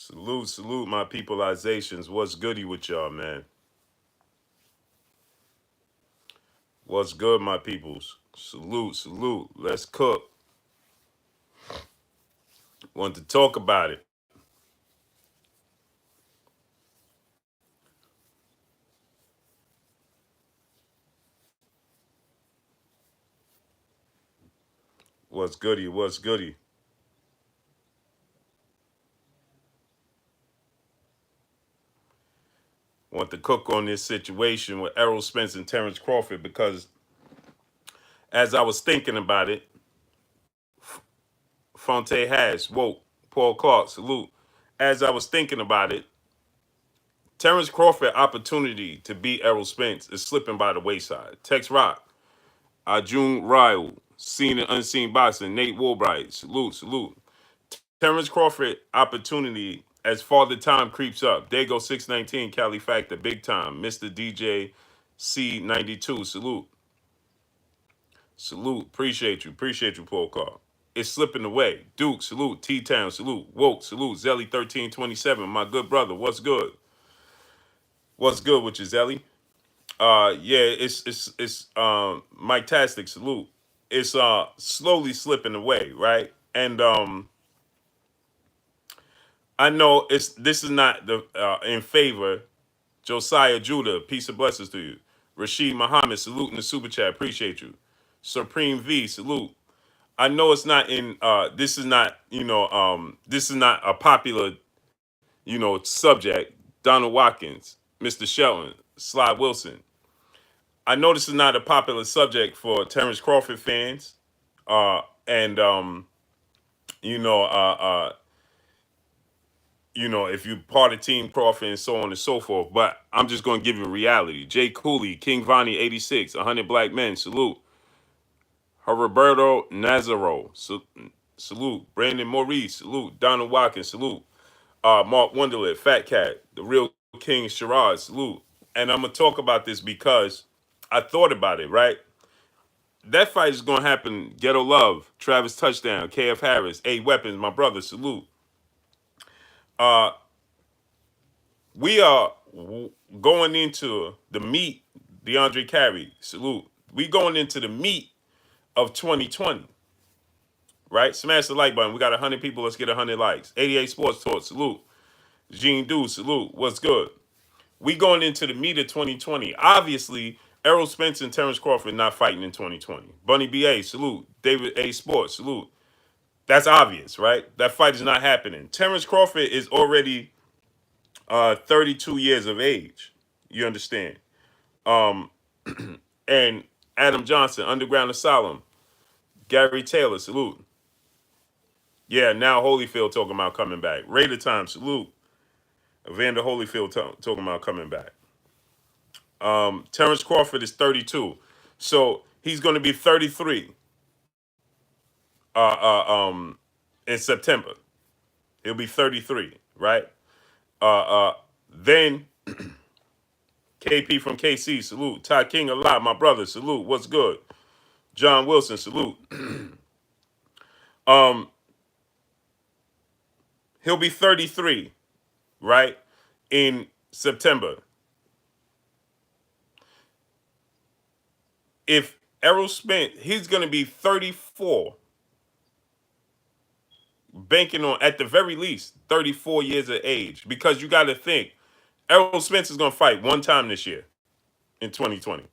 Salute, my peopleizations. What's goody with y'all, man? What's good, my peoples? Salute. Let's cook. Want to talk about it. What's goody? Want to cook on this situation with Errol Spence and Terence Crawford because as I was thinking about it, Fonte has woke. Paul Clark, salute. As I was thinking about it, Terence Crawford opportunity to beat Errol Spence is slipping by the wayside. Tex Rock, Arjun Ryle, seen and unseen boxing, Nate Woolbright, salute. Terence Crawford opportunity as farther time creeps up. There go 619, Cali Factor, big time. Mr. DJ C92, salute. Appreciate you, Paul Carr. It's slipping away. Duke, salute. T-Town, salute. Woke, salute. Zelly 1327, my good brother. What's good? What's good with you, Zelly? Yeah, it's Mike Tastic, salute. It's slowly slipping away, right? And I know this is not the in favor. Josiah Judah, peace and blessings to you. Rashid Muhammad, salute in the super chat, appreciate you. Supreme V, salute. I know it's not in. This is not this is not a popular subject. Donald Watkins, Mr. Shelton, Sly Wilson. I know this is not a popular subject for Terence Crawford fans, and you know, uh, uh, if you part of Team Crawford and so on and so forth. But I'm just going to give you a reality. Jay Cooley, King Vonnie 86, 100 Black Men, salute. Roberto Nazaro, salute. Brandon Maurice, salute. Donald Watkins, salute. Mark Wonderlet, Fat Cat, the real King Sherrod, salute. And I'm going to talk about this because I thought about it, right? That fight is going to happen. Ghetto Love, Travis Touchdown, KF Harris, A Weapons, my brother, salute. Uh, we are going into the meat, DeAndre Carey, salute. We going into the meat of 2020, right? Smash the like button. We got 100 people. Let's get 100 likes. 88 Sports Talk, salute. Gene Du, salute. What's good? We going into the meat of 2020. Obviously, Errol Spence and Terence Crawford not fighting in 2020. Bunny BA, salute. David A. Sports, salute. That's obvious, right? That fight is not happening. Terence Crawford is already 32 years of age. You understand? Um, and Adam Johnson, Underground Asylum. Gary Taylor, salute. Yeah, now Holyfield talking about coming back. Raider Time, salute. Evander Holyfield talking about coming back. Terence Crawford is 32. So he's going to be 33 uh, uh, um, in September. He'll be 33, right? Then KP from KC, salute. Ty King a lot, my brother, salute. What's good? John Wilson, salute. um, he'll be 33, right? In September. If Errol Spence, he's going to be 34, banking on, at the very least, 34 years of age. Because you got to think, Errol Spence is going to fight one time this year in 2020.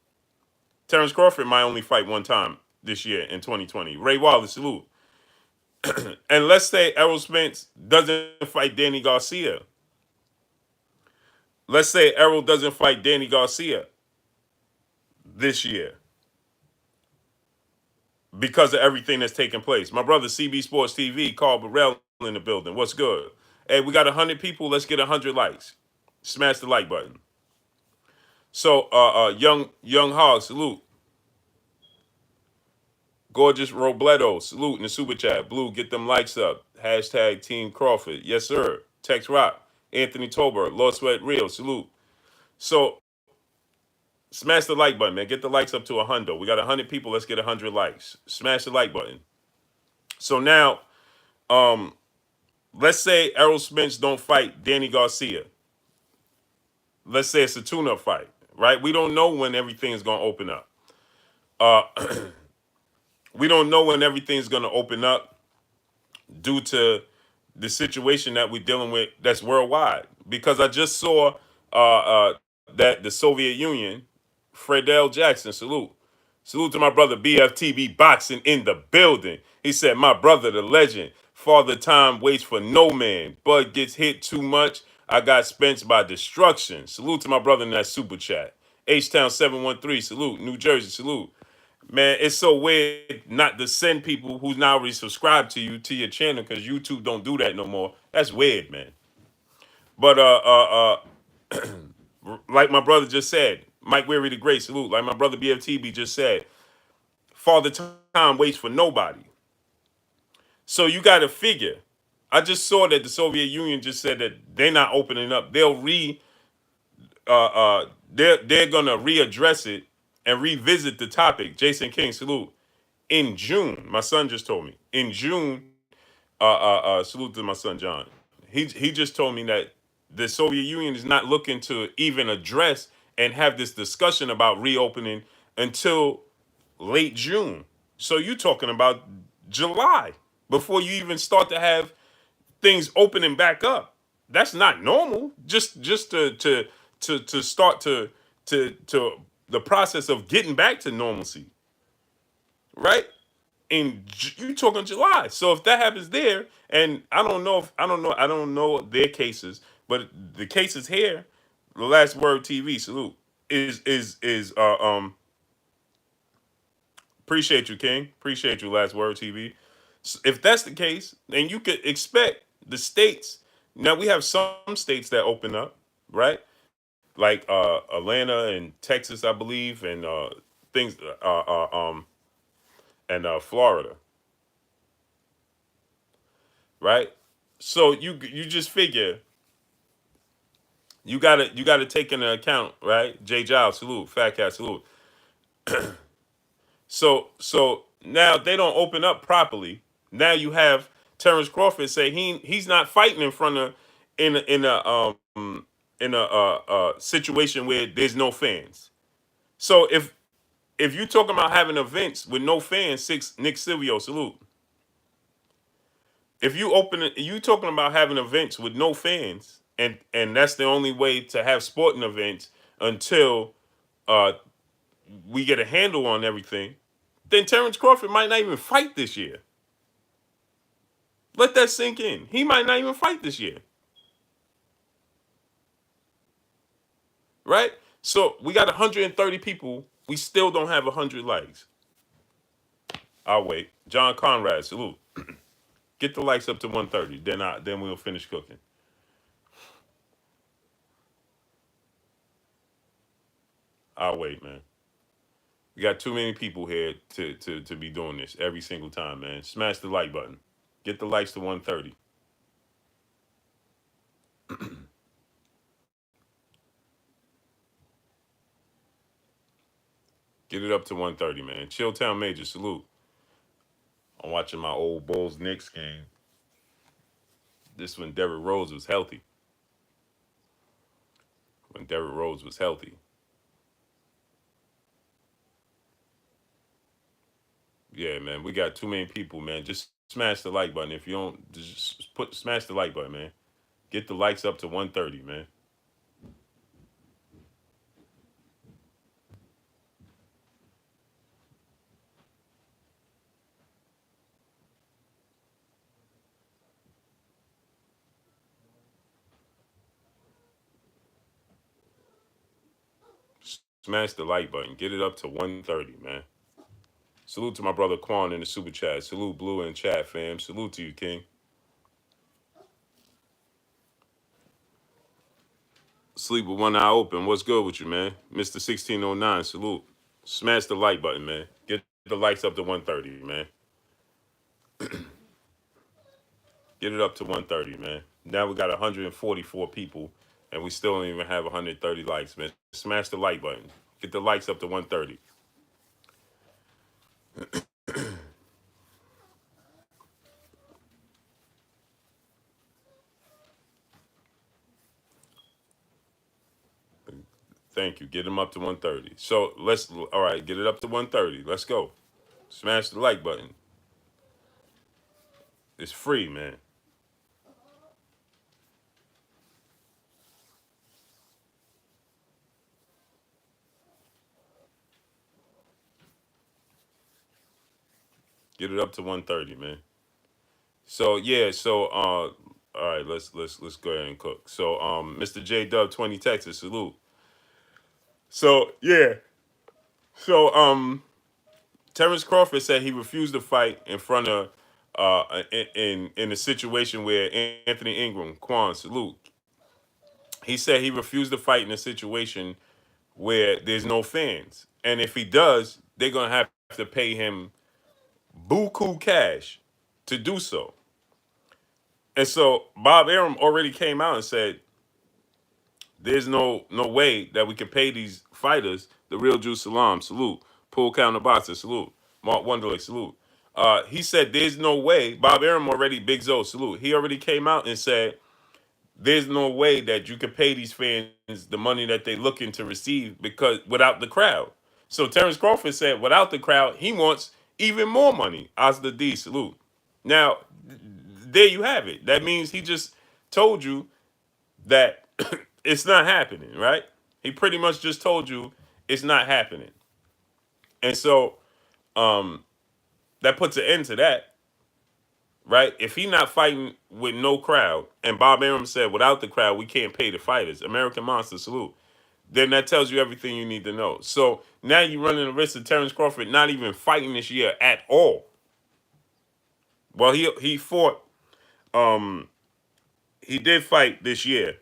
Terence Crawford might only fight one time this year in 2020. Ray Wallace, salute. And let's say Errol Spence doesn't fight Danny Garcia. Let's say Errol doesn't fight Danny Garcia this year because of everything that's taking place. My brother CB Sports TV, Carl Burrell in the building. What's good? Hey, we got 100 people. Let's get 100 likes. Smash the like button. So, young Hog, salute. Gorgeous Robledo, salute in the super chat. Blue, get them likes up. Hashtag Team Crawford. Yes, sir. Tex Rock. Anthony Tober, Lord Sweat Real, salute. So, smash the like button, man. Get the likes up to 100. We got 100 people. Let's get 100 likes. Smash the like button. So now, Let's say Errol Spence don't fight Danny Garcia. Let's say it's a tune-up fight, right? We don't know when everything's gonna open up. Uh, we don't know when everything's gonna open up due to the situation that we're dealing with that's worldwide. Because I just saw uh, uh, that the Soviet Union, Fredell Jackson, salute. Salute to my brother BFTB Boxing in the building. He said, my brother, the legend. Father Time waits for no man. Bud gets hit too much. I got Spence by destruction. Salute to my brother in that super chat. H-Town 713, salute. New Jersey, salute. Man, it's so weird not to send people who's not already subscribed to you to your channel because YouTube don't do that no more. That's weird, man. But like my brother just said, Mike Weary the Great, salute. Like my brother BFTB just said, Father Time waits for nobody. So you got to figure. I just saw that the Soviet Union just said that they're not opening up. They're gonna readdress it and revisit the topic. Jason King, salute. In June, my son just told me. In June, salute to my son John. He just told me that the Soviet Union is not looking to even address and have this discussion about reopening until late June. So you talking about July before you even start to have things opening back up. That's not normal. Just to start to the process of getting back to normalcy, right? You talking July. So if that happens there, and I don't know their cases, but the cases here, the last word TV salute is appreciate you, King. Appreciate you, last word TV. If that's the case, then you could expect the states. Now we have some states that open up, right? Like Atlanta and Texas, I believe, and things and Florida, right? So you just figure you gotta take into account, right? J Giles, salute. Fat Cat, salute. So now they don't open up properly. Now you have Terence Crawford say he's not fighting in front of in a situation where there's no fans. So if you're talking about having events with no fans, Nick Silvio, salute. If you talking about having events with no fans, and that's the only way to have sporting events until uh, we get a handle on everything, then Terence Crawford might not even fight this year. Let that sink in. He might not even fight this year, right? So we got 130 people. We still don't have 100 likes. I'll wait. John Conrad, salute. Get the likes up to 130. Then we'll finish cooking. I'll wait, man. We got too many people here to be doing this every single time, man. Smash the like button. Get the likes to 130. Get it up to 130, man. Chilltown Major, salute. I'm watching my old Bulls Knicks game. This when Derrick Rose was healthy. When Derrick Rose was healthy. Yeah, man. We got too many people, man. Just smash the like button. If you don't, just smash the like button, man. Get the likes up to 130, man. Smash the like button. Get it up to 130, man. Salute to my brother Quan in the super chat. Salute Blue in the chat, fam. Salute to you, King. Sleep with one eye open. What's good with you, man? Mr. 1609, salute. Smash the like button, man. Get the likes up to 130, man. Get it up to 130, man. Now we got 144 people, and we still don't even have 130 likes, man. Smash the like button. Get the likes up to 130. Thank you. Get him up to 130. So let's, all right, get it up to 130. Let's go. Smash the like button. It's free, man. Get it up to 130, man. So yeah, so all right, let's go ahead and cook. So Mr. J Dub 20 Texas, salute. So yeah. So Terence Crawford said he refused to fight in front of in a situation where Anthony Ingram, Quan, salute. He said he refused to fight in a situation where there's no fans. And if he does, they're gonna have to pay him buku cash to do so. And so Bob Arum already came out and said, "There's no way that we can pay these fighters." The real Jew Salam, salute. Pool counter boxer, salute. Mark Wonderlick, salute. He said, "There's no way." Bob Arum already, Big Zo, salute. He already came out and said, "There's no way that you can pay these fans the money that they're looking to receive because without the crowd." So Terence Crawford said, without the crowd, he wants even more money. Asda D, salute. Now, there you have it. That means he just told you that it's not happening, right? He pretty much just told you it's not happening. And so that puts an end to that, right? If he not fighting with no crowd, and Bob Arum said without the crowd we can't pay the fighters, American Monster, salute. Then that tells you everything you need to know. So now you're running the risk of Terence Crawford not even fighting this year at all. Well, he fought. He did fight this year,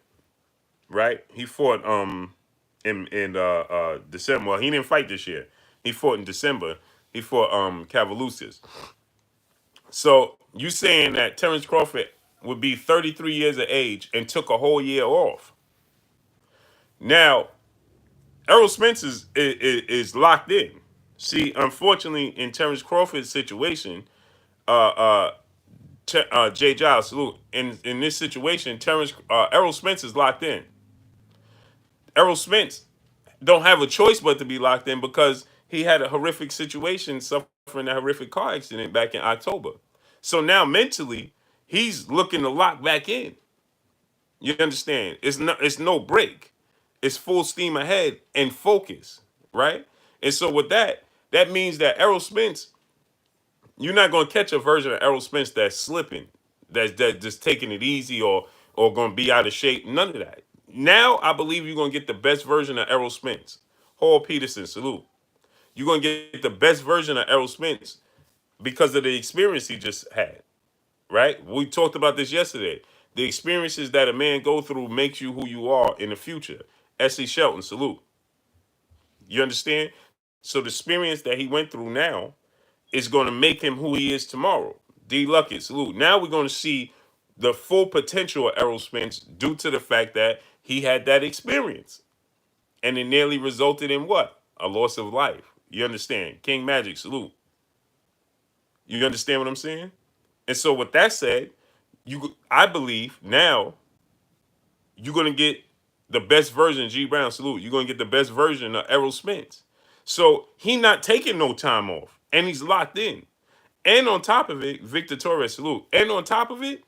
right? He fought in December. Well, he didn't fight this year. He fought in December. He fought Cavalusis. So you saying that Terence Crawford would be 33 years of age and took a whole year off? Now Errol Spence is locked in. See, unfortunately, in Terence Crawford's situation, uh, uh, Jay Giles, salute. In this situation, Errol Spence is locked in. Errol Spence don't have a choice but to be locked in because he had a horrific situation suffering a horrific car accident back in October. So now mentally, he's looking to lock back in. You understand? It's no break. It's full steam ahead and focus, right? And so with that, that means that Errol Spence, you're not going to catch a version of Errol Spence that's slipping, that's just taking it easy or going to be out of shape. None of that. Now I believe you're going to get the best version of Errol Spence. Hall Peterson, salute. You're going to get the best version of Errol Spence because of the experience he just had, right? We talked about this yesterday. The experiences that a man go through makes you who you are in the future. S.E. Shelton, salute. You understand? So the experience that he went through now is going to make him who he is tomorrow. D. Luckett, salute. Now we're going to see the full potential of Errol Spence due to the fact that he had that experience. And it nearly resulted in what? A loss of life. You understand? King Magic, salute. You understand what I'm saying? And so with that said, I believe now you're gonna get the best version of G Brown, salute. You're gonna get the best version of Errol Spence. So he not taking no time off, and he's locked in. And on top of it, Victor Torres, salute. And on top of it,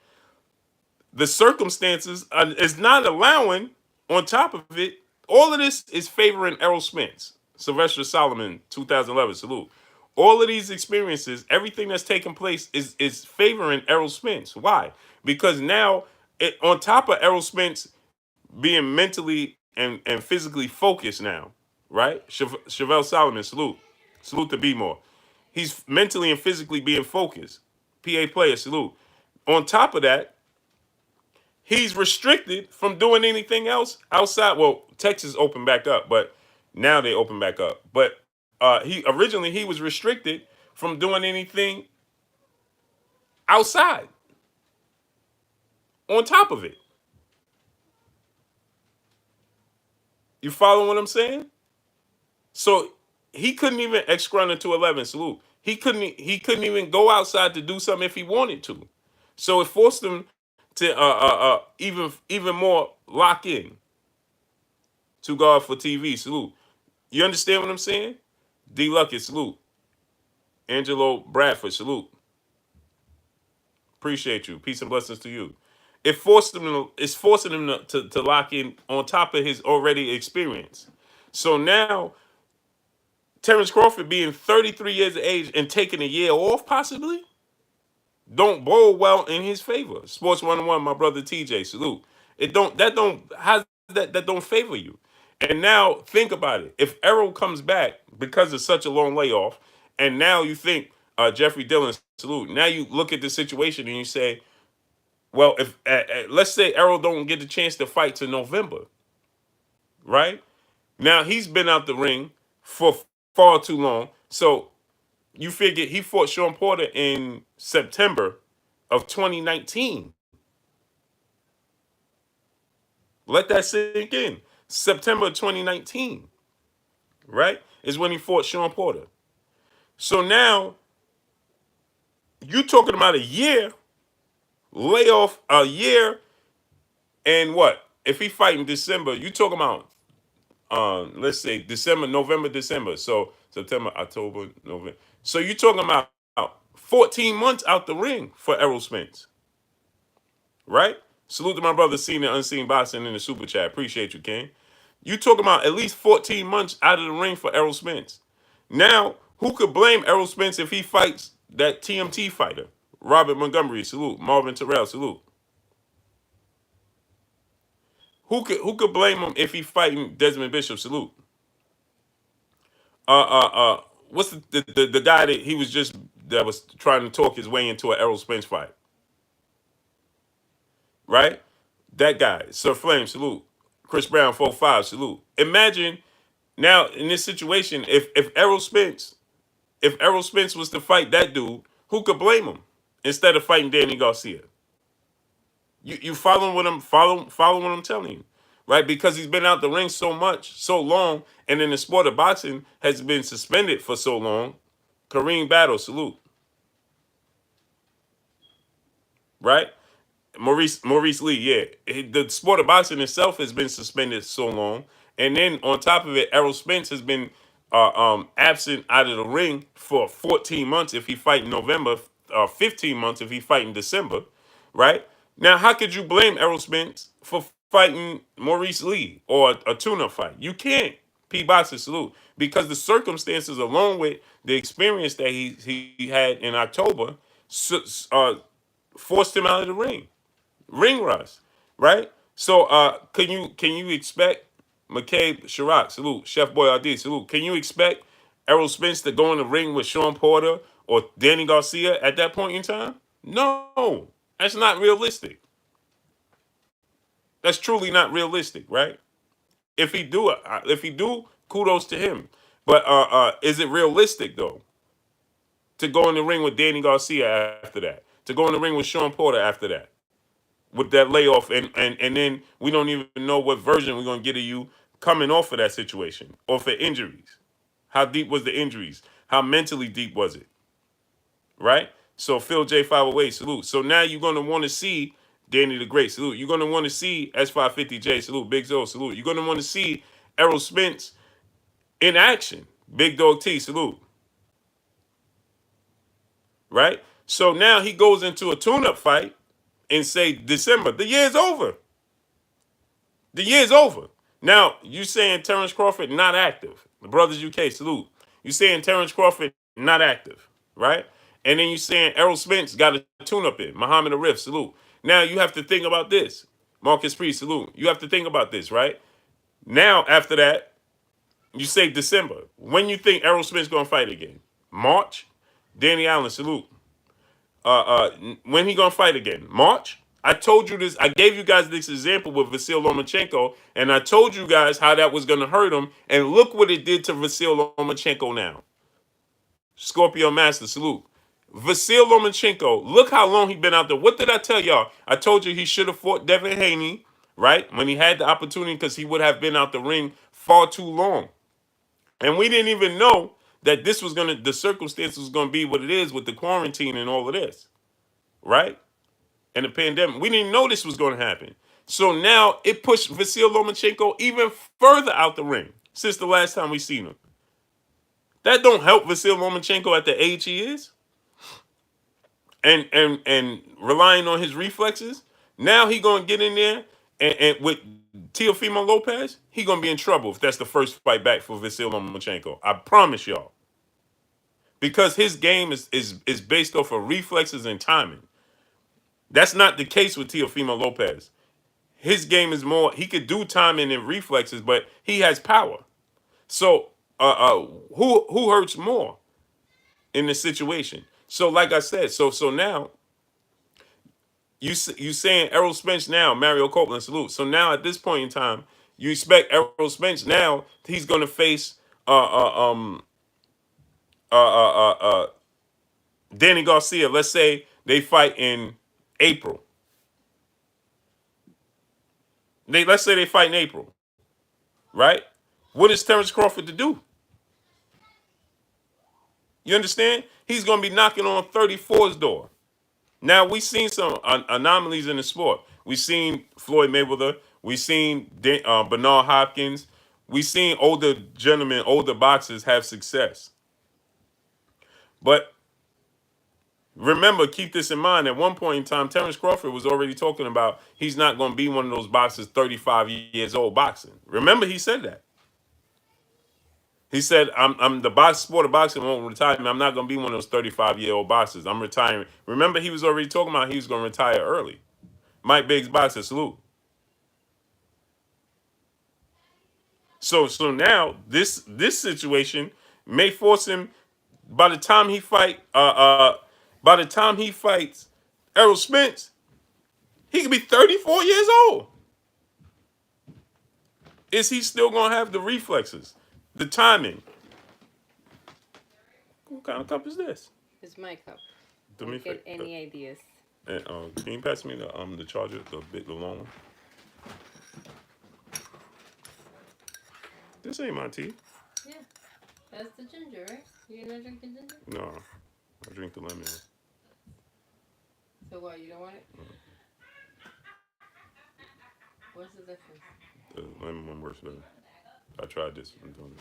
the circumstances is not allowing. On top of it, all of this is favoring Errol Spence. Sylvester Solomon, 2011, salute. All of these experiences, everything that's taking place is favoring Errol Spence. Why? Because now, on top of Errol Spence being mentally and physically focused now, right? Chevelle Solomon, salute. Salute to B more. He's mentally and physically being focused. PA player, salute. On top of that, he's restricted from doing anything else outside. Well, Texas opened back up, but now they open back up. But he was restricted from doing anything outside. On top of it, you follow what I'm saying? So he couldn't even ex Scrunner to 11, salute. He couldn't even go outside to do something if he wanted to. So it forced him to even more lock in. To God for TV, salute. You understand what I'm saying? D. Lucky, salute. Angelo Bradford, salute. Appreciate you. Peace and blessings to you. It's forcing him to lock in on top of his already experience. So now, Terence Crawford being 33 years of age and taking a year off, possibly, don't bowl well in his favor. Sports 101, my brother TJ, salute. It don't that don't how that don't favor you. And now think about it. If Errol comes back because of such a long layoff, and now you think Jeffrey Dillon, salute. Now you look at the situation and you say, well, if let's say Errol don't get the chance to fight to November, right? Now he's been out the ring for far too long. So you figure he fought Sean Porter in September of 2019. Let that sink in. September 2019, right, is when he fought Sean Porter. So now you talking about a year, layoff a year, and what? If he fight in December, you talking about let's say December, November, December. So September, October, November. So you're talking about 14 months out the ring for Errol Spence, right? Salute to my brother, Seen the Unseen Boxing in the super chat. Appreciate you, King. You talking about at least 14 months out of the ring for Errol Spence. Now, who could blame Errol Spence if he fights that TMT fighter? Robert Montgomery, salute. Marvin Terrell, salute. Who could blame him if he fighting Desmond Bishop, salute? What's the guy that was trying to talk his way into an Errol Spence fight? Right? That guy. Sir Flame, salute. Chris Brown, 4-5, salute. Imagine now in this situation, if Errol Spence was to fight that dude, who could blame him instead of fighting Danny Garcia? You following what I'm following what I'm telling you, right? Because he's been out the ring so much, so long, and in the sport of boxing has been suspended for so long. Kareem Battle, salute. Right? Maurice Lee, yeah. The sport of boxing itself has been suspended so long, and then on top of it, Errol Spence has been absent out of the ring for 14 months if he fight in November, 15 months if he fight in December, right? Now, how could you blame Errol Spence for fighting Maurice Lee or a tune-up fight? You can't. P. Boxer, salute. Because the circumstances, along with the experience that he had in October, forced him out of the ring. Ring rust, right? So can you expect McCabe Chirac, salute, Chef Boyardee, salute. Can you expect Errol Spence to go in the ring with Sean Porter or Danny Garcia at that point in time? No, that's not realistic. That's truly not realistic, right? If he do, kudos to him. But is it realistic though to go in the ring with Danny Garcia after that? To go in the ring with Sean Porter after that? With that layoff, and then we don't even know what version we're gonna get of you coming off of that situation or for injuries. How deep was the injuries? How mentally deep was it? Right? So Phil J508, salute. So now you're gonna want to see Danny the Great, salute. You're gonna want to see S550J, salute. Big Zo, salute. You're gonna want to see Errol Spence in action. Big Dog T, salute. Right? So now he goes into a tune-up fight and say December. The year's over. The year's over. Now, you saying Terence Crawford not active. The Brothers UK, salute. You saying Terence Crawford not active, right? And then you saying Errol Spence got a tune-up in. Muhammad Arif, salute. Now, you have to think about this. Marcus Priest, salute. You have to think about this, right? Now, after that, you say December. When you think Errol Spence going to fight again? March? Danny Allen, salute. When he gonna fight again? March? I told you this. I gave you guys this example with Vasyl Lomachenko, and I told you guys how that was gonna hurt him. And look what it did to Vasyl Lomachenko now. Scorpio Master, salute. Vasyl Lomachenko, look how long he been out there. What did I tell y'all? I told you he should have fought Devin Haney, right? When he had the opportunity, because he would have been out the ring far too long. And we didn't even know that the circumstances was gonna be what it is with the quarantine and all of this, right? And the pandemic. We didn't know this was gonna happen. So now it pushed Vasyl Lomachenko even further out the ring since the last time we seen him. That don't help Vasyl Lomachenko at the age he is, and relying on his reflexes. Now he gonna get in there and with Teofimo Lopez, he gonna be in trouble if that's the first fight back for Vasyl Lomachenko. I promise y'all, because his game is based off of reflexes and timing. That's not the case with Teofimo Lopez. His game is more. He could do timing and reflexes, but he has power. So, who hurts more in this situation? So, like I said, so now you saying Errol Spence now, Mario Copeland, salute. So now at this point in time, you expect Errol Spence now he's going to face uh, uh, uh, uh, Danny Garcia. Let's say they fight in April. Let's say they fight in April, right? What is Terence Crawford to do? You understand? He's going to be knocking on 34's door. Now, we've seen some anomalies in the sport. We've seen Floyd Mayweather. We've seen Bernard Hopkins. We've seen older gentlemen, older boxers have success. But remember, keep this in mind. At one point in time, Terence Crawford was already talking about he's not going to be one of those boxers 35 years old boxing. Remember, he said that. He said, I'm the sport of boxing won't retire me. I'm not going to be one of those 35-year-old boxers. I'm retiring. Remember, he was already talking about he was going to retire early. Mike Biggs boxer, salute. So now this situation may force him by the time he by the time he fights Errol Spence, he could be 34 years old. Is he still gonna have the reflexes, the timing? What kind of cup is this? It's my cup. Do Don't get any ideas. And, can you pass me the charger, the long one? This ain't my tea. Yeah, that's the ginger, right? You not drinking ginger? No, I drink the lemon. So what? You don't want it? What's the difference? The lemon one works better. I tried this. I'm doing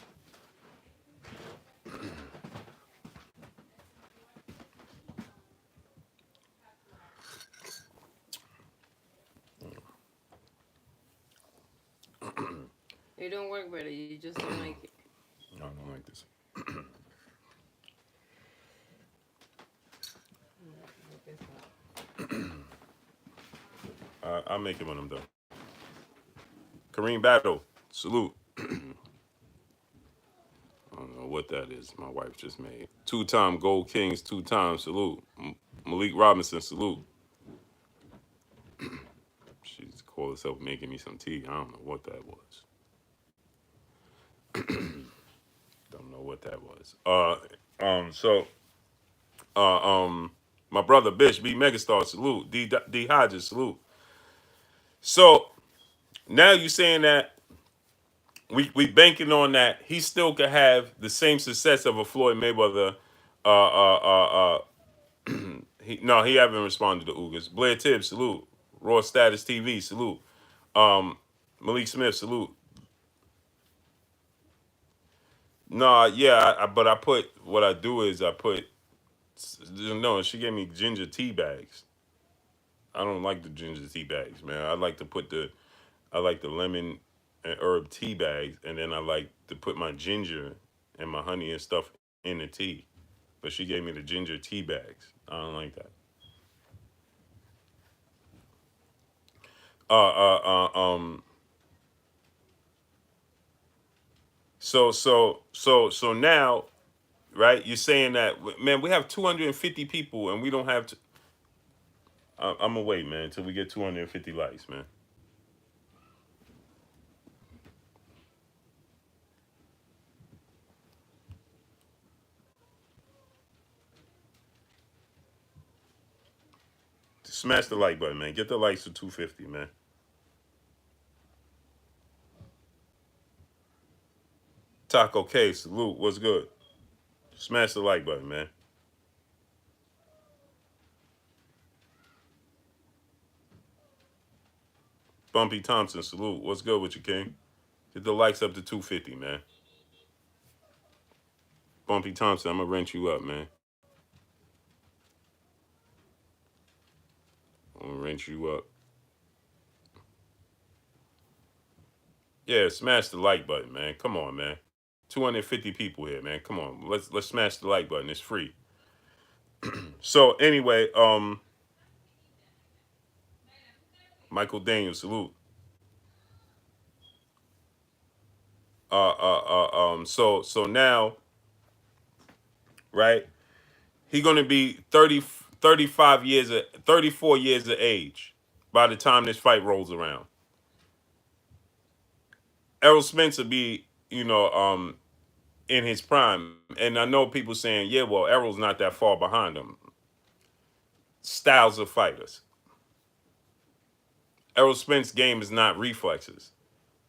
It don't work better. You just don't like it. No, I don't like this. I'll make it when I'm done. Kareem Battle, salute. I don't know what that is. My wife just made. Two-time Gold Kings, 2 times, salute. Malik Robinson, salute. She just called herself making me some tea. I don't know what that was. Don't know what that was. My brother Bish, B Megastar, salute. D Hodges, salute. So now you're saying that we banking on that he still could have the same success of a Floyd Mayweather. He haven't responded to Ugas. Blair Tibbs, salute. Raw Status TV, salute. Malik Smith, salute. No, yeah, but I put what I do is I put no. She gave me ginger tea bags. I don't like the ginger tea bags, man. I like the lemon and herb tea bags, and then I like to put my ginger and my honey and stuff in the tea. But she gave me the ginger tea bags. I don't like that. Uh, uh, uh, um. So now, right? You're saying that, man, we have 250 people, and we don't have to. I'm gonna wait, man, until we get 250 likes, man. Smash the like button, man. Get the likes to 250, man. Taco K, salute. What's good? Smash the like button, man. Bumpy Thompson, salute. What's good with you, King? Get the likes up to 250, man. Bumpy Thompson, I'm gonna rent you up, man. I'm gonna rent you up. Yeah, smash the like button, man. Come on, man. 250 people here, man. Come on. Let's smash the like button. It's free. So anyway, Michael Daniels, salute. So now, right? He gonna be 35 years of 34 years of age by the time this fight rolls around. Errol Spence will be, in his prime. And I know people saying, yeah, well, Errol's not that far behind him. Styles of fighters. Errol Spence game is not reflexes.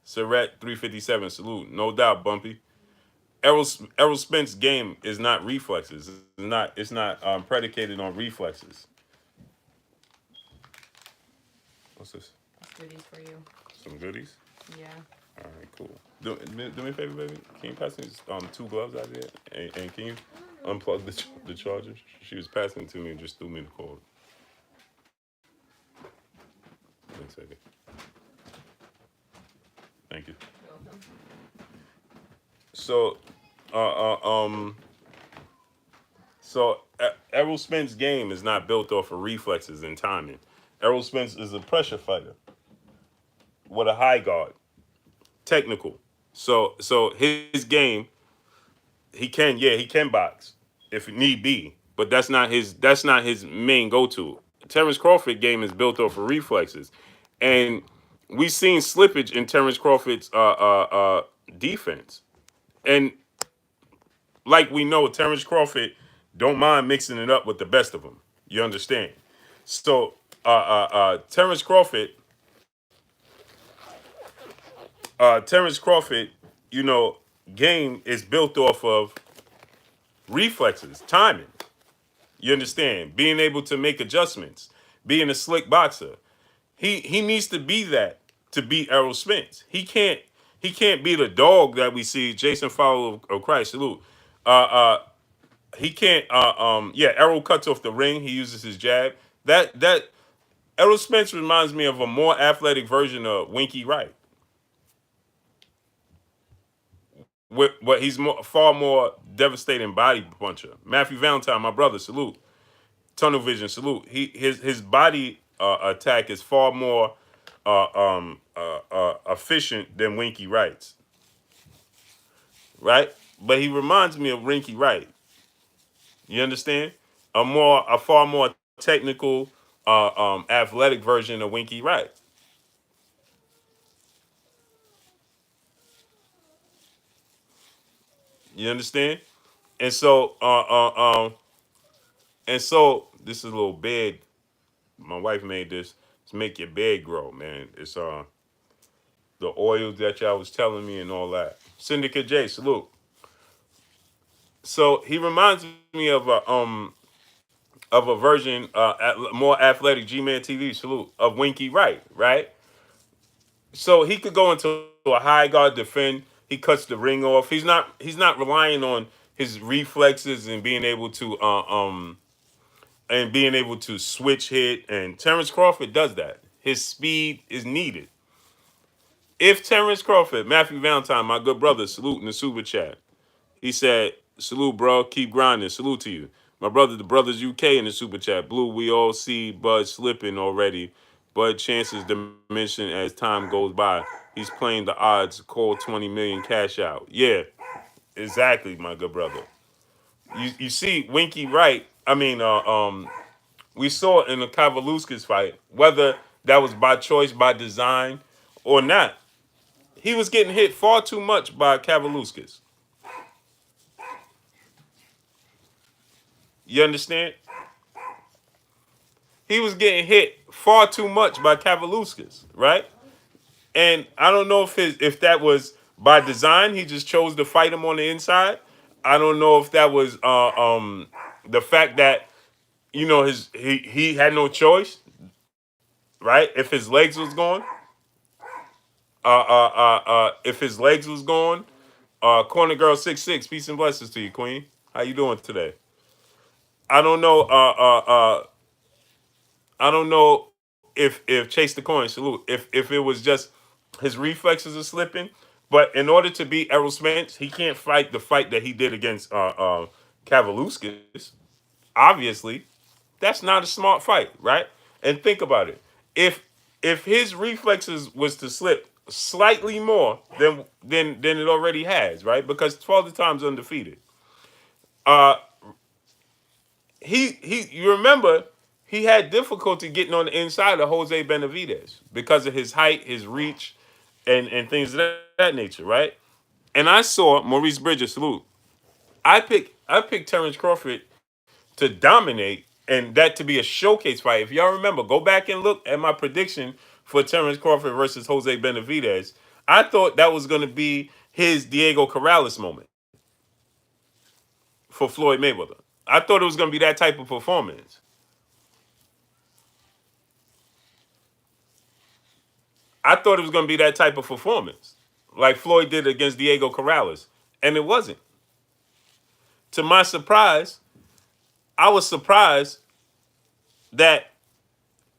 Surrett 357 salute. No doubt, Bumpy. Errol Spence game is not reflexes. It's not predicated on reflexes. What's this? Goodies for you. Some goodies? Yeah. All right, cool. Do me a favor, baby. Can you pass me two gloves out there? And can you unplug the charger? She was passing it to me and just threw me the cord. One second. Thank you. Welcome. So, uh, uh, um, Errol Spence's game is not built off of reflexes and timing. Errol Spence is a pressure fighter with a high guard, technical. So his game, he can box if need be, but that's not his main go to. Terence Crawford game is built off of reflexes, and we've seen slippage in Terence Crawford's defense, and like we know, Terence Crawford don't mind mixing it up with the best of them. You understand? So Terence Crawford, you know, game is built off of reflexes, timing. You understand? Being able to make adjustments, being a slick boxer. He needs to be that to beat Errol Spence. He can't be the dog that we see. Jason Fowler of Christ, salute. Uh, uh, he can't. Yeah, Errol cuts off the ring. He uses his jab. That Errol Spence reminds me of a more athletic version of Winky Wright. But he's far more devastating body puncher. Matthew Valentine, my brother, salute. Tunnel vision, salute. His body attack is far more efficient than Winky Wright's, right? But he reminds me of Winky Wright. You understand? A far more technical, athletic version of Winky Wright. You understand? And so, this is a little bed. My wife made this to make your bed grow, man. It's the oil that y'all was telling me and all that. Syndicate J, salute. So he reminds me of a version, more athletic G-Man TV, salute, of Winky Wright, right? So he could go into a high guard defend. He cuts the ring off. He's not relying on his reflexes and being able to switch hit. And Terence Crawford does that. His speed is needed. If Terence Crawford, Matthew Valentine, my good brother, salute in the super chat. He said, salute, bro. Keep grinding. Salute to you. My brother, the Brothers UK in the super chat. Blue, we all see Bud slipping already. Bud chances diminishing as time goes by. He's playing the odds. Call 20 million cash out. Yeah, exactly, my good brother. You see, Winky Wright. We saw in the Kavaluskas fight, whether that was by choice, by design, or not. He was getting hit far too much by Kavaluskas. You understand? He was getting hit far too much by Kavaluskas, right? And I don't know if that was by design. He just chose to fight him on the inside. I don't know if that was the fact that he had no choice, right? If his legs was gone, if his legs was gone. Corner girl 6'6". Peace and blessings to you, Queen. How you doing today? I don't know. I don't know if Chase the Coin salute if it was just his reflexes are slipping, but in order to beat Errol Spence, he can't fight the fight that he did against Kavaluskas. Obviously, that's not a smart fight, right? And think about it. If if his reflexes was to slip slightly more than it already has, right? Because 12 times undefeated. Uh he you remember he had difficulty getting on the inside of Jose Benavidez because of his height, his reach, and things of that nature, right? And I saw Maurice Bridges salute. I picked Terence Crawford to dominate and that to be a showcase fight. If y'all remember, go back and look at my prediction for Terence Crawford versus Jose Benavidez. I thought that was going to be his Diego Corrales moment for Floyd Mayweather. I thought it was going to be that type of performance. I thought it was going to be that type of performance, like Floyd did against Diego Corrales, and it wasn't. To my surprise, I was surprised that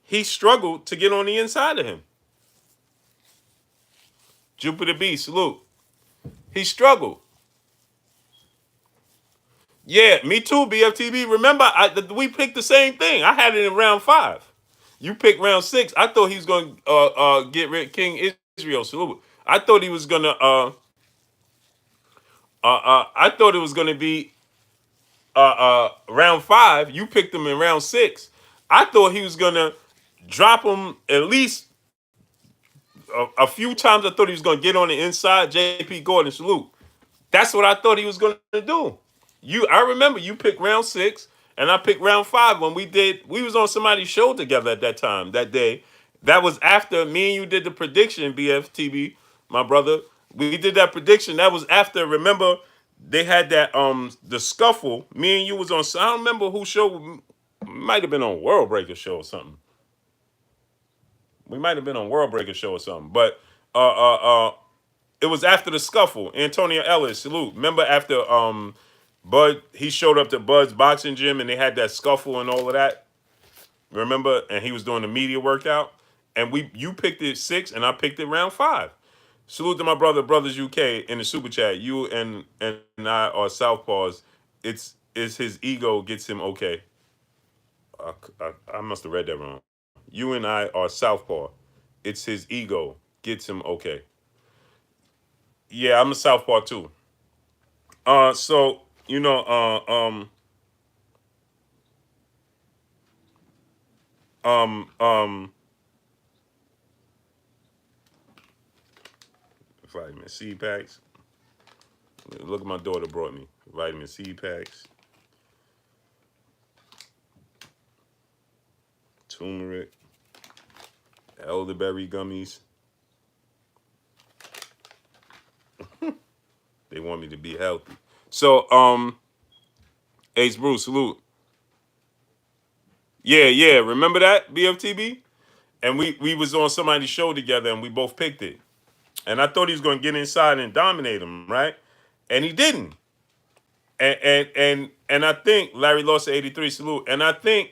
he struggled to get on the inside of him. Jupiter B, salute. He struggled. Yeah, me too, BFTB. Remember, we picked the same thing. I had it in round 5. You picked round 6. I thought he was going to get rid of King Israel. Salute. I thought he was going to. I thought it was going to be round 5. You picked him in round 6. I thought he was going to drop him at least a few times. I thought he was going to get on the inside. JP Gordon. Salute. That's what I thought he was going to do. I remember you picked round 6 and I picked round 5 when we was on somebody's show together at that time, that day. That was after me and you did the prediction, BFTB, my brother. We did that prediction. That was after, remember, they had that the scuffle. Me and you was on, I don't remember who show, might have been on World Breaker show or something. We might have been on World Breaker show or something. But uh uh uh it was after the scuffle. Antonio Ellis, salute. Remember after Bud, he showed up to Bud's boxing gym and they had that scuffle and all of that. Remember? And he was doing the media workout. And you picked it 6 and I picked it round 5. Salute to my brother, Brothers UK in the super chat. You and I are Southpaws. It's his ego gets him okay. I must have read that wrong. You and I are Southpaw. It's his ego gets him okay. Yeah, I'm a Southpaw too. So you know, um, um, vitamin C packs. Look at my daughter brought me vitamin C packs, turmeric, elderberry gummies. They want me to be healthy. So, Ace Bruce, salute. Yeah, yeah. Remember that BFTB? And we was on somebody's show together, and we both picked it. And I thought he was going to get inside and dominate him, right? And he didn't. And I think Larry lost at 83. Salute. And I think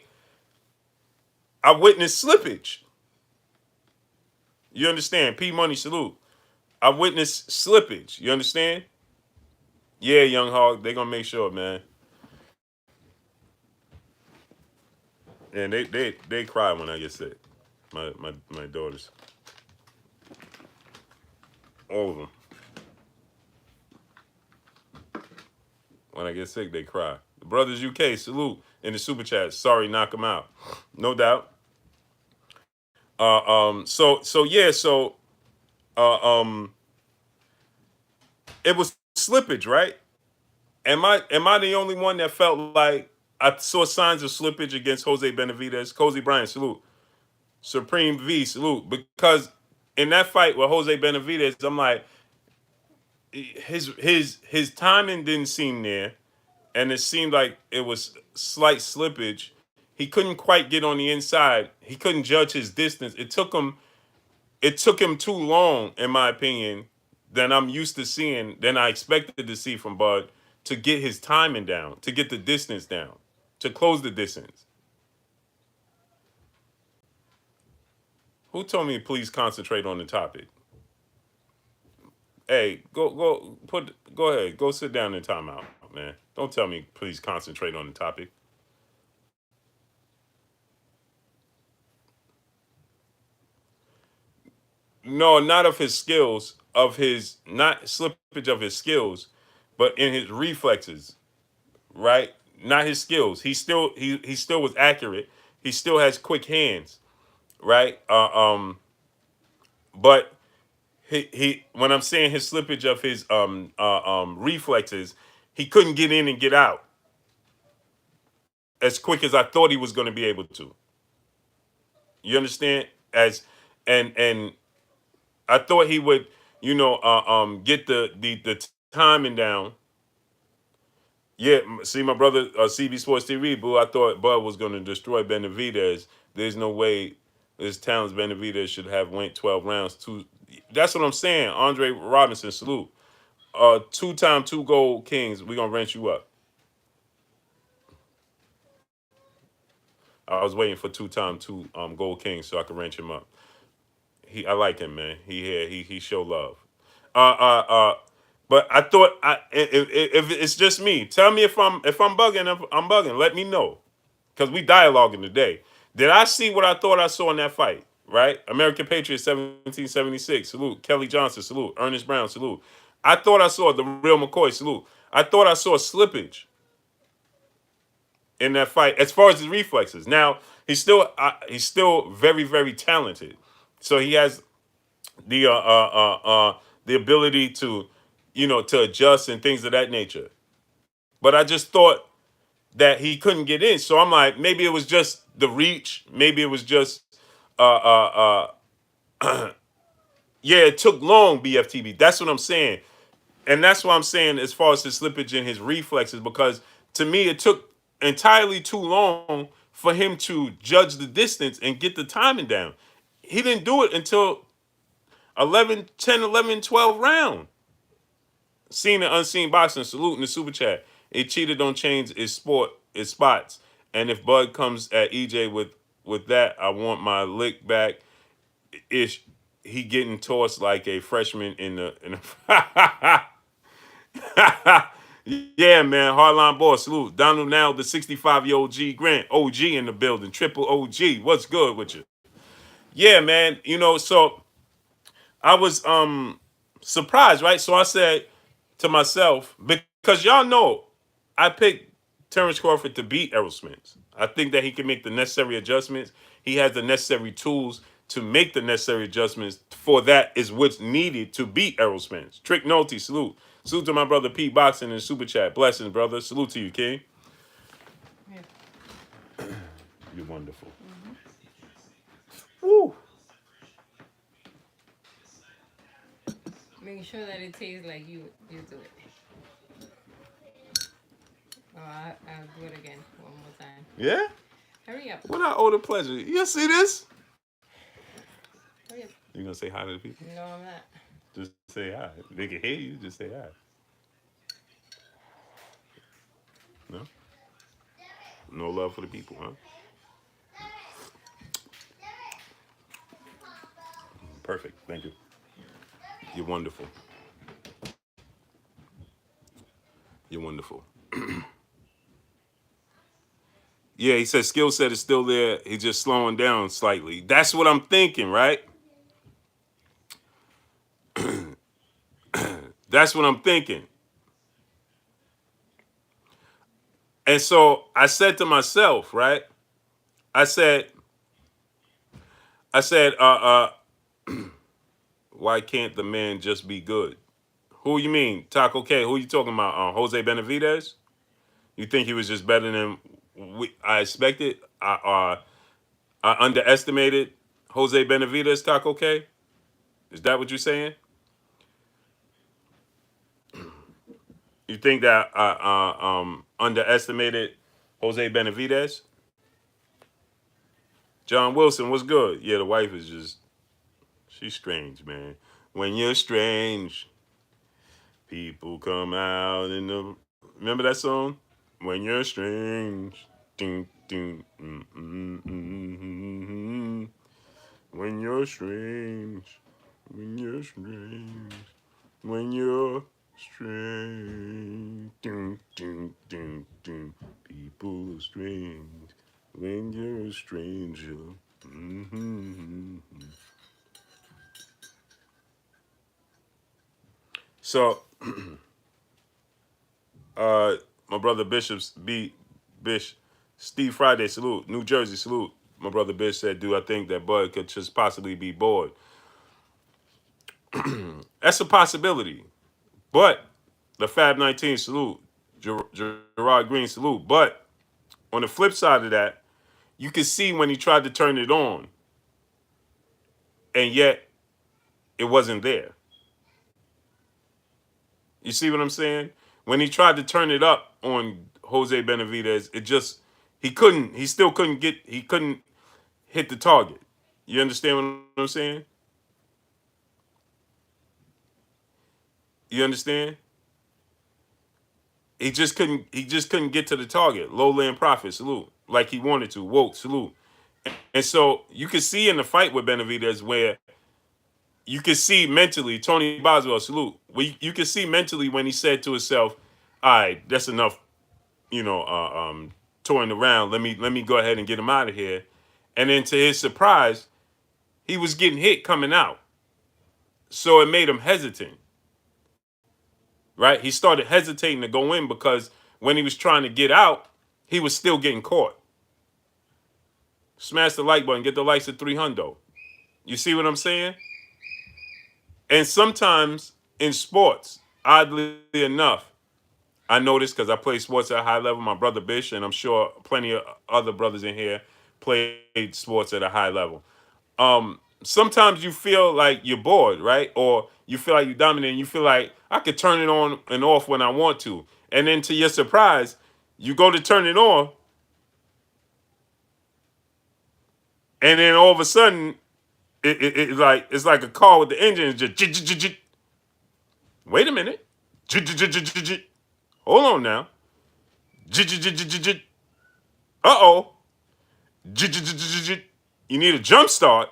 I witnessed slippage. You understand? P Money, salute. I witnessed slippage. You understand? Yeah, young hog. They gonna make sure, man. And they cry when I get sick. My daughters, all of them. When I get sick, they cry. The Brothers UK, salute in the super chat. Sorry, knock them out. No doubt. So yeah, so uh, um, it was slippage, right? Am I the only one that felt like I saw signs of slippage against Jose Benavidez? Cozy Bryant, salute. Supreme V, salute. Because in that fight with Jose Benavidez, I'm like, his timing didn't seem there, and it seemed like it was slight slippage. He couldn't quite get on the inside. He couldn't judge his distance. it took him too long, in my opinion, than I'm used to seeing, than I expected to see from Bud to get his timing down, to get the distance down, to close the distance. Who told me please concentrate on the topic? Hey, go ahead, go sit down in timeout, man. Don't tell me please concentrate on the topic. No, not of his skills, of his not slippage of his skills, but in his reflexes, right? Not his skills. He still was accurate. He still has quick hands, right? But he when I'm saying his slippage of his reflexes, he couldn't get in and get out as quick as I thought he was going to be able to. You understand? As and I thought he would, get the timing down. Yeah, see, my brother, CB Sports TV, boo. I thought Bud was going to destroy Benavidez. There's no way this talent's Benavidez should have went 12 rounds. That's what I'm saying. Andre Robinson, salute. Two-time, two gold kings. We're gonna rank you up. I was waiting for two-time, two gold kings so I could rank him up. I like him, man. He show love. Uh uh uh. But I thought if it's just me, tell me if I'm bugging. If I'm bugging, let me know. Because we dialoguing today. Did I see what I thought I saw in that fight? Right? American Patriots 1776. Salute. Kelly Johnson. Salute. Ernest Brown. Salute. I thought I saw the real McCoy. Salute. I thought I saw slippage in that fight as far as his reflexes. Now he's still very very talented. So he has the the ability to to adjust and things of that nature. But I just thought that he couldn't get in. So I'm like, maybe it was just the reach. Maybe it was just, yeah, it took long, BFTB. That's what I'm saying. And that's what I'm saying as far as his slippage in his reflexes, because to me, it took entirely too long for him to judge the distance and get the timing down. He didn't do it until 11, 10, 11, 12 round. Seen and unseen boxing. Salute in the super chat. A cheater don't change his spots. And if Bud comes at EJ with that, I want my lick back. Ish, he getting tossed like a freshman Yeah, man. Hardline boss. Salute. Donald now, the 65-year-old G Grant. OG in the building. Triple OG. What's good with you? Yeah, man. So I was surprised, right? So I said to myself, because y'all know I picked Terence Crawford to beat Errol Spence. I think that he can make the necessary adjustments. He has the necessary tools to make the necessary adjustments for that is what's needed to beat Errol Spence. Trick Nolte, salute. Salute to my brother Pete Boxing in Super Chat. Blessings, brother. Salute to you, King. Yeah. You're wonderful. Woo. Make sure that it tastes like you do it. Oh, I'll do it again one more time. Yeah? Hurry up. What I owe the pleasure. You see this? Hurry up. You gonna say hi to the people? No, I'm not. Just say hi. They can hear you. Just say hi. No? No love for the people, huh? Perfect. Thank you. You're wonderful. You're wonderful. Yeah, he said skill set is still there. He's just slowing down slightly. That's what I'm thinking, right? That's what I'm thinking. And so I said to myself, right? I said, why can't the man just be good? Who you mean? Taco K, who you talking about? Jose Benavidez? You think he was just better than I expected? I underestimated Jose Benavidez, Taco K? Is that what you're saying? You think that I underestimated Jose Benavidez? John Wilson was good. Yeah, the wife is just She's strange, man. When you're strange, people come out in the. Remember that song? When you're strange. Ding, ding, when you're strange. When you're strange. When you're strange. Ding, ding, ding, ding. People are strange. When you're a stranger. Mm-hmm. So, my brother Bishop's beat Bish Steve Friday salute, New Jersey salute. My brother Bish said, "Do I think that Bud could just possibly be bored?" That's a possibility, but the Fab 19 salute, Gerard Green salute. But on the flip side of that, you can see when he tried to turn it on, and yet it wasn't there. You see what I'm saying? When he tried to turn it up on Jose Benavidez, it just he couldn't. He still couldn't get. He couldn't hit the target. You understand what I'm saying? You understand? He just couldn't. He just couldn't get to the target. Lowland Profit salute like he wanted to. Woke salute. And so you can see in the fight with Benavidez where you can see mentally Tony Boswell salute. You can see mentally when he said to himself, "All right, that's enough. You know, touring around. Let me go ahead and get him out of here." And then to his surprise, he was getting hit coming out, so it made him hesitant. Right? He started hesitating to go in because when he was trying to get out, he was still getting caught. Smash the like button. Get the likes at 300. You see what I'm saying? And sometimes in sports, oddly enough, I know this because I play sports at a high level. My brother Bish, and I'm sure plenty of other brothers in here played sports at a high level. Sometimes you feel like you're bored, right? Or you feel like you're dominant and you feel like I could turn it on and off when I want to. And then to your surprise, you go to turn it on, and then all of a sudden, it's like a car with the engine is just wait a minute. Hold on now. Uh-oh. You need a jump start.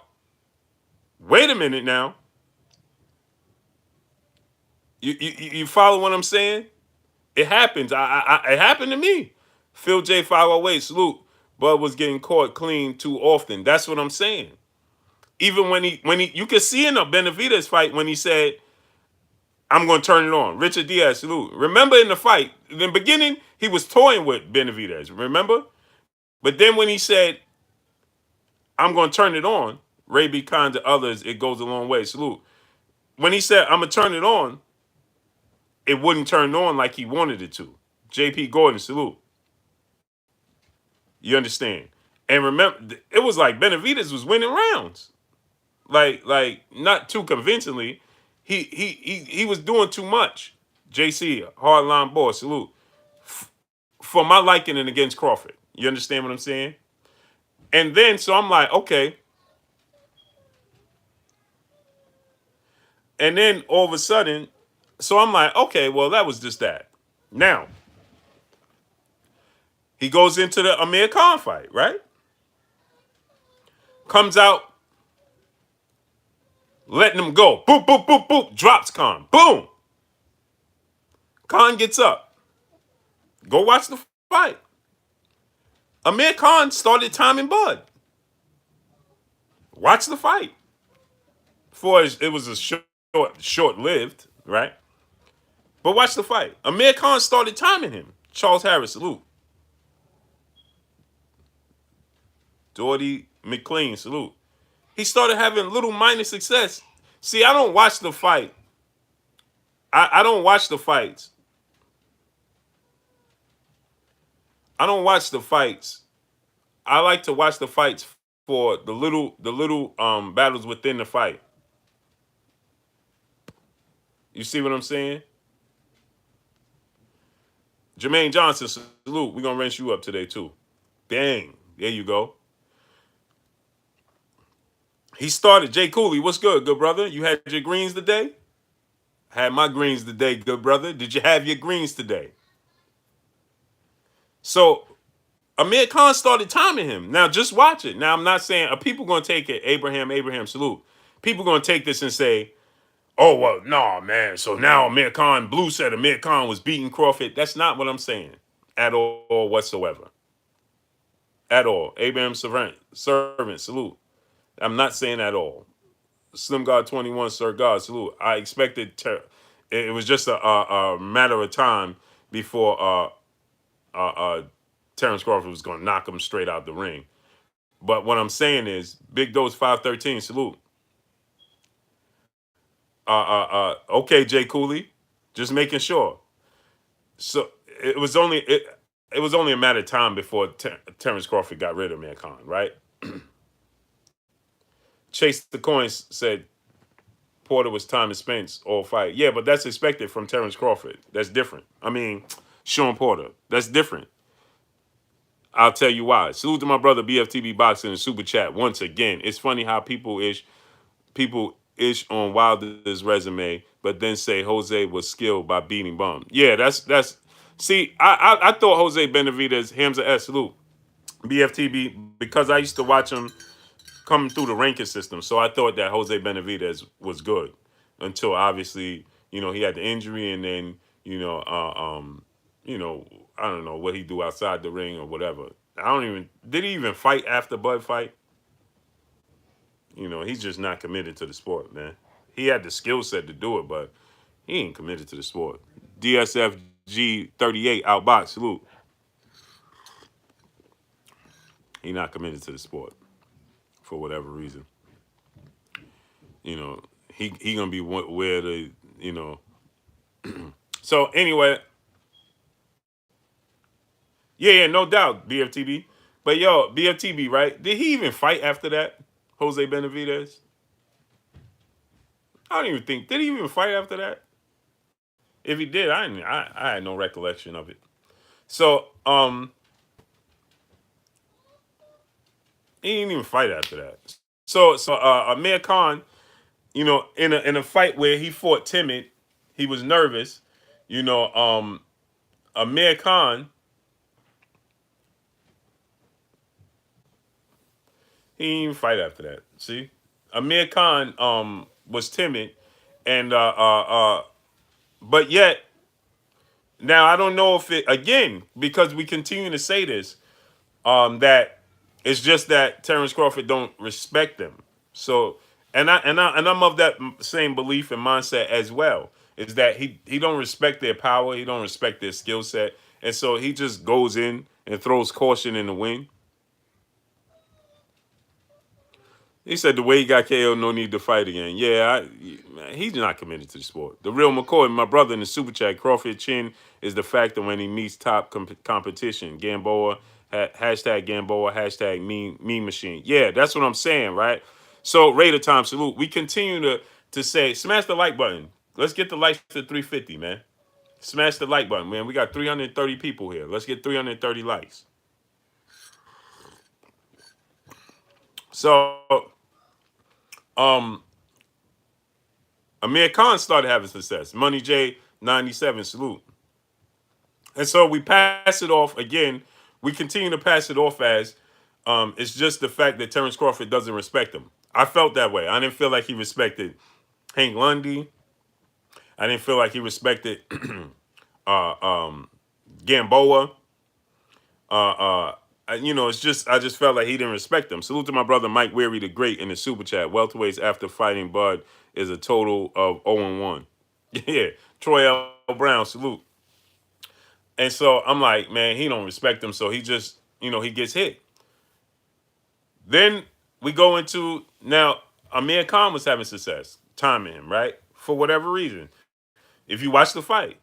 Wait a minute now. You follow what I'm saying? It happens. It happened to me. Phil J 508 salute. Bud was getting caught clean too often. That's what I'm saying. Even when he you could see in the Benavidez fight when he said, "I'm going to turn it on." Richard Diaz salute. Remember in the fight, in the beginning he was toying with Benavidez. Remember, but then when he said, "I'm going to turn it on," Ray be kind to others. It goes a long way. Salute. When he said, "I'm going to turn it on," it wouldn't turn on like he wanted it to. J.P. Gordon salute. You understand? And remember, it was like Benavidez was winning rounds, like not too convincingly. He was doing too much. JC hardline boy salute for my liking and against Crawford. You understand what I'm saying? And then so I'm like, okay. And then all of a sudden, so I'm like, okay, well that was just that. Now he goes into the Amir Khan fight, right? Comes out, letting him go. Boop, boop, boop, boop. Drops Khan. Boom. Khan gets up. Go watch the fight. Amir Khan started timing Bud. Watch the fight. For it was a short-lived, right? But watch the fight. Amir Khan started timing him. Charles Harris, salute. Doherty McLean, salute. He started having little minor success. See, I don't watch the fight. I don't watch the fights. I don't watch the fights. I like to watch the fights for the little battles within the fight. You see what I'm saying? Jermaine Johnson, salute. We're gonna rinse you up today too. Dang. There you go. He started. Jay Cooley, what's good, good brother? You had your greens today? Had my greens today, good brother. Did you have your greens today? So Amir Khan started timing him. Now just watch it. Now I'm not saying are people gonna take it, Abraham salute. People gonna take this and say, oh well, no, man. So now Amir Khan, Blue said Amir Khan was beating Crawford. That's not what I'm saying at all whatsoever. At all. Abraham servant, salute. I'm not saying at all. Slim God 21, Sir God, salute. I expected it was just a matter of time before Terence Crawford was going to knock him straight out the ring. But what I'm saying is, Big Dose 513, salute. Okay, Jay Cooley, just making sure. So it was only a matter of time before Terence Crawford got rid of Mankind, right? Chase the Coins said Porter was timing Spence all fight. Yeah, but that's expected from Terence Crawford. That's different. I mean, Sean Porter. That's different. I'll tell you why. Salute to my brother BFTB Boxing and Super Chat once again. It's funny how people ish on Wilder's resume, but then say Jose was skilled by beating Bum. Yeah, that's. See, I thought Jose Benavidez, Hamza S. Salute, BFTB, because I used to watch him coming through the ranking system. So I thought that Jose Benavidez was good until obviously, he had the injury and then, you know, I don't know what he do outside the ring or whatever. Did he even fight after Bud fight? He's just not committed to the sport, man. He had the skill set to do it, but he ain't committed to the sport. DSFG 38 outbox, salute. He not committed to the sport for whatever reason. You know, he gonna be where the So anyway, yeah, no doubt, BFTB. But yo, BFTB, right? Did he even fight after that? Jose Benavidez? I don't even think. Did he even fight after that? If he did, I had no recollection of it. So he didn't even fight after that. So Amir Khan, in a fight where he fought timid, he was nervous. You know, Amir Khan, he didn't even fight after that. See, Amir Khan was timid, and but yet now I don't know if it again because we continue to say this that it's just that Terence Crawford don't respect them. So and I'm of that same belief and mindset as well. Is that he don't respect their power, he don't respect their skill set, and so he just goes in and throws caution in the wind. He said the way he got KO, no need to fight again. Yeah, man, he's not committed to the sport. The real McCoy, my brother in the super chat, Crawford Chin is the factor when he meets top competition. Gamboa, hashtag Gamboa, hashtag mean machine. Yeah, that's what I'm saying, right? So Raider time salute. We continue to say smash the like button. Let's get the likes to 350, man. Smash the like button, man. We got 330 people here. Let's get 330 likes. So um Amir Khan started having success. Money J 97 salute. And so we pass it off again. We continue to pass it off as it's just the fact that Terence Crawford doesn't respect him. I felt that way. I didn't feel like he respected Hank Lundy. I didn't feel like he respected Gamboa. It's just I just felt like he didn't respect them. Salute to my brother Mike Weary the Great in the super chat. Welterweights after fighting Bud is a total of 0-1. Yeah, Troy L. Brown, salute. And so I'm like, man, he don't respect him, so he just, he gets hit. Then we go into now. Amir Khan was having success timing him right for whatever reason. If you watch the fight,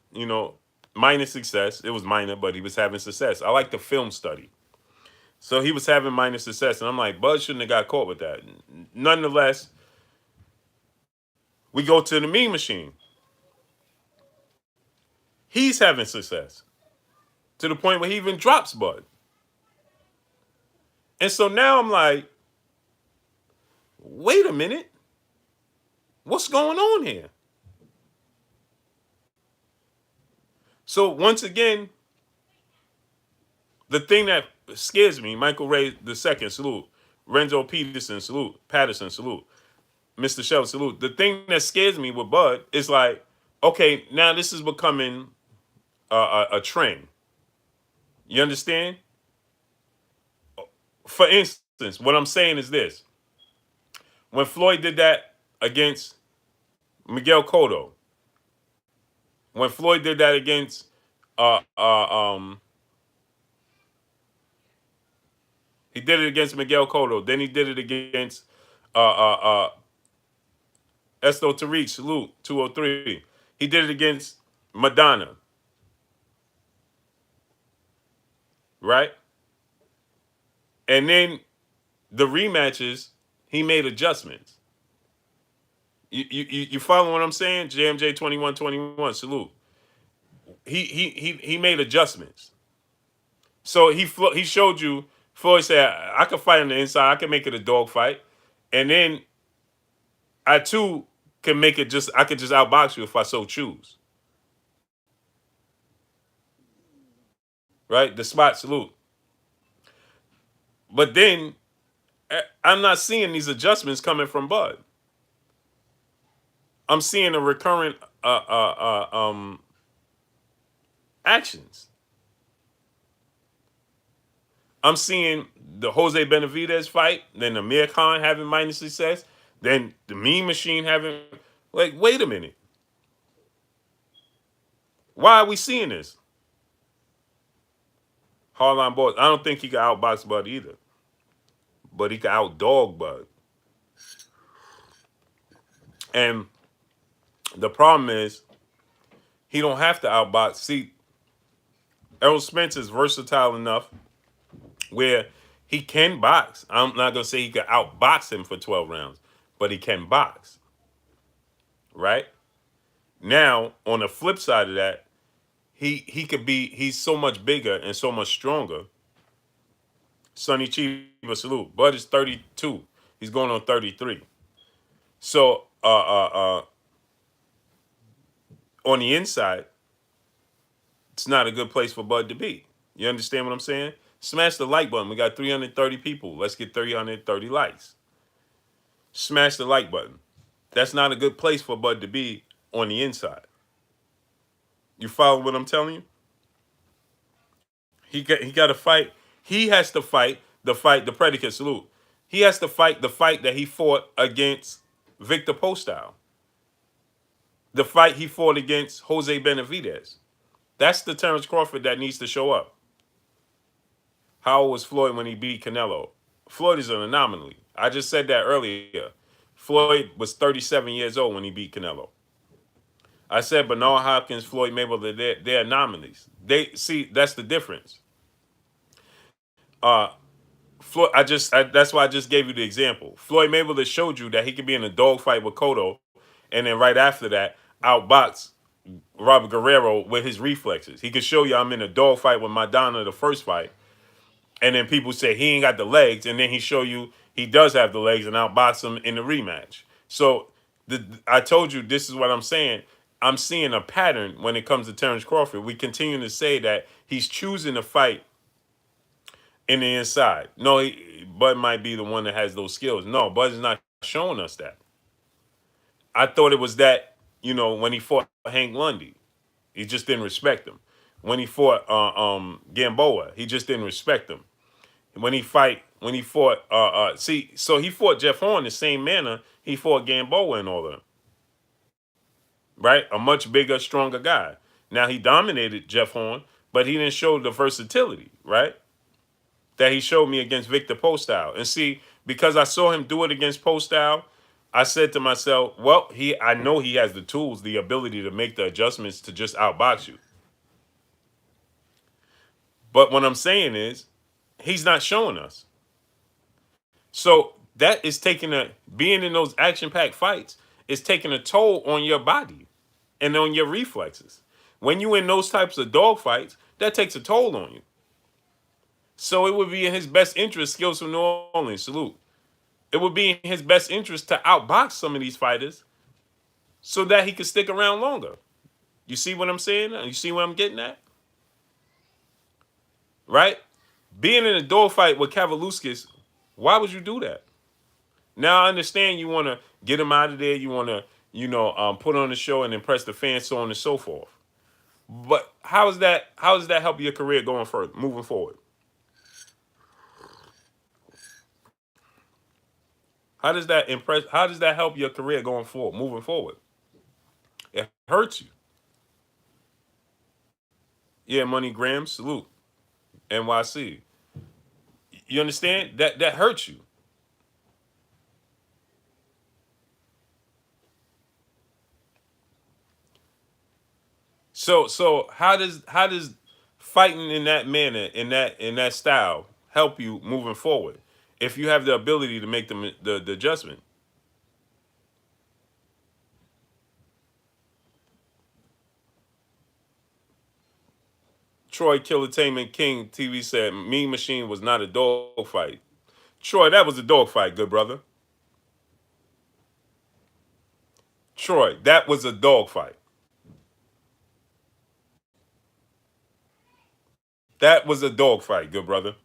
minor success. It was minor, but he was having success. I like the film study. So he was having minor success, and I'm like, Bud shouldn't have got caught with that. Nonetheless, we go to the Mean Machine. He's having success to the point where he even drops Bud. And so now I'm like, wait a minute, what's going on here? So once again, the thing that scares me, Michael Ray the second, salute. Renzo Peterson, salute. Patterson, salute. Mr. Shell, salute. The thing that scares me with Bud is like, okay, now this is becoming a trend. You understand? For instance, what I'm saying is this: when Floyd did that against Miguel Cotto, when Floyd did that against uh uh um he did it against Miguel Cotto, then he did it against uh uh uh Esto Tariq, salute 203. He did it against Madonna, right? And then the rematches, he made adjustments. You follow what I'm saying? JMJ 2121, salute. He made adjustments. So he showed you. Floyd said, I can fight on the inside. I can make it a dog fight, and then I too can make it just. I could just outbox you if I so choose. Right, the spot, salute. But then I'm not seeing these adjustments coming from Bud. I'm seeing a recurrent actions. I'm seeing the Jose Benavidez fight, then the Amir Khan having minor success, then the Mean Machine having. Like, wait a minute. Why are we seeing this? Hardline boys. I don't think he can outbox Bud either, but he can outdog Bud. And the problem is he don't have to outbox. See, Errol Spence is versatile enough where he can box. I'm not gonna say he can outbox him for 12 rounds, but he can box. Right? Now, on the flip side of that, he's so much bigger and so much stronger. Sonny Chiba, salute. Bud is 32. He's going on 33. So on the inside, it's not a good place for Bud to be. You understand what I'm saying? Smash the like button. We got 330 people. Let's get 330 likes. Smash the like button. That's not a good place for Bud to be on the inside. You follow what I'm telling you? He got to fight. He has to fight the predicate, salute. He has to fight the fight that he fought against Victor Postol. The fight he fought against Jose Benavidez. That's the Terence Crawford that needs to show up. How old was Floyd when he beat Canelo? Floyd is an anomaly. I just said that earlier. Floyd was 37 years old when he beat Canelo. I said Bernard Hopkins, Floyd Mayweather, they're anomalies. They see that's the difference. Uh, Floyd, that's why I just gave you the example. Floyd Mayweather showed you that he could be in a dogfight with Cotto, and then right after that, outbox Robert Guerrero with his reflexes. He could show you I'm in a dogfight with Madonna the first fight, and then people say he ain't got the legs, and then he show you he does have the legs and outbox him in the rematch. So I told you this is what I'm saying. I'm seeing a pattern when it comes to Terence Crawford. We continue to say that he's choosing to fight in the inside. No, Bud might be the one that has those skills. No, Bud is not showing us that. I thought it was that, when he fought Hank Lundy, he just didn't respect him. When he fought Gamboa, he just didn't respect him. When he fought, so he fought Jeff Horn the same manner he fought Gamboa and all of them. Right? A much bigger, stronger guy. Now, he dominated Jeff Horn, but he didn't show the versatility, right? That he showed me against Victor Postol. And see, because I saw him do it against Postol, I said to myself, well, I know he has the tools, the ability to make the adjustments to just outbox you. But what I'm saying is, he's not showing us. So that is being in those action-packed fights is taking a toll on your body and on your reflexes. When you in those types of dog fights, that takes a toll on you. So it would be in his best interest, Skills from New Orleans, salute. It would be in his best interest to outbox some of these fighters so that he could stick around longer. You see what I'm saying? You see what I'm getting at? Right? Being in a dogfight with Kavaluskis, why would you do that? Now I understand you want to get him out of there. You want to, put on the show and impress the fans, so on and so forth. But how is that? How does that help your career going further, moving forward? How does that impress? How does that help your career going forward, moving forward? It hurts you. Yeah, Money Graham, salute. NYC. You understand? That hurts you. So how does fighting in that manner, in that style, help you moving forward? If you have the ability to make the adjustment. Troy Killertainment King TV said Mean Machine was not a dog fight. Troy, that was a dog fight, good brother. Troy, that was a dog fight. That was a dog fight, good brother.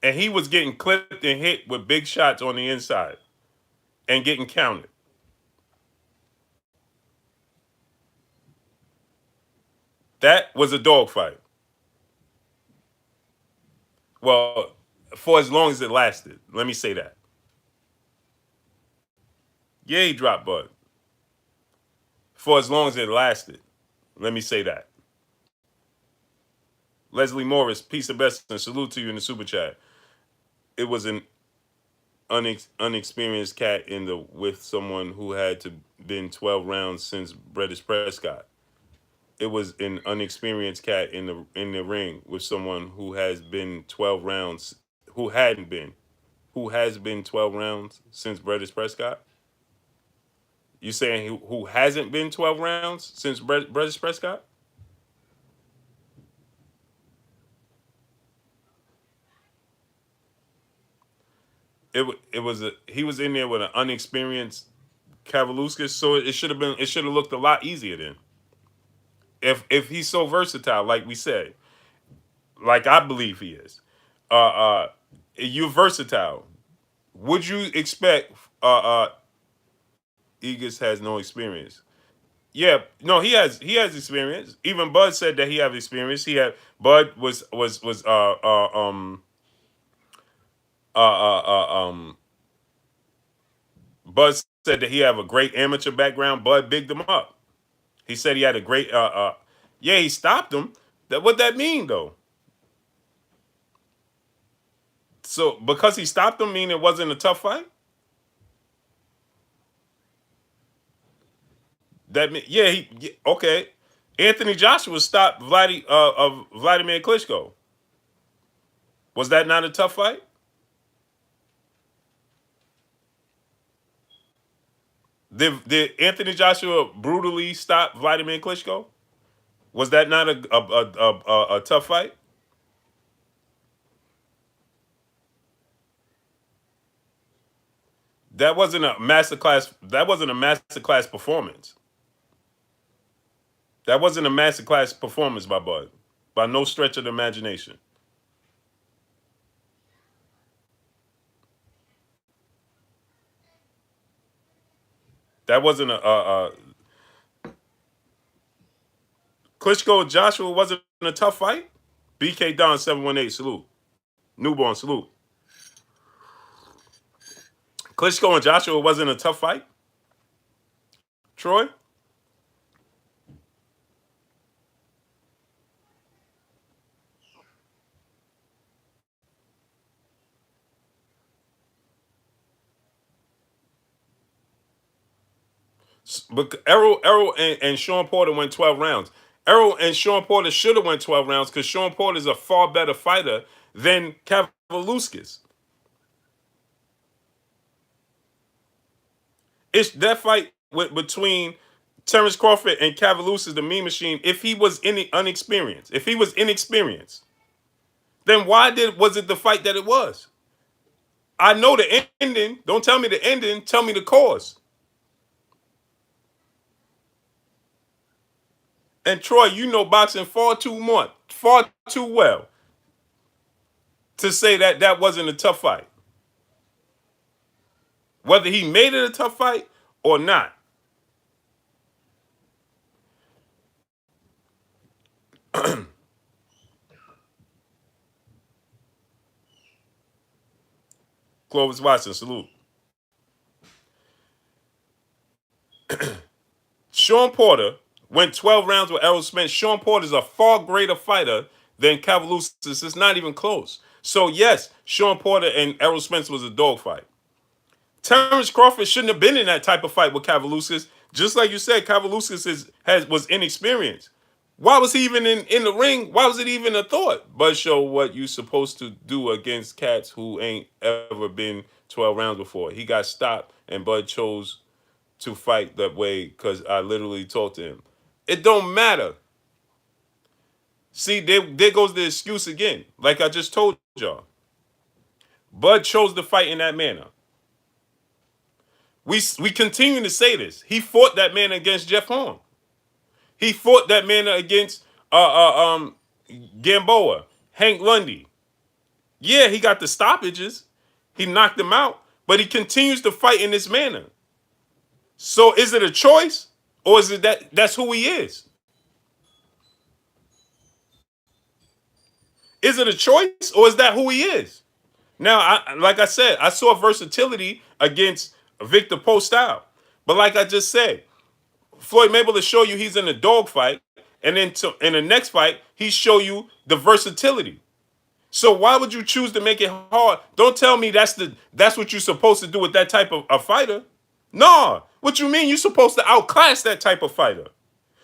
And he was getting clipped and hit with big shots on the inside and getting counted. That was a dog fight. Well, for as long as it lasted. Let me say that. Yeah, he dropped Bud. For as long as it lasted. Let me say that. Leslie Morris, peace and best and salute to you in the super chat. It was an unexperienced cat in the with someone who had to been 12 rounds since British Prescott. It was an unexperienced cat in the ring with someone who has been 12 rounds, who hadn't been, who has been 12 rounds since British Prescott. You saying who hasn't been 12 rounds since British Prescott? It was he was in there with an unexperienced Kavaluskas, so it should have looked a lot easier then. If he's so versatile, like we said, like I believe he is, uh, uh, you're versatile. Would you expect Egas has no experience? Yeah, no, he has experience. Even Bud said that he have experience. He had Bud was uh, uh, uh um Bud said that he have a great amateur background. Bud bigged him up. He said he had a great yeah, he stopped him. That what that mean though? So because he stopped him, mean it wasn't a tough fight? Yeah, okay. Anthony Joshua stopped Vladimir Klitschko. Was that not a tough fight? Did Anthony Joshua brutally stop Vladimir Klitschko? Was that not a tough fight? That wasn't a masterclass. That wasn't a masterclass performance. That wasn't a masterclass performance by Bud, by no stretch of the imagination. That wasn't a Klitschko Joshua wasn't a tough fight. BK Don 718 salute. Newborn salute. Klitschko and Joshua wasn't a tough fight. Troy. But Errol and Sean Porter went 12 rounds. Errol and Sean Porter should have went 12 rounds because Sean Porter is a far better fighter than Kavaluskis. It's that fight between Terence Crawford and Kavaluskis, the Mean Machine. If he was inexperienced, Then why was it the fight that it was? I know the ending. Don't tell me the ending. Tell me the cause. And Troy, you know boxing far too well to say that that wasn't a tough fight. Whether he made it a tough fight or not. Clovis Watson, salute. Sean Porter went 12 rounds with Errol Spence. Sean Porter is a far greater fighter than Kavalusis. It's not even close. So yes, Sean Porter and Errol Spence was a dogfight. Terence Crawford shouldn't have been in that type of fight with Kavalusis. Just like you said, Kavalusis was inexperienced. Why was he even in the ring? Why was it even a thought? But show what you supposed to do against cats who ain't ever been 12 rounds before. He got stopped, and Bud chose to fight that way because I literally talked to him. It don't matter. See, there goes the excuse again. Like I just told y'all. Bud chose to fight in that manner. We continue to say this. He fought that man against Jeff Horn. He fought that man against Gamboa, Hank Lundy. Yeah, he got the stoppages. He knocked him out, but he continues to fight in this manner. So is it a choice, or is it that's who he is? Is it a choice, or is that who he is? Now, like I said, I saw versatility against Victor Postol. But like I just said, Floyd Mayweather show you he's in a dogfight, and then in the next fight, he show you the versatility. So why would you choose to make it hard? Don't tell me that's what you're supposed to do with that type of a fighter. No. What you mean? You're supposed to outclass that type of fighter.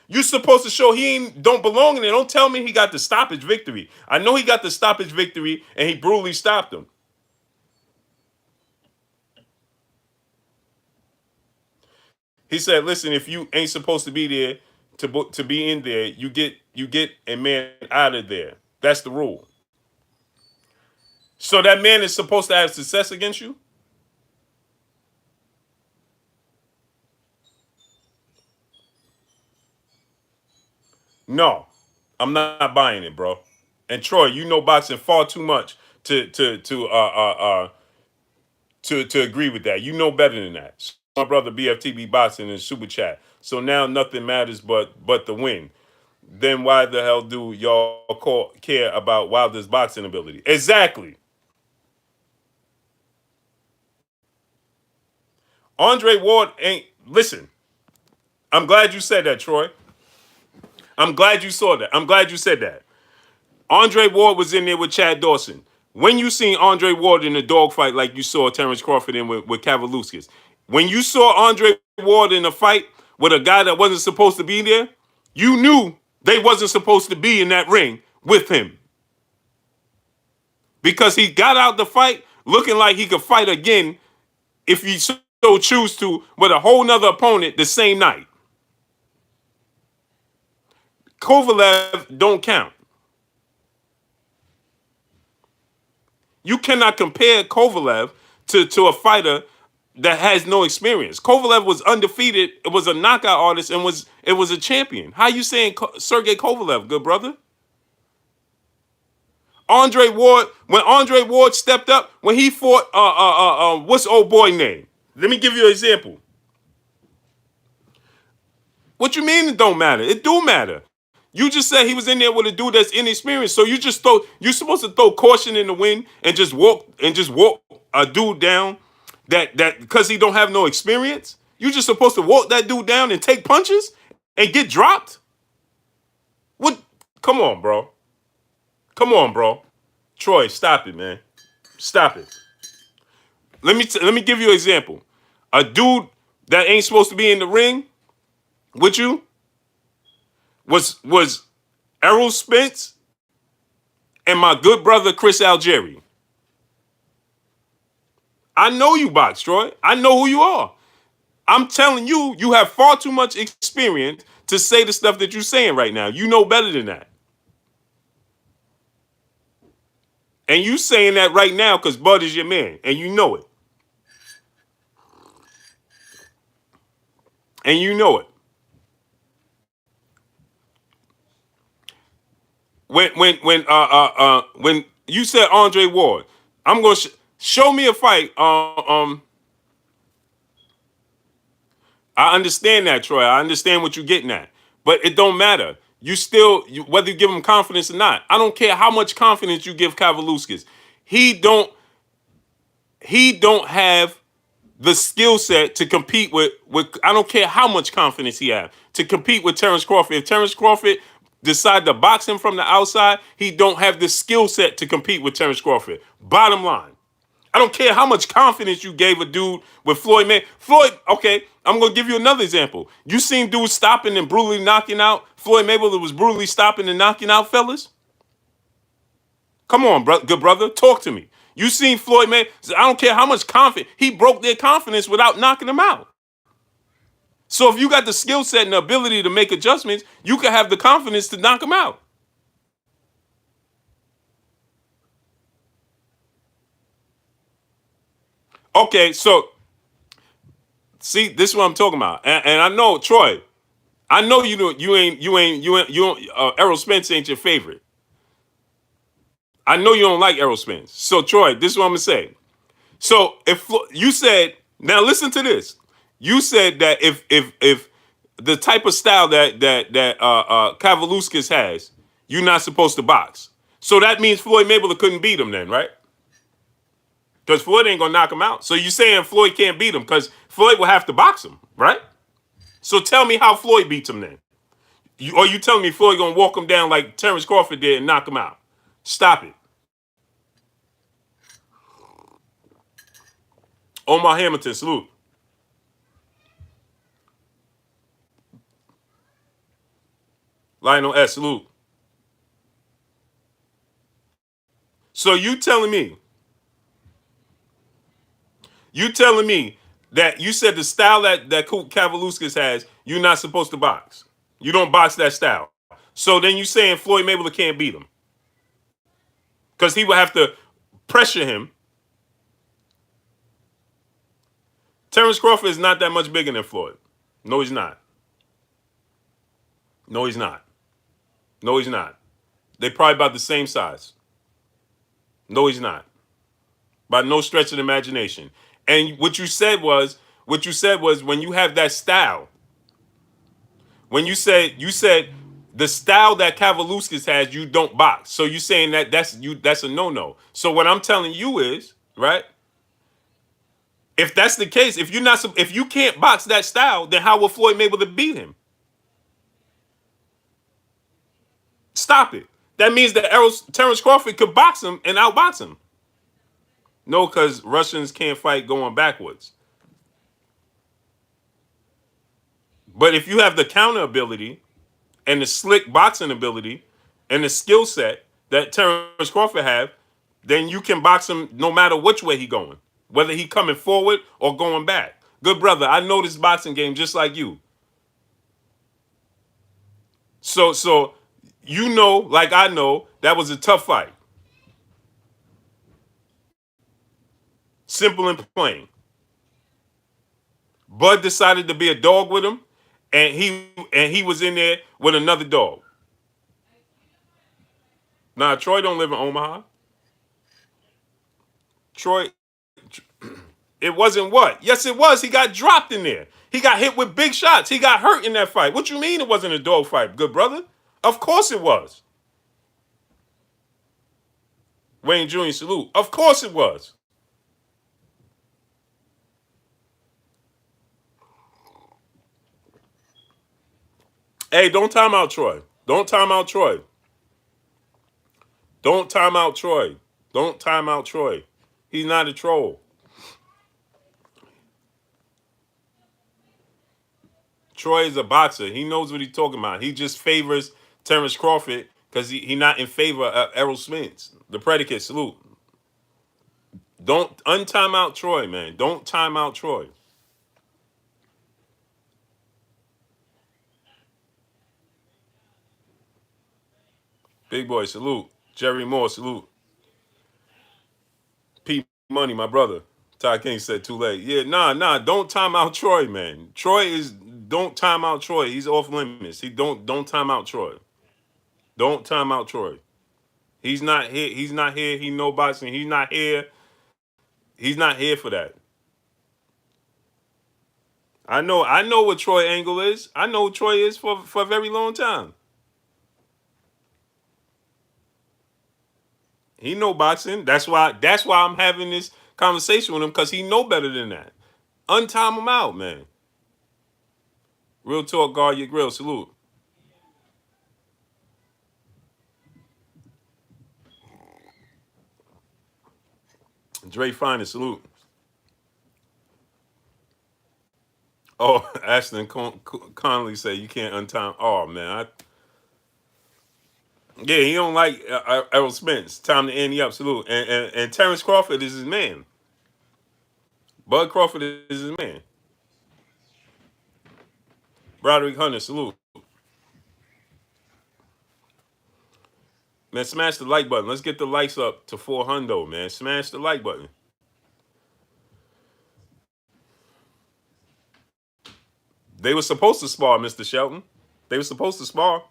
You're supposed to show he don't belong in it. Don't tell me he got the stoppage victory. I know he got the stoppage victory, and he brutally stopped him. He said, "Listen, if you ain't supposed to be there to be in there, you get a man out of there. That's the rule. So that man is supposed to have success against you? No, I'm not buying it, bro. And Troy, you know boxing far too much to agree with that. You know better than that. So my brother BFTB boxing in super chat. So now nothing matters but the win. Then why the hell do y'all care about Wilder's boxing ability? Exactly. Andre Ward ain't listen. I'm glad you said that, Troy. I'm glad you saw that. I'm glad you said that. Andre Ward was in there with Chad Dawson. When you seen Andre Ward in a dogfight like you saw Terence Crawford in with Kavaluskas, when you saw Andre Ward in a fight with a guy that wasn't supposed to be there, you knew they wasn't supposed to be in that ring with him. Because he got out the fight looking like he could fight again if he so choose to with a whole nother opponent the same night. Kovalev don't count. You cannot compare Kovalev to a fighter that has no experience. Kovalev was undefeated. It was a knockout artist and it was a champion. How you saying Sergey Kovalev, good brother? When Andre Ward stepped up, when he fought what's old boy name? Let me give you an example. What you mean it don't matter? It do matter. You just said he was in there with a dude that's inexperienced. So you're supposed to throw caution in the wind and just walk a dude down that because he don't have no experience. You just supposed to walk that dude down and take punches and get dropped? What? Come on, bro. Come on, bro. Troy, stop it, man. Stop it. Let me give you an example. A dude that ain't supposed to be in the ring with you was Errol Spence and my good brother Chris Algieri. I know you box, Troy. I know who you are. I'm telling you, you have far too much experience to say the stuff that you're saying right now. You know better than that. And you saying that right now because Bud is your man, and you know it. And you know it. When you said Andre Ward, I'm gonna show me a fight. I understand that, Troy. I understand what you're getting at, but it don't matter. You still, whether you give him confidence or not. I don't care how much confidence you give Kavaluskas. He don't. He don't have the skill set to compete with. I don't care how much confidence he have to compete with Terence Crawford. If Terence Crawford decide to box him from the outside, he don't have the skill set to compete with Terence Crawford. Bottom line. I don't care how much confidence you gave a dude with Floyd May. Floyd, okay, I'm gonna give you another example. You seen dudes stopping and brutally knocking out. Floyd Mayweather was brutally stopping and knocking out fellas. Come on, good brother, talk to me. You seen Floyd May? I don't care how much confidence he broke their confidence without knocking them out. So if you got the skill set and the ability to make adjustments, you can have the confidence to knock them out. Okay, so see, this is what I'm talking about, and I know Troy. I know you don't. You don't. Errol Spence ain't your favorite. I know you don't like Errol Spence. So Troy, this is what I'm gonna say. So if you said, now listen to this. You said that if the type of style that Kavaluskas has, you're not supposed to box. So that means Floyd Mayweather couldn't beat him then, right? Because Floyd ain't gonna knock him out. So you saying Floyd can't beat him because Floyd will have to box him, right? So tell me how Floyd beats him then. Or you telling me Floyd gonna walk him down like Terence Crawford did and knock him out? Stop it. Omar Hamilton, salute. Lionel S, salute. So you telling me that you said the style that Kavaluskas has, you're not supposed to box. You don't box that style. So then you saying Floyd Mayweather can't beat him because he would have to pressure him. Terence Crawford is not that much bigger than Floyd. No, he's not. No, he's not. No, he's not. They probably about the same size. No, he's not. By no stretch of the imagination. And what you said was when you have that style, when you said the style that Kavaluskas has, you don't box. So you saying that's a no-no. So what I'm telling you is, right? If that's the case, if you can't box that style, then how will Floyd Mayweather beat him? Stop it. That means that Terence Crawford could box him and outbox him. No, because Russians can't fight going backwards. But if you have the counter ability and the slick boxing ability and the skill set that Terence Crawford have, then you can box him no matter which way he going, whether he coming forward or going back. Good brother, I know this boxing game just like you. So you know, like I know, that was a tough fight. Simple and plain. Bud decided to be a dog with him, and he was in there with another dog. Nah, Troy don't live in Omaha. Troy, it wasn't what? Yes, it was. He got dropped in there. He got hit with big shots. He got hurt in that fight. What you mean it wasn't a dog fight, good brother? Of course it was. Wayne Jr. salute. Of course it was. Hey, don't time out Troy. Don't time out Troy. Don't time out Troy. Don't time out Troy. He's not a troll. Troy is a boxer. He knows what he's talking about. He just favors Terence Crawford because he not in favor of Errol Spence. The predicate salute. Don't untime out Troy, man. Don't time out Troy. Big boy salute. Jerry Moore salute. Money, my brother. Ty King said too late. Yeah, nah. Don't time out Troy, man. Troy is don't time out Troy. He's off limits. He don't time out Troy. Don't time out Troy. He's not here. He's not here. He no boxing. He's not here. He's not here for that. I know what Troy Angle is. I know what Troy is for a very long time. He know boxing. That's why I'm having this conversation with him because he know better than that. Untime him out, man. Real talk, guard your grill. Salute. Dre Finest, salute. Oh, Ashton Connolly say you can't untime. Oh man, yeah, he don't like Errol Spence. Time to end the up. Salute. And Terence Crawford is his man. Bud Crawford is his man. Broderick Hunter, salute. Man, smash the like button. Let's get the likes up to 400, man. Smash the like button. They were supposed to spar, Mr. Shelton. They were supposed to spar.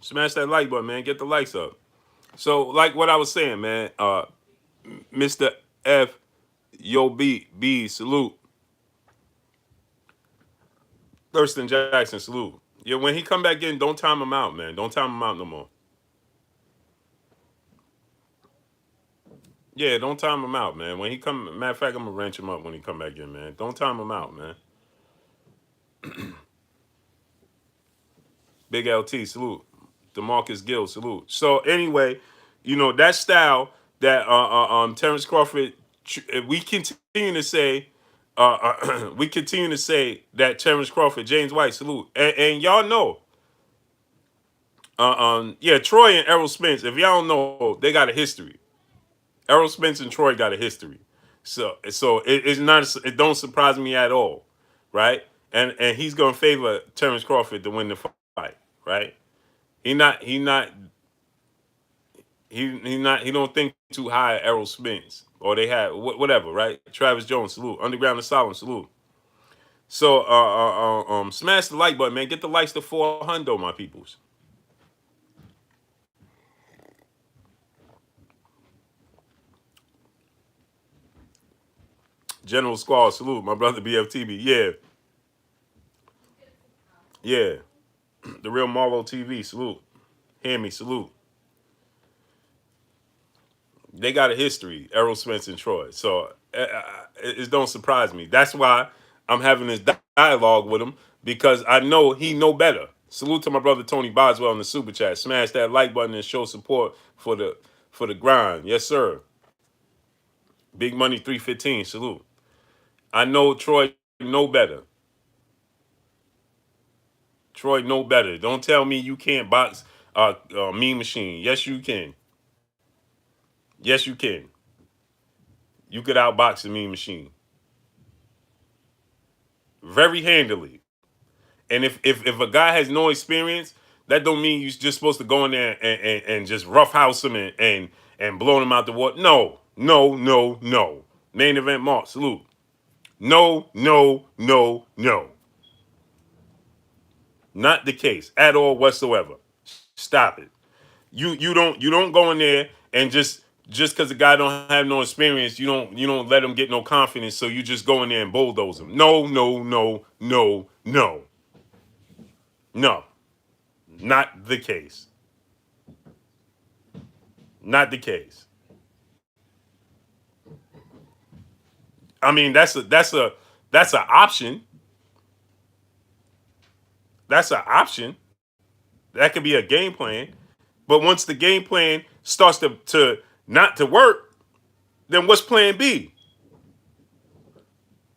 Smash that like button, man. Get the likes up. So, like what I was saying, man, Mr. F, Yo B, salute. Thurston Jackson, salute. Yeah, when he come back in, don't time him out, man. Don't time him out no more. Yeah, don't time him out, man. When he come, matter of fact, I'm gonna wrench him up when he come back in, man. Don't time him out, man. Big LT, salute. Demarcus Gill, salute. So anyway, that style that Terence Crawford, we continue to say, we continue to say that Terence Crawford, James White, salute, and y'all know, yeah, Troy and Errol Spence. If y'all don't know, they got a history. Errol Spence and Troy got a history. So it's not. It don't surprise me at all, right? And he's gonna favor Terence Crawford to win the fight, right? He don't think too high of Errol Spence or they have whatever, right? Travis Jones, salute. Underground Asylum, salute. So smash the like button, man. Get the likes to 400, my peoples. General Squall, salute. My brother BFTB, yeah, yeah. The real Marlo TV, salute. Hear me, salute. They got a history, Errol Spence and Troy. So it don't surprise me. That's why I'm having this dialogue with him because I know he know better. Salute to my brother Tony Boswell in the super chat. Smash that like button and show support for the grind. Yes, sir. Big Money 315. Salute. I know Troy know better. Troy know better. Don't tell me you can't box Mean Machine. Yes, you can. Yes, you can. You could outbox the Mean Machine very handily. And if a guy has no experience, that don't mean you're just supposed to go in there and just roughhouse him and blow him out the water. No. Main event mark, salute. No. Not the case at all whatsoever. Stop it. You don't go in there and just because the guy don't have no experience, you don't let him get no confidence, so you just go in there and bulldoze him. No. Not the case. Not the case. I mean, that's an option. That's an option. That could be a game plan. But once the game plan starts to not to work, then what's plan B?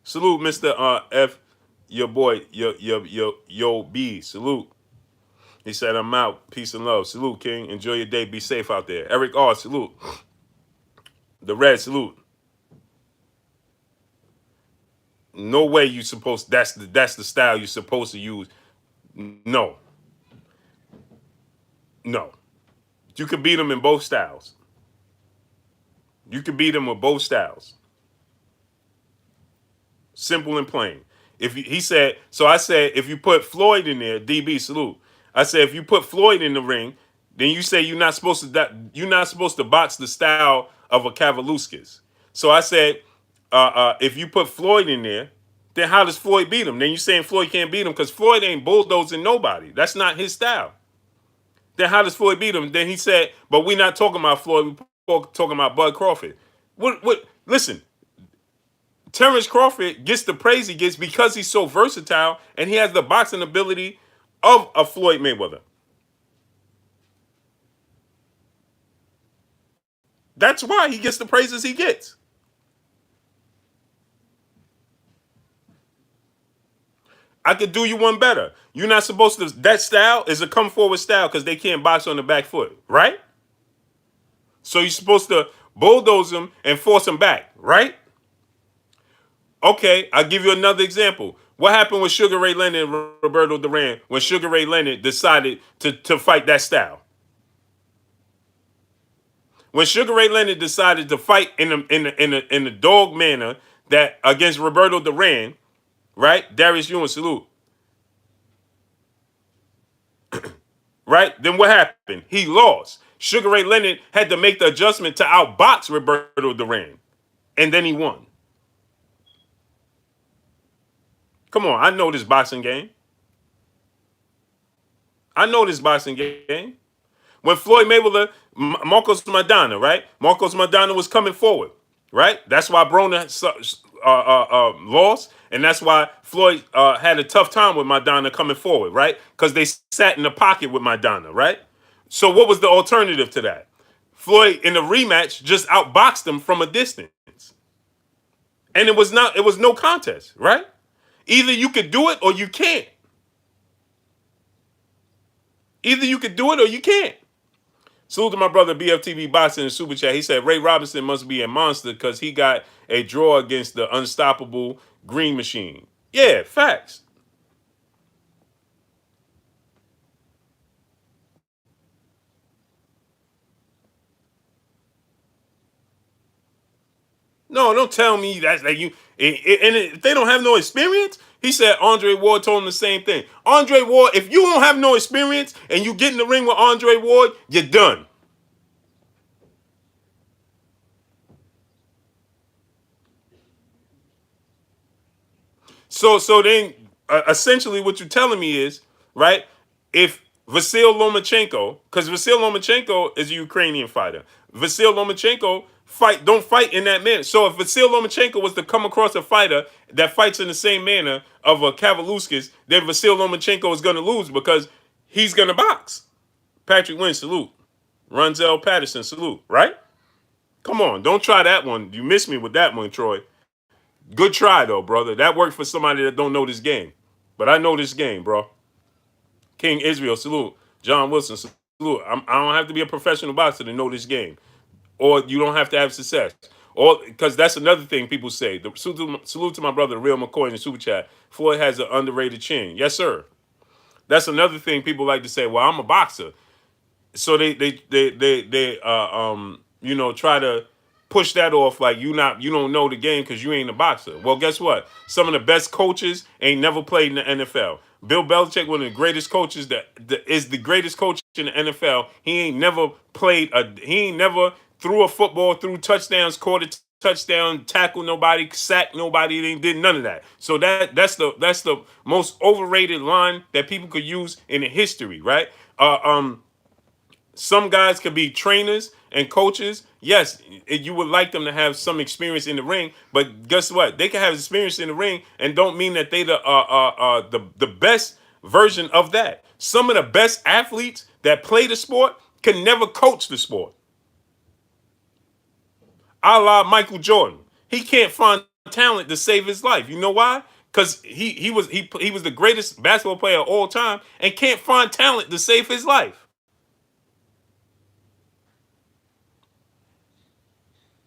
Salute, Mr. F, your boy, yo B. Salute. He said, I'm out. Peace and love. Salute, King. Enjoy your day. Be safe out there. Eric R. Salute. The Red. Salute. No way you supposed. That's the style you're supposed to use. No, no. You could beat him in both styles. You could beat him with both styles. Simple and plain. He said, so I said, if you put Floyd in there, DB salute. I said, if you put Floyd in the ring, then you say you're not supposed to box the style of a Kavaluskas. So I said, if you put Floyd in there, then how does Floyd beat him? Then you saying Floyd can't beat him because Floyd ain't bulldozing nobody. That's not his style. Then how does Floyd beat him? Then he said, but we're not talking about Floyd. We're talking about Bud Crawford. What? Listen, Terence Crawford gets the praise he gets because he's so versatile and he has the boxing ability of a Floyd Mayweather. That's why he gets the praises he gets. I could do you one better. You're not supposed to. That style is a come forward style because they can't box on the back foot, right? So you're supposed to bulldoze them and force them back, right? Okay, I'll give you another example. What happened with Sugar Ray Leonard and Roberto Duran when Sugar Ray Leonard decided to fight that style? When Sugar Ray Leonard decided to fight in the dog manner that against Roberto Duran, right? Darius Ewan, salute. Right? Then what happened? He lost. Sugar Ray Leonard had to make the adjustment to outbox Roberto Duran. And then he won. Come on, I know this boxing game. I know this boxing game. When Floyd Mayweather, Marcos Maidana, right? Marcos Maidana was coming forward, right? That's why Broner lost, and that's why Floyd had a tough time with Maidana coming forward, right? Because they sat in the pocket with Maidana, right? So what was the alternative to that? Floyd in the rematch just outboxed him from a distance, and it was no contest, right? Either you could do it or you can't. Either you could do it or you can't. Salute to my brother BFTV Boxing in Super Chat. He said Ray Robinson must be a monster because he got a draw against the unstoppable Green Machine. Yeah, facts. No, don't tell me that's like you. And if they don't have no experience, he said Andre Ward told him the same thing. Andre Ward, if you don't have no experience and you get in the ring with Andre Ward, you're done. So then essentially what you're telling me is, right, if Vasyl Lomachenko, because Vasyl Lomachenko is a Ukrainian fighter, Vasyl Lomachenko don't fight in that manner. So if Vasyl Lomachenko was to come across a fighter that fights in the same manner of a Kavaluskas, then Vasyl Lomachenko is going to lose because he's going to box. Patrick Wynn, salute. Runzel Patterson, salute, right? Come on, don't try that one. You missed me with that one, Troy. Good try though, brother. That worked for somebody that don't know this game. But I know this game, bro. King Israel, salute. John Wilson, salute. I don't have to be a professional boxer to know this game. Or you don't have to have success. Or because that's another thing people say. Salute to my brother, Real McCoy in the super chat. Floyd has an underrated chin. Yes, sir. That's another thing people like to say. Well, I'm a boxer. So they try to push that off like you don't know the game because you ain't a boxer. Well, guess what? Some of the best coaches ain't never played in the NFL. Bill Belichick, one of the greatest coaches is the greatest coach in the NFL. He ain't never threw a football, threw touchdowns, caught a touchdown, tackled nobody, sacked nobody. They did none of that. So that's the most overrated line that people could use in the history, right? Some guys could be trainers and coaches. Yes, you would like them to have some experience in the ring, but guess what? They can have experience in the ring and don't mean that they the best version of that. Some of the best athletes that play the sport can never coach the sport. A la Michael Jordan. He can't find talent to save his life. You know why? Because he was the greatest basketball player of all time and can't find talent to save his life.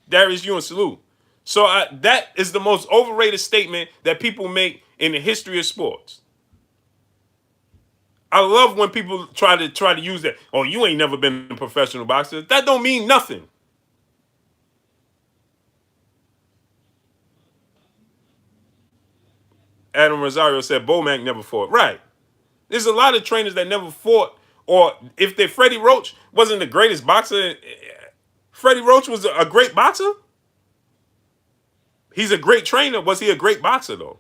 Darius Ewan, salute. So that is the most overrated statement that people make in the history of sports. I love when people try to use that. Oh, you ain't never been a professional boxer. That don't mean nothing. Adam Rosario said Bomac never fought. Right. There's a lot of trainers that never fought. Or if they Freddie Roach wasn't the greatest boxer, Freddie Roach was a great boxer. He's a great trainer. Was he a great boxer though?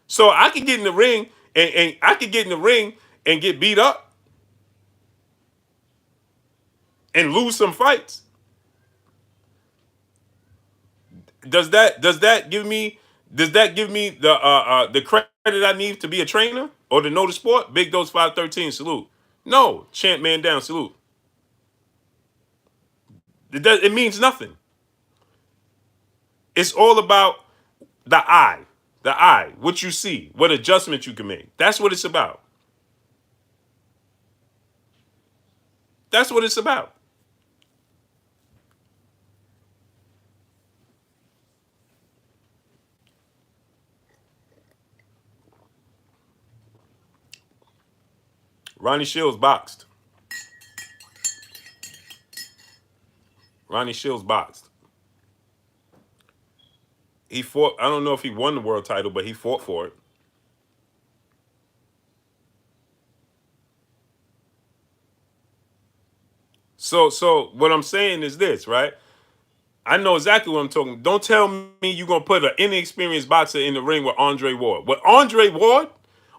So I could get in the ring and I could get in the ring and get beat up and lose some fights. Does that give me the credit I need to be a trainer or to know the sport? Big Dose 513 salute. No, chant man down salute. It means nothing. It's all about the eye, what you see, what adjustments you can make. That's what it's about. That's what it's about. Ronnie Shields boxed. Ronnie Shields boxed. He fought. I don't know if he won the world title, but he fought for it. So what I'm saying is this, right? I know exactly what I'm talking. Don't tell me you're gonna put an inexperienced boxer in the ring with Andre Ward. With Andre Ward,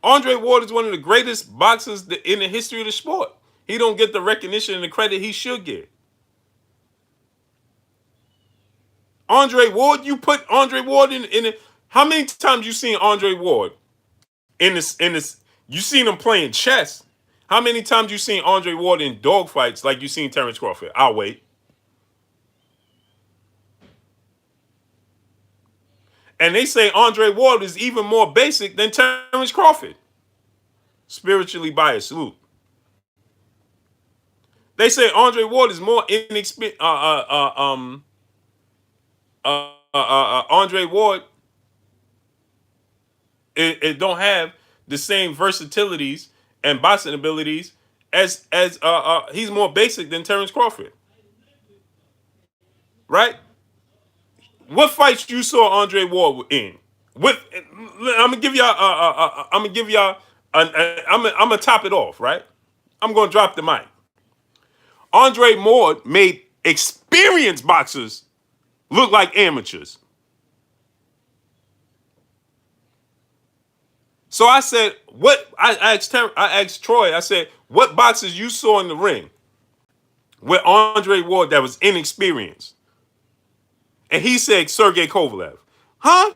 Andre Ward is one of the greatest boxers in the history of the sport. He don't get the recognition and the credit he should get. Andre Ward, you put Andre Ward in it. How many times you seen Andre Ward in this? You seen him playing chess. How many times you seen Andre Ward in dogfights like you seen Terence Crawford? I'll wait. And they say Andre Ward is even more basic than Terence Crawford. Spiritually biased. Salute. They say Andre Ward is more inexperienced. Andre Ward, it don't have the same versatilities and boxing abilities as he's more basic than Terence Crawford, right? What fights you saw Andre Ward in? What I'm gonna give y'all. I'm gonna give y'all. I'm gonna top it off, right? I'm gonna drop the mic. Andre Ward made experienced boxers look like amateurs. So I said, what? I asked Troy. I said, what boxers you saw in the ring with Andre Ward that was inexperienced? And he said Sergey Kovalev. Huh?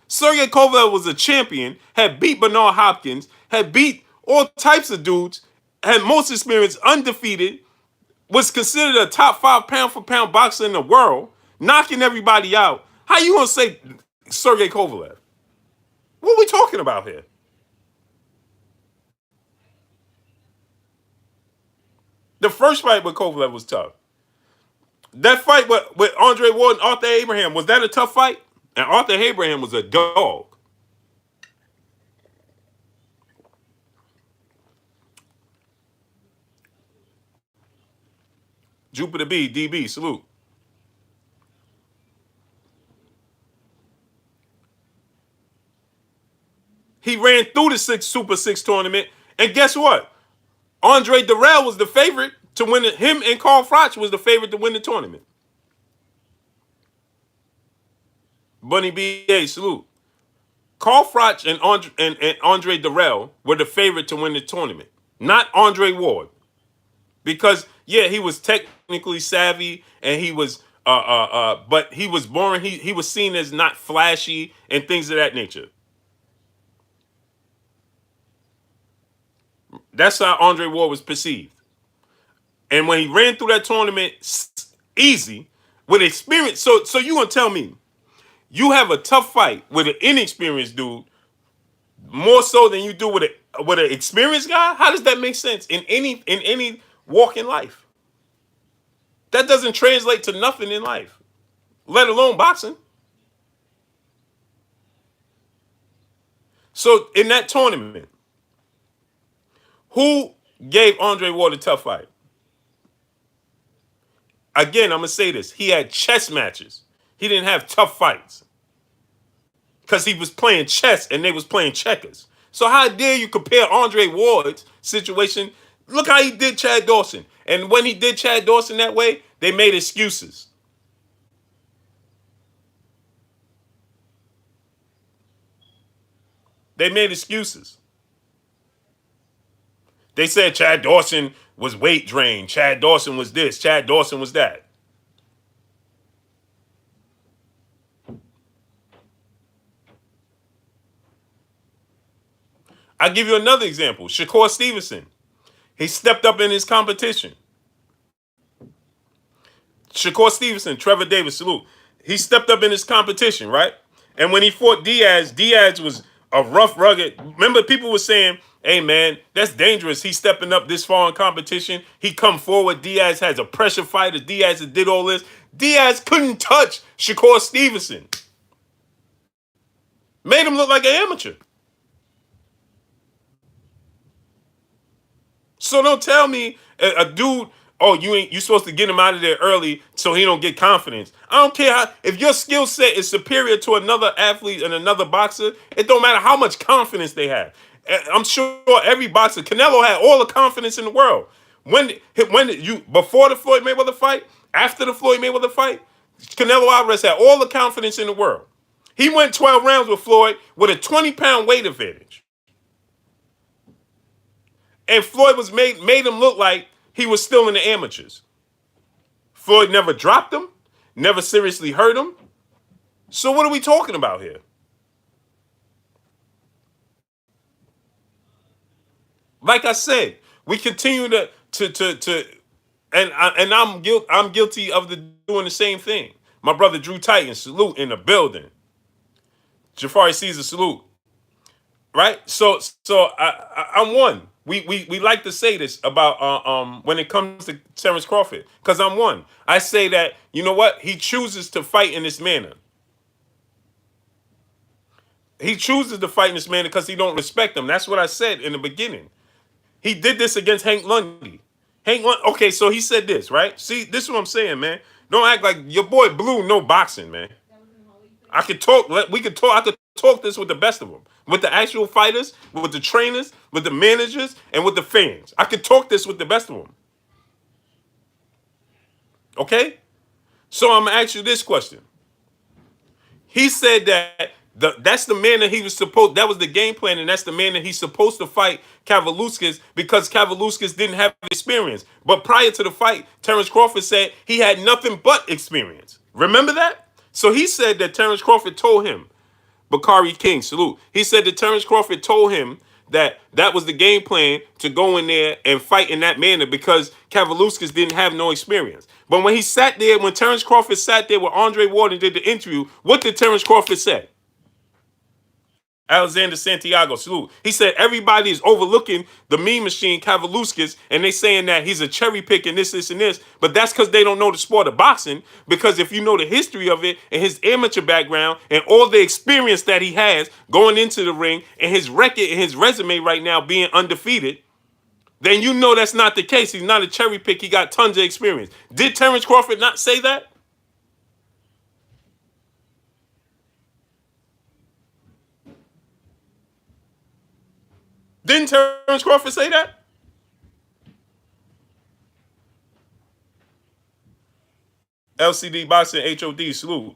Sergey Kovalev was a champion, had beat Bernard Hopkins, had beat all types of dudes, had most experience, undefeated, was considered a top 5 pound for pound boxer in the world, knocking everybody out. How you gonna say Sergey Kovalev? What are we talking about here? The first fight with Kovalev was tough. That fight with Andre Ward and Arthur Abraham, was that a tough fight? And Arthur Abraham was a dog. Jupiter B, DB, salute. He ran through the Super Six tournament, and guess what? Andre Darrell was the favorite to win it. Him and Carl Froch was the favorite to win the tournament. Bunny B.A. salute. Carl Froch and Andre Darrell were the favorite to win the tournament, not Andre Ward. Because yeah, he was technically savvy and he was but he was boring. He was seen as not flashy and things of that nature. That's how Andre Ward was perceived. And when he ran through that tournament easy with experience, so you gonna tell me you have a tough fight with an inexperienced dude more so than you do with an experienced guy? How does that make sense in any walk in life? That doesn't translate to nothing in life, let alone boxing. So in that tournament, who gave Andre Ward a tough fight? Again, I'm gonna say this: he had chess matches. He didn't have tough fights because he was playing chess and they was playing checkers. So how dare you compare Andre Ward's situation? Look how he did Chad Dawson. And when he did Chad Dawson that way, they made excuses. They made excuses. They said Chad Dawson was weight drained. Chad Dawson was this. Chad Dawson was that. I'll give you another example. Shakur Stevenson. He stepped up in his competition. Shakur Stevenson, Trevor Davis, salute. He stepped up in his competition, right? And when he fought Diaz, Diaz was a rough, rugged. Remember, people were saying, "Hey, man, that's dangerous. He's stepping up this far in competition. He come forward. Diaz has a pressure fighter. Diaz did all this. Diaz couldn't touch Shakur Stevenson. Made him look like an amateur. So don't tell me a dude, oh, you supposed to get him out of there early so he don't get confidence. I don't care how, if your skill set is superior to another athlete and another boxer, it don't matter how much confidence they have. I'm sure every boxer, Canelo had all the confidence in the world. When you before the Floyd Mayweather fight, after the Floyd Mayweather fight, Canelo Alvarez had all the confidence in the world. He went 12 rounds with Floyd with a 20-pound weight advantage. And Floyd was made him look like he was still in the amateurs. Floyd never dropped him, never seriously hurt him. So what are we talking about here? Like I said, we continue and I'm guilty of doing the same thing. My brother Drew Titan, salute in the building. Jafari Caesar, salute. Right? So I'm one. We like to say this about when it comes to Terence Crawford, because I'm one. I say that, you know what? He chooses to fight in this manner. He chooses to fight in this manner because he don't respect him. That's what I said in the beginning. He did this against Hank Lundy. Okay, so he said this, right? See, this is what I'm saying, man. Don't act like your boy Blue no boxing, man. I could talk. We could talk. I could talk this with the best of them, with the actual fighters, with the trainers, with the managers, and with the fans. I could talk this with the best of them. Okay. So I'm gonna ask you this question. He said that that's the man that he was supposed. That was the game plan, and that's the man that he's supposed to fight Kavaluskas because Kavaluskas didn't have experience. But prior to the fight, Terence Crawford said he had nothing but experience. Remember that? So he said that Terence Crawford told him, Bakari King, salute. He said that Terence Crawford told him that that was the game plan to go in there and fight in that manner because Kavaluskas didn't have no experience. But when he sat there, when Terence Crawford sat there with Andre Ward and did the interview, what did Terence Crawford say? Alexander Santiago, salute. He said everybody is overlooking the meme machine, Kavaluskas, and they saying that he's a cherry pick and this, and this. But that's because they don't know the sport of boxing. Because if you know the history of it and his amateur background and all the experience that he has going into the ring and his record and his resume right now being undefeated, then you know that's not the case. He's not a cherry pick. He got tons of experience. Did Terence Crawford not say that? Didn't Terence Crawford say that? LCD Boxing HOD salute.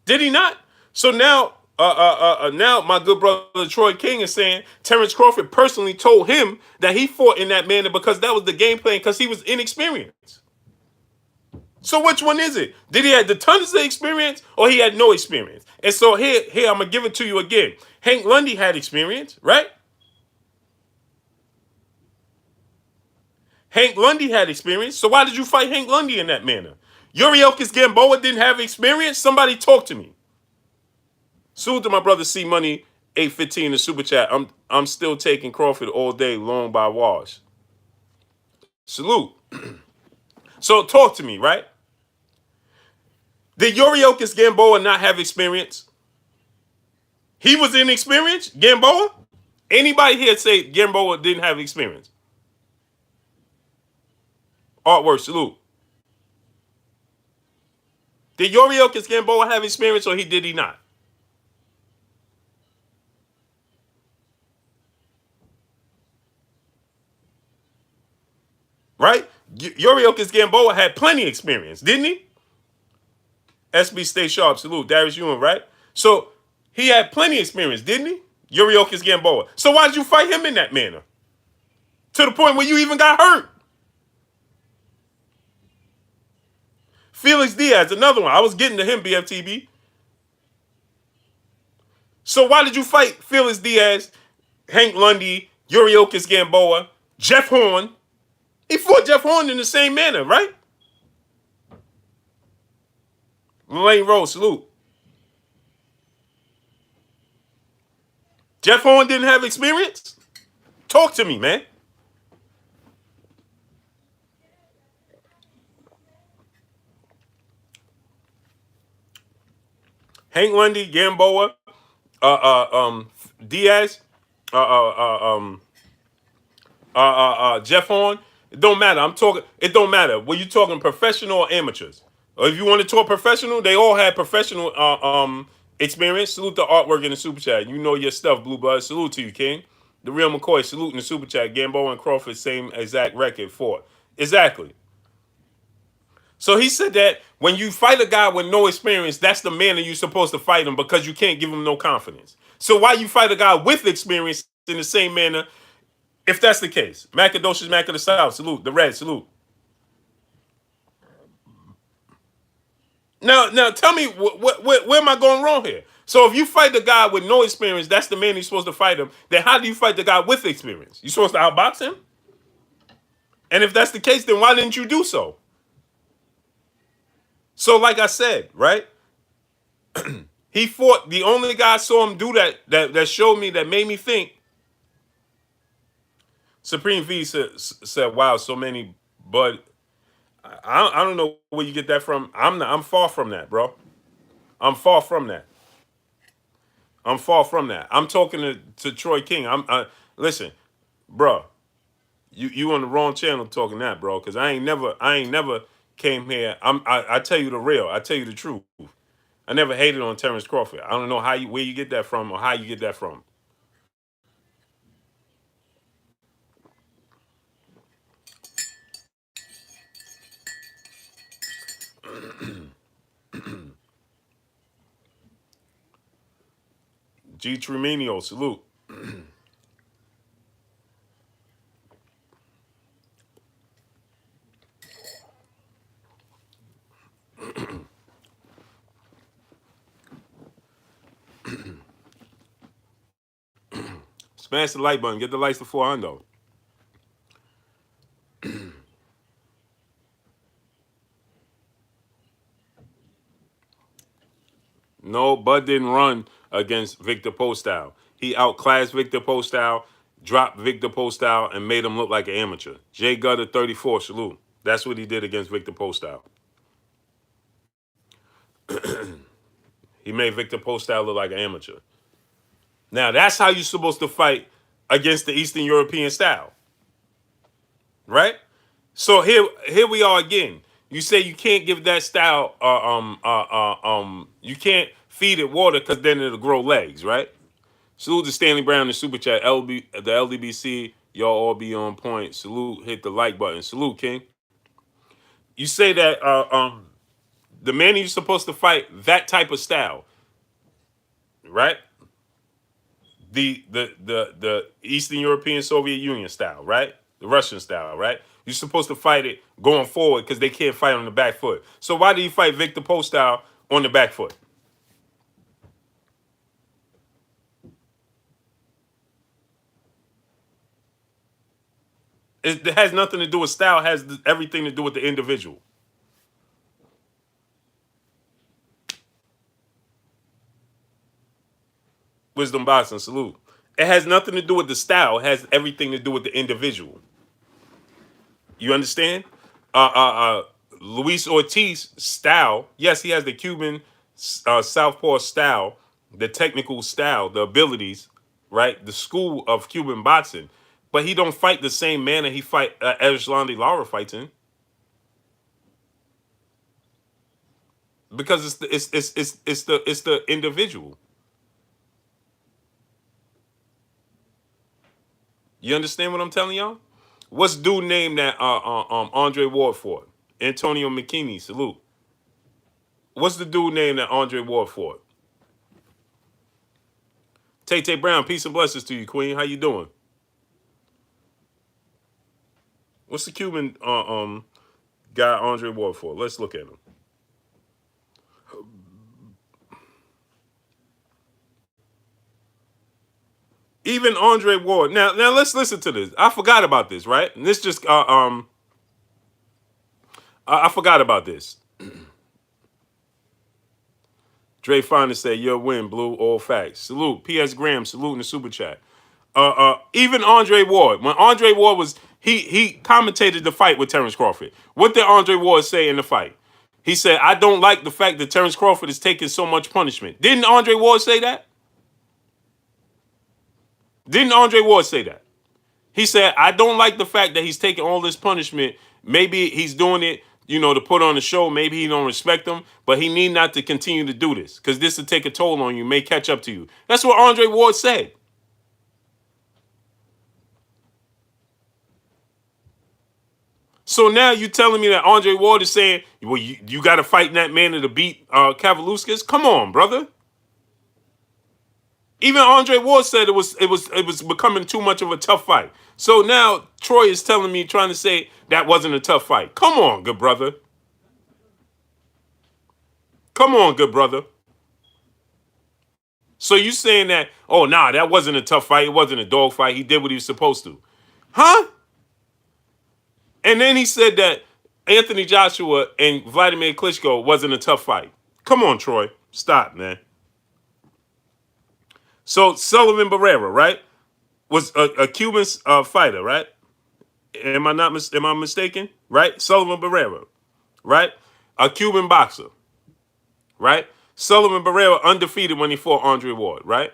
Did he not? So now my good brother Troy King is saying Terence Crawford personally told him that he fought in that manner because that was the game plan because he was inexperienced. So which one is it? Did he have the tons of experience or he had no experience? And so here I'm gonna give it to you again. Hank Lundy had experience, right? Hank Lundy had experience. So why did you fight Hank Lundy in that manner? Yurielkis Gamboa didn't have experience. Somebody talk to me. Salute to my brother C Money 815 in the super chat. I'm still taking Crawford all day long by wash. Salute. So talk to me, right? Did Yurielkis Gamboa not have experience? He was inexperienced, Gamboa? Anybody here say Gamboa didn't have experience? Artwork, salute. Did Yorioka Gamboa have experience or did he not? Right? Yorioka Gamboa had plenty of experience, didn't he? SB Stay Sharp, salute. Darius Ewan, right? So he had plenty of experience, didn't he? Yorioka Gamboa. So why did you fight him in that manner? To the point where you even got hurt. Felix Diaz, another one. I was getting to him, BFTB. So why did you fight Felix Diaz, Hank Lundy, Yorioka Gamboa, Jeff Horn? He fought Jeff Horn in the same manner, right? Lane Rose, salute. Jeff Horn didn't have experience? Talk to me, man. Hank Lundy, Gamboa, Diaz, uh, uh, uh, um, Jeff Horn. It don't matter. I'm talking. It don't matter. Were you talking professional or amateurs? Or if you want to talk professional, they all had professional experience. Salute the artwork in the super chat. You know your stuff, Blue Bud. Salute to you, King. The real McCoy. Salute in the super chat. Gamboa and Crawford, same exact record for. Exactly. So he said that when you fight a guy with no experience, that's the manner you're supposed to fight him because you can't give him no confidence. So why you fight a guy with experience in the same manner if that's the case? Macadocious Mac of the South, salute. The Red, salute. Now tell me, where am I going wrong here? So if you fight the guy with no experience, that's the man you're supposed to fight him. Then how do you fight the guy with experience? You're supposed to outbox him? And if that's the case, then why didn't you do so? So like I said, right? He fought. The only guy I saw him do that showed me, that made me think. Supreme V said, "Wow, so many." But I don't know where you get that from. I'm far from that, bro. I'm far from that. I'm far from that. I'm talking to Troy King. Listen, bro. You on the wrong channel talking that, bro. Because I ain't never came here. I tell you the real. I tell you the truth. I never hated on Terence Crawford. I don't know where you get that from or how you get that from. G. Truminio, salute. Smash the like button. Get the lights to 400. No, Bud didn't run against Victor Postal. He outclassed Victor Postal, dropped Victor Postal, and made him look like an amateur. Jay Gutter, 34, salute. That's what he did against Victor Postal. He made Victor Postal look like an amateur. Now, that's how you're supposed to fight against the Eastern European style. Right? So here we are again. You say you can't give that style you can't feed it water because then it'll grow legs, right? Salute to Stanley Brown in the super chat. The LDBC, y'all all be on point. Salute, hit the like button. Salute, King. You say that the man you're supposed to fight that type of style, right? The Eastern European Soviet Union style, right? The Russian style, right? You're supposed to fight it going forward because they can't fight on the back foot. So why do you fight Victor Postal on the back foot? It has nothing to do with style. It has everything to do with the individual. Wisdom Boxing, salute. It has nothing to do with the style. It has everything to do with the individual. You understand? Luis Ortiz style. Yes, he has the Cuban southpaw style, the technical style, the abilities, right? The school of Cuban boxing. But he don't fight the same manner he fight Erislandy Lara fights in, because it's the individual. You understand what I'm telling y'all? What's dude name that Andre Ward fought? Antonio McKinney, salute. What's the dude name that Andre Ward fought? Tay Tay Brown, peace and blessings to you, Queen. How you doing? What's the Cuban guy Andre Ward fought? Let's look at him. Even Andre Ward. Now let's listen to this. I forgot about this, right? And this just I forgot about this. Dre Fonda said, "Your win, Blue. All facts. Salute. P.S. Graham, salute in the super chat." Even Andre Ward, when Andre Ward was he commentated the fight with Terence Crawford. What did Andre Ward say in the fight? He said, "I don't like the fact that Terence Crawford is taking so much punishment." Didn't Andre Ward say that? Didn't Andre Ward say that? He said, "I don't like the fact that he's taking all this punishment. Maybe he's doing it, to put on the show. Maybe he don't respect him, but he need not to continue to do this because this will take a toll on you, may catch up to you." That's what Andre Ward said. So now you telling me that Andre Ward is saying, well, you got to fight in that manner to beat Kavaluskas? Come on, brother. Even Andre Ward said it was becoming too much of a tough fight. So now Troy is telling me, trying to say that wasn't a tough fight. Come on, good brother. Come on, good brother. So you saying that, oh, nah, that wasn't a tough fight. It wasn't a dog fight. He did what he was supposed to. Huh? And then he said that Anthony Joshua and Vladimir Klitschko wasn't a tough fight. Come on, Troy. Stop, man. So Sullivan Barrera, right, was a Cuban fighter, right? Am I mistaken? Right? Sullivan Barrera, right? A Cuban boxer, right? Sullivan Barrera undefeated when he fought Andre Ward, right?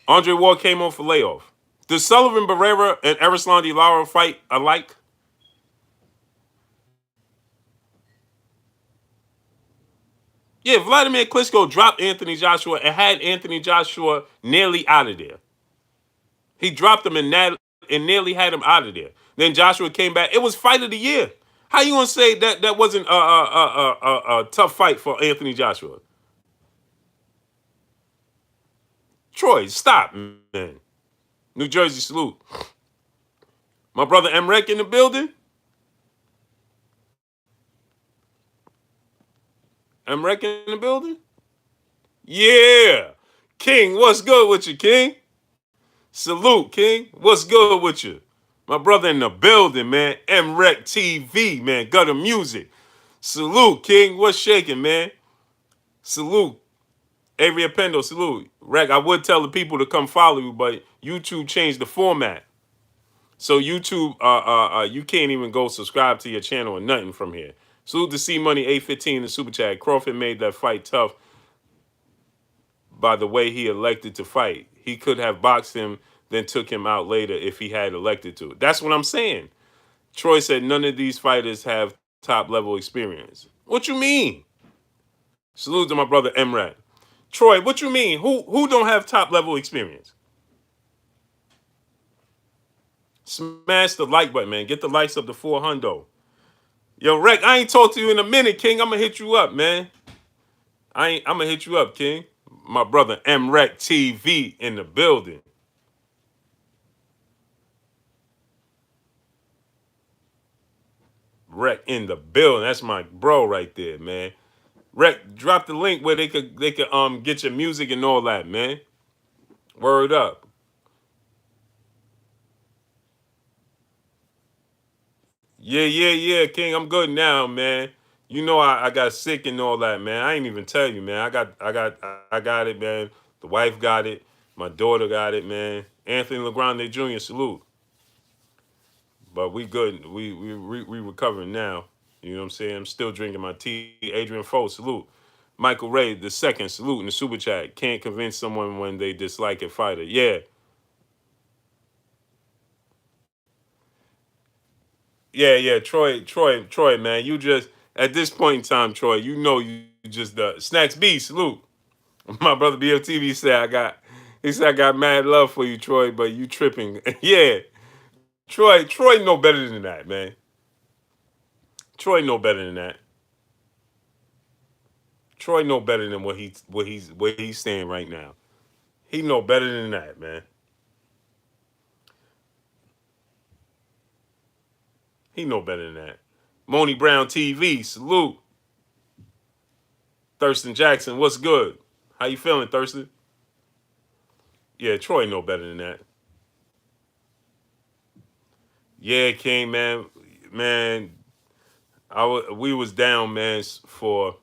Andre Ward came on for layoff. Does Sullivan Barrera and Erislandy Lara fight alike? Yeah, Vladimir Klitschko dropped Anthony Joshua and had Anthony Joshua nearly out of there. He dropped him and nearly had him out of there. Then Joshua came back. It was fight of the year. How you gonna say that wasn't a tough fight for Anthony Joshua? Troy, stop, man. New Jersey salute. My brother Emrek in the building. Emrek in the building. Yeah, King, what's good with you, King? Salute, King. What's good with you? My brother in the building, man. MREC TV, man. Gutter Music. Salute, King. What's shaking, man? Salute. Avery Appendo, salute. Rec, I would tell the people to come follow you, but YouTube changed the format. So YouTube, you can't even go subscribe to your channel or nothing from here. Salute to C Money 815 in the super chat. Crawford made that fight tough by the way he elected to fight. He could have boxed him, then took him out later if he had elected to. That's what I'm saying. Troy said none of these fighters have top level experience. What you mean? Salute to my brother Emrat. Troy, what you mean? Who don't have top level experience? Smash the like button, man. Get the likes up to 400. Yo, Rec, I ain't talked to you in a minute, King. I'm gonna hit you up, man. I'm gonna hit you up, King. My brother MREC TV in the building. Rec in the building. That's my bro right there, man. Rec, drop the link where they could get your music and all that, man. Word up. Yeah, King. I'm good now, man. You know I got sick and all that, man. I ain't even tell you, man. I got it, man. The wife got it. My daughter got it, man. Anthony LeGrande Jr. Salute. But we good. We recovering now. You know what I'm saying? I'm still drinking my tea. Adrian Foe, salute. Michael Ray the second, salute in the super chat. Can't convince someone when they dislike a fighter. Yeah, yeah. Troy, man. You just at this point in time, Troy, you know you just Snacks B, salute. My brother BLTV said he said I got mad love for you, Troy, but you tripping. Yeah. Troy know better than that, man. Troy know better than that. Troy know better than what he's saying right now. He know better than that, man. He know better than that. Moni Brown TV, salute. Thurston Jackson, what's good? How you feeling, Thurston? Yeah, Troy know better than that. Yeah, King, man, man. We was down, man. For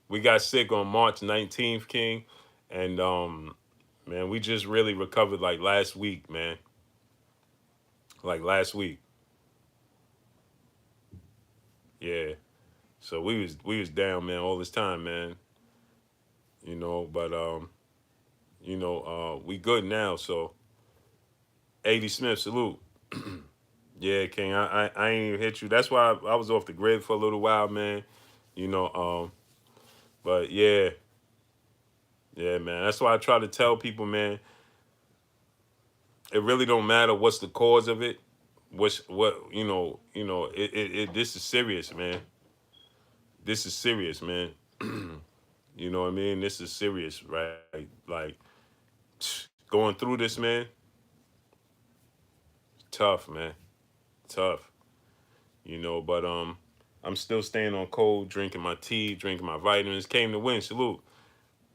we got sick on March 19th, King, and man, we just really recovered like last week, man. Like last week, yeah. So we was down, man, all this time, man. But we good now. So 80 Smith, salute. Yeah, King. I ain't even hit you. That's why I was off the grid for a little while, man. You know, but yeah, yeah, man. That's why I try to tell people, man. It really don't matter what's the cause of it. What this is serious, man. This is serious, man. You know what I mean? This is serious, right? Like going through this, man. Tough, man. Tough. But I'm still staying on cold, drinking my tea, drinking my vitamins. Came to win, salute.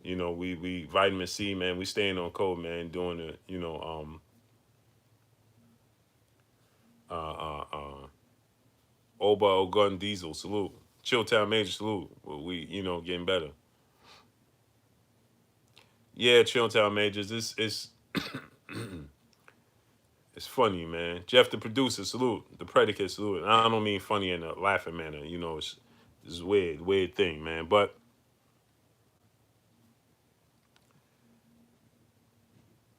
We vitamin C, man. We staying on cold, man. Doing the Oba Ogun Diesel, salute. Chilltown Major, salute. Well, we getting better. Yeah, Chilltown Majors. This is it's funny, man. Jeff the producer, salute. The predicate, salute. And I don't mean funny in a laughing manner. It's weird thing, man. But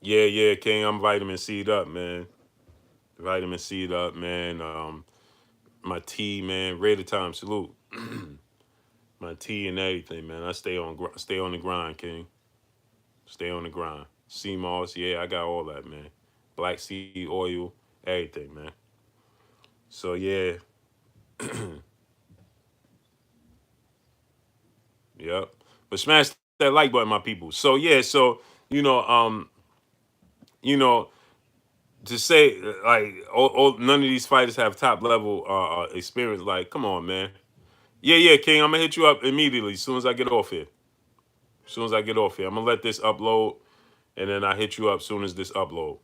yeah, King. I'm vitamin C'd up, man. Vitamin C'd up, man. My tea, man. Rate of time, salute. My tea and everything, man. I stay on the grind, King. Stay on the grind. Sea moss, yeah, I got all that, man. Black seed oil, everything, man. So yeah, yep. But smash that like button, my people. So yeah, you know, um, you know, to say like none of these fighters have top level experience. Like, come on, man. Yeah, King. I'm gonna hit you up immediately as soon as I get off here. As soon as I get off here, I'm gonna let this upload, and then I hit you up as soon as this upload.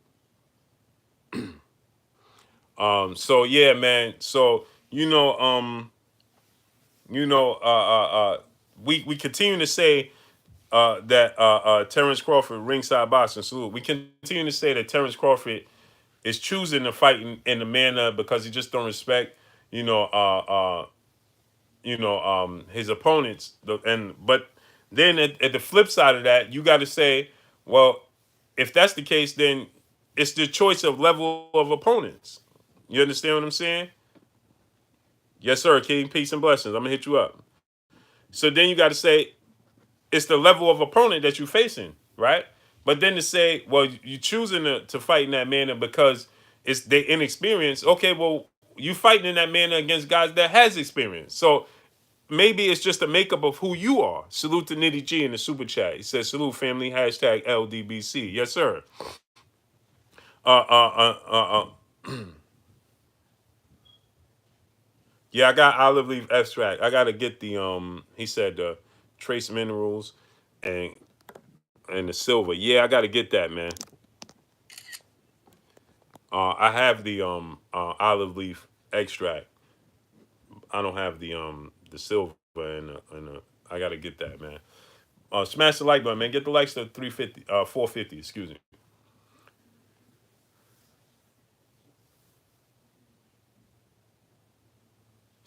So yeah, man. So you know, you know, we continue to say that Terence Crawford ringside boxing salute. We continue to say that Terence Crawford is choosing to fight in the manner because he just don't respect, you know, his opponents. But then at the flip side of that, you got to say, well, if that's the case, then it's the choice of level of opponents. You understand what I'm saying? Yes, sir, King. Peace and blessings. I'm gonna hit you up. So then you got to say it's the level of opponent that you're facing, right? But then to say, well, you choosing to fight in that manner because it's they inexperienced. Okay, well, you fighting in that manner against guys that has experience. So maybe it's just a makeup of who you are. Salute to Nitty G in the super chat. He says, salute family, hashtag LDBC. Yes, sir. Uh, uh, uh, uh, uh. Yeah, I got olive leaf extract. I got to get he said, trace minerals and the silver. Yeah, I got to get that, man. I have the olive leaf extract. I don't have the silver and I got to get that, man. Smash the like button, man. Get the likes to 350, 450, excuse me.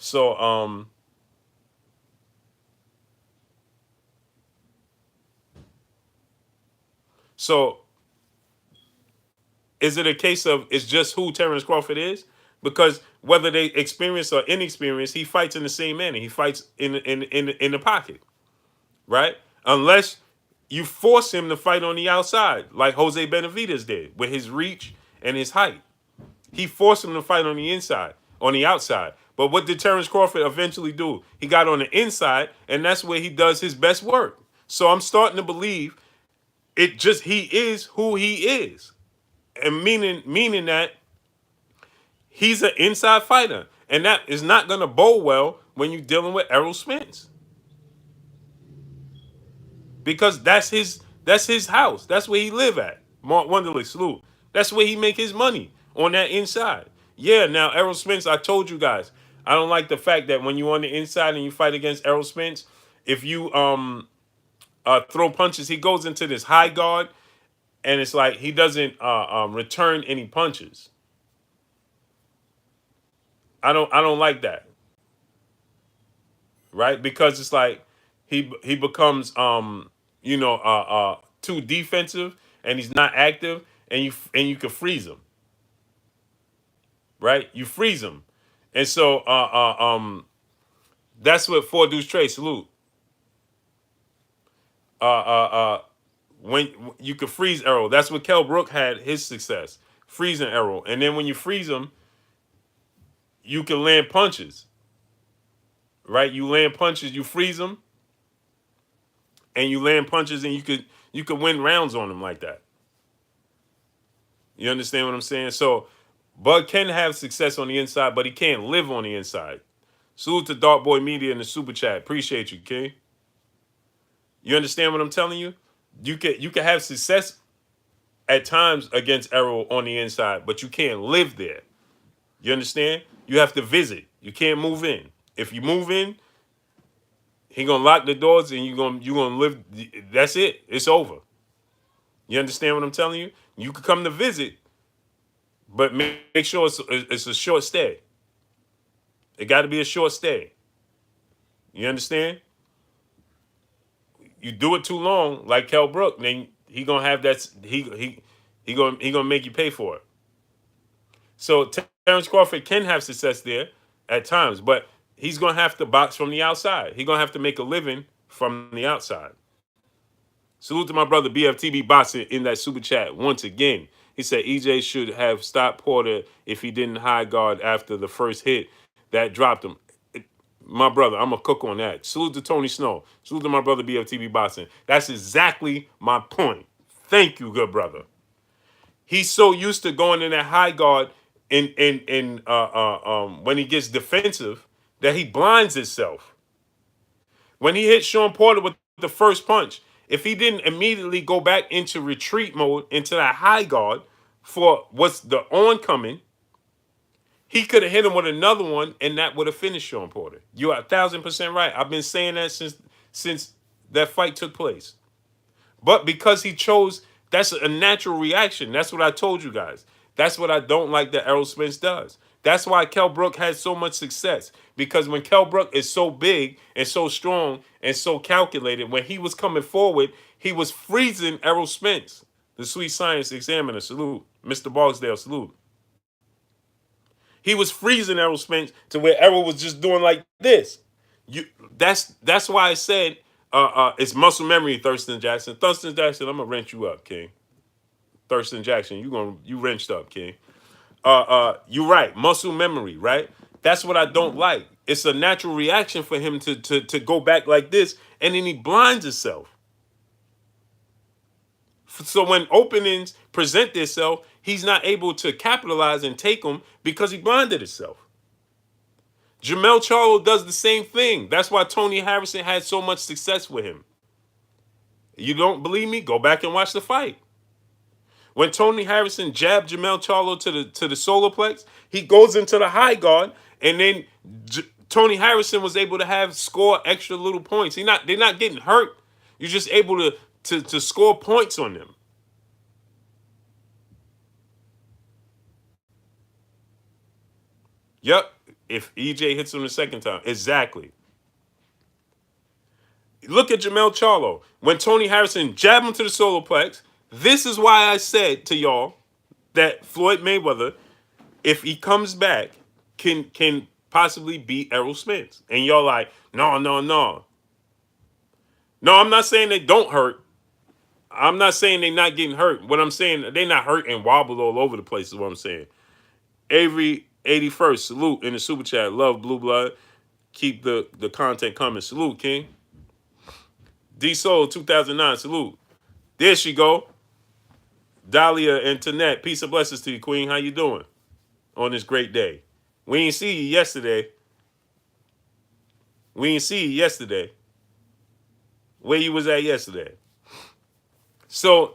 So So is it a case of it's just who Terence Crawford is? Because whether they experienced or inexperienced, he fights in the same manner. He fights in the pocket, right? Unless you force him to fight on the outside, like Jose Benavidez did with his reach and his height. He forced him to fight on the inside, on the outside. But what did Terence Crawford eventually do? He got on the inside, and that's where he does his best work. So I'm starting to believe he is who he is. And meaning that he's an inside fighter. And that is not gonna bode well when you're dealing with Errol Spence. Because that's his house. That's where he live at. Mark Wonderly, salute. That's where he make his money on that inside. Yeah, now Errol Spence, I told you guys, I don't like the fact that when you're on the inside and you fight against Errol Spence, if you throw punches, he goes into this high guard, and it's like he doesn't return any punches. I don't like that, right? Because it's like he becomes too defensive, and he's not active, and you can freeze him, right? You freeze him, and so that's what Four Deuce Trey, salute. Uh, uh, uh, when you can freeze Errol, that's what Kell Brook had his success, freezing Errol, and then when you freeze him, you can land punches, right? You land punches, you freeze them, and you land punches, and you could win rounds on them like that. You understand what I'm saying? So Bud can have success on the inside, but he can't live on the inside. Salute to Dark Boy Media in the super chat. Appreciate you, King. You understand what I'm telling you? You can have success at times against Errol on the inside, but you can't live there. You understand? You have to visit. You can't move in. If you move in, he gonna lock the doors, and you gonna live. That's it. It's over. You understand what I'm telling you? You could come to visit, but make sure it's a short stay. It got to be a short stay. You understand? You do it too long, like Kell Brook, then he gonna have that. He gonna make you pay for it. So Terence Crawford can have success there at times, but he's gonna have to box from the outside. He's gonna have to make a living from the outside. Salute to my brother BFTB Boxing in that super chat once again. He said EJ should have stopped Porter if he didn't high guard after the first hit that dropped him. My brother, I'm going to cook on that. Salute to Tony Snow. Salute to my brother BFTB Boxing. That's exactly my point. Thank you, good brother. He's so used to going in that high guard when he gets defensive that he blinds himself. When he hit Sean Porter with the first punch, if he didn't immediately go back into retreat mode, into that high guard for what's the oncoming, he could have hit him with another one, and that would have finished Sean Porter. You are 1,000% right. I've been saying that since that fight took place. But because he chose, that's a natural reaction. That's what I told you guys. That's what I don't like that Errol Spence does. That's why Kell Brook has so much success. Because when Kell Brook is so big and so strong and so calculated, when he was coming forward, he was freezing Errol Spence. The Sweet Science Examiner, salute. Mr. Barksdale, salute. He was freezing Errol Spence to where Errol was just doing like this. That's why I said it's muscle memory, Thurston Jackson. Thurston Jackson, I'm gonna wrench you up, King. Thurston Jackson, you wrenched up, King. You right, muscle memory, right? That's what I don't like. It's a natural reaction for him to go back like this, and then he blinds himself. So when openings present themselves, he's not able to capitalize and take them because he blinded himself. Jamel Charlo does the same thing. That's why Tony Harrison had so much success with him. You don't believe me? Go back and watch the fight. When Tony Harrison jabbed Jamel Charlo to the solar plex, he goes into the high guard, and then Tony Harrison was able to score extra little points. They're not getting hurt. You're just able to score points on them. Yep. If EJ hits him the second time. Exactly. Look at Jamel Charlo. When Tony Harrison jabbed him to the solar plex, This is why I said to y'all that Floyd Mayweather, if he comes back, can possibly beat Errol Spence. And y'all like, no, no, no. No, I'm not saying they don't hurt. I'm not saying they not getting hurt. What I'm saying, they not hurt and wobble all over the place is what I'm saying. Avery 81st, salute in the super chat. Love Blue Blood. Keep the content coming. Salute, King. D Soul 2009, salute. There she go. Dahlia and Tanette. Peace and blessings to you, Queen. How you doing on this great day? We ain't see you yesterday. We ain't see you yesterday. Where you was at yesterday? So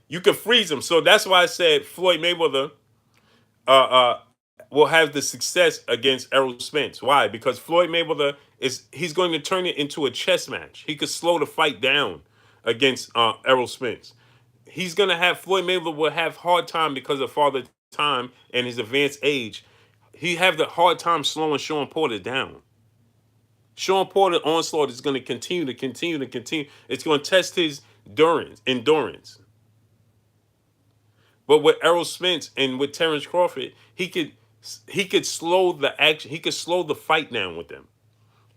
you can freeze him. So that's why I said Floyd Mayweather uh, uh, will have the success against Errol Spence. Why? Because Floyd Mayweather he's going to turn it into a chess match. He could slow the fight down against Errol Spence. He's gonna have Floyd Mayweather will have hard time because of father time and his advanced age. He have the hard time slowing Sean Porter down. Sean Porter onslaught is going to continue to continue to continue. It's going to test his endurance. But with Errol Spence and with Terence Crawford, he could slow the action. He could slow the fight down with them.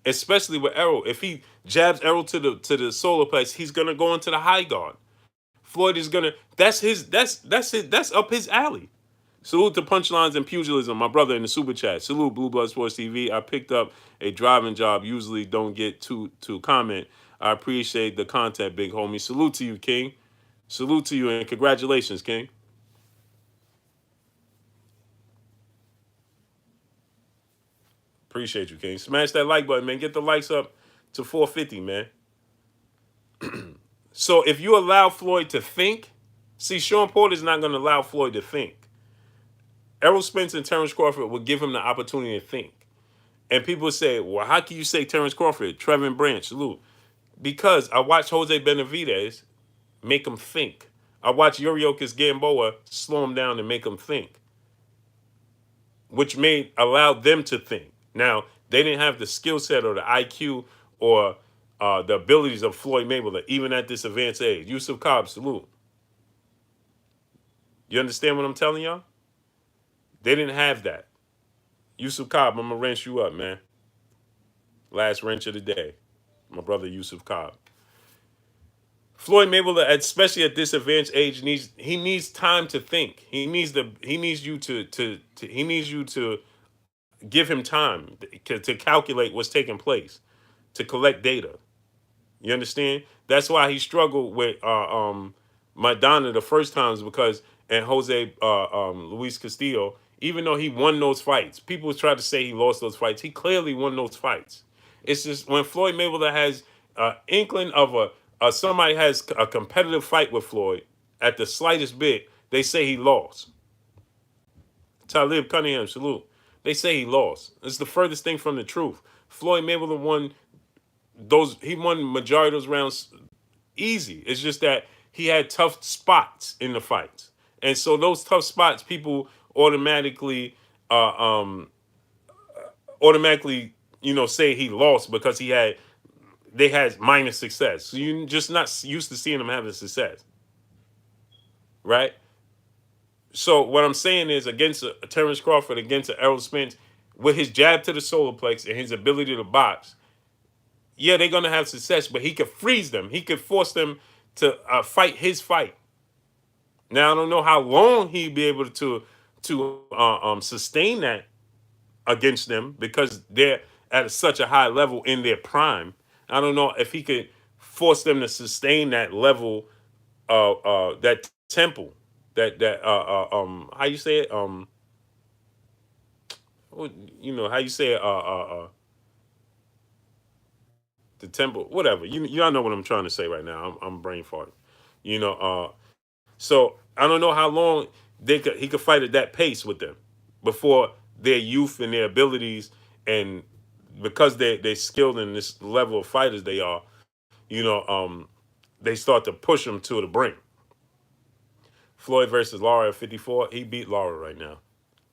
Especially with Errol. If he jabs Errol to the solar plex, he's gonna go into the high guard. Floyd is gonna that's up his alley. Salute to Punchlines and Pugilism, my brother in the super chat. Salute Blue Blood Sports TV. I picked up a driving job. Usually don't get to comment. I appreciate the content, big homie. Salute to you, King. Salute to you and congratulations, King. Appreciate you, King. Smash that like button, man. Get the likes up to 450, man. So if you allow Floyd to think, see, Sean Porter's not going to allow Floyd to think. Errol Spence and Terence Crawford will give him the opportunity to think. And people say, well, how can you say Terence Crawford, Trevin Branch, salute? Because I watched Jose Benavidez make him think. I watched Yuriorkis Gamboa slow him down and make him think, which made allow them to think. Now, they didn't have the skill set or the IQ or the abilities of Floyd Mayweather, even at this advanced age. Yusuf Cobb, salute. You understand what I'm telling y'all? They didn't have that. Yusuf Cobb, I'm going to wrench you up, man. Last wrench of the day. My brother Yusuf Cobb. Floyd Mayweather, especially at this advanced age, needs time to think. He needs you to give him time to calculate what's taking place, to collect data. You understand? That's why he struggled with Madonna the first times because and Jose Luis Castillo, even though he won those fights, people tried to say he lost those fights. He clearly won those fights. It's just when Floyd Mayweather has inkling of somebody has a competitive fight with Floyd at the slightest bit, they say he lost. Talib Cunningham, salute. They say he lost. It's the furthest thing from the truth. Floyd Mayweather won he won majority of those rounds easy. It's just that he had tough spots in the fights. And so those tough spots, people automatically say he lost because they had minor success. So you're just not used to seeing him having success. Right? So what I'm saying is against Terence Crawford, against Errol Spence, with his jab to the solar plex and his ability to box, yeah, they're gonna have success, but he could freeze them. He could force them to fight his fight. Now I don't know how long he'd be able to sustain that against them because they're at such a high level in their prime. I don't know if he could force them to sustain that level, that tempo, how you say it, how you say it, the tempo, whatever. Y'all know what I'm trying to say right now. I'm brain farting. So I don't know how long he could fight at that pace with them before their youth and their abilities and because they're skilled in this level of fighters they are, they start to push them to the brink. Floyd versus Lara at 54. He beat Lara right now.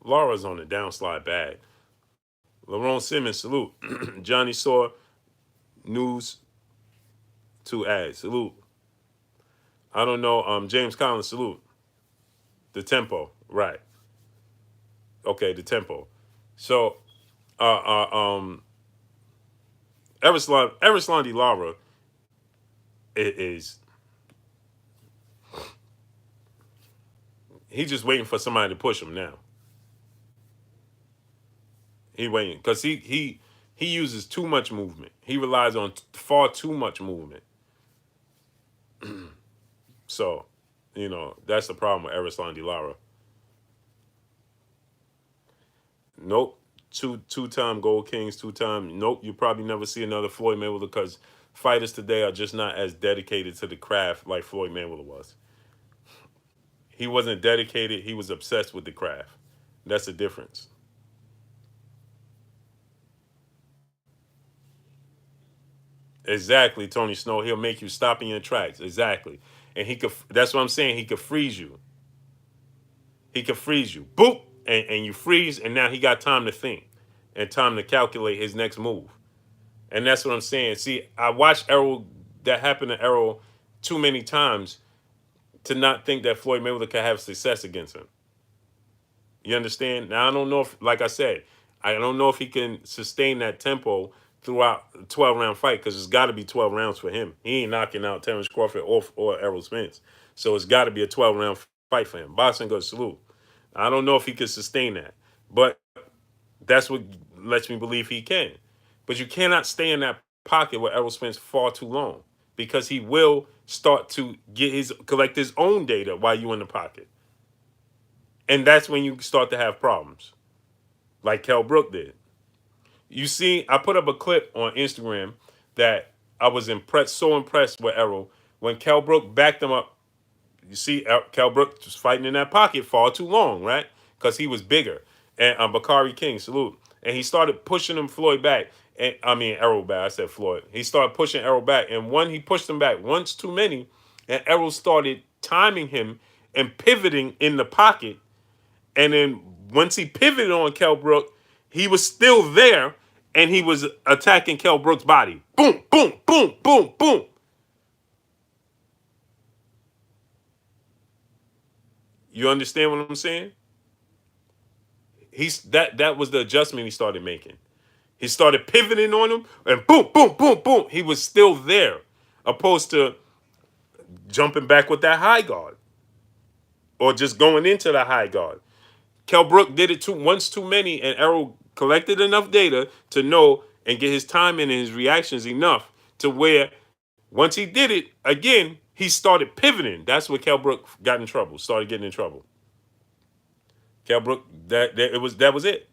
Lara's on the downslide bad. Lerone Simmons, salute. Johnny Saw, news to ads. Salute. I don't know. James Collins, salute. The tempo, right? Okay, the tempo. So, uh, uh, um, Erislan Lara is he just waiting for somebody to push him now. He waiting because he uses too much movement. He relies on far too much movement. So, that's the problem with Erislan Lara. Nope. Two-time gold kings, two-time. Nope. You probably never see another Floyd Mayweather because fighters today are just not as dedicated to the craft like Floyd Mayweather was. He wasn't dedicated. He was obsessed with the craft. That's the difference. Exactly, Tony Snow. He'll make you stop in your tracks. Exactly, and he could. That's what I'm saying. He could freeze you. He could freeze you. Boop, and you freeze, and now he got time to think and time to calculate his next move. And that's what I'm saying. See, I watched Errol. That happened to Errol too many times to not think that Floyd Mayweather could have success against him. You understand? Now I don't know if, like I said, I don't know if he can sustain that tempo throughout a 12-round fight because it's got to be 12 rounds for him. He ain't knocking out Terence Crawford or Errol Spence, so it's got to be a 12-round fight for him. Boxing goes salute. I don't know if he could sustain that, but that's what lets me believe he can. But you cannot stay in that pocket with Errol Spence far too long because he will start to collect his own data while you in the pocket, and that's when you start to have problems, like Kell Brook did. You see, I put up a clip on Instagram that I was so impressed with Errol when Kell Brook backed him up. You see, Kell Brook was fighting in that pocket far too long, right? Because he was bigger. And Bakari King, salute. And he started pushing him Floyd back. And I mean Errol back. I said Floyd. He started pushing Errol back, and he pushed him back once too many, and Errol started timing him and pivoting in the pocket. And then once he pivoted on Kell Brook, he was still there and he was attacking Kell Brook's body. Boom, boom, boom, boom, boom. You understand what I'm saying? That was the adjustment he started making. He started pivoting on him and boom, boom, boom, boom. He was still there, opposed to jumping back with that high guard or just going into the high guard. Kell Brook did it once too many, and Errol collected enough data to know and get his timing and his reactions enough to where once he did it again, he started pivoting. That's where Kell Brook got in trouble. Started getting in trouble. Kell Brook, that was it.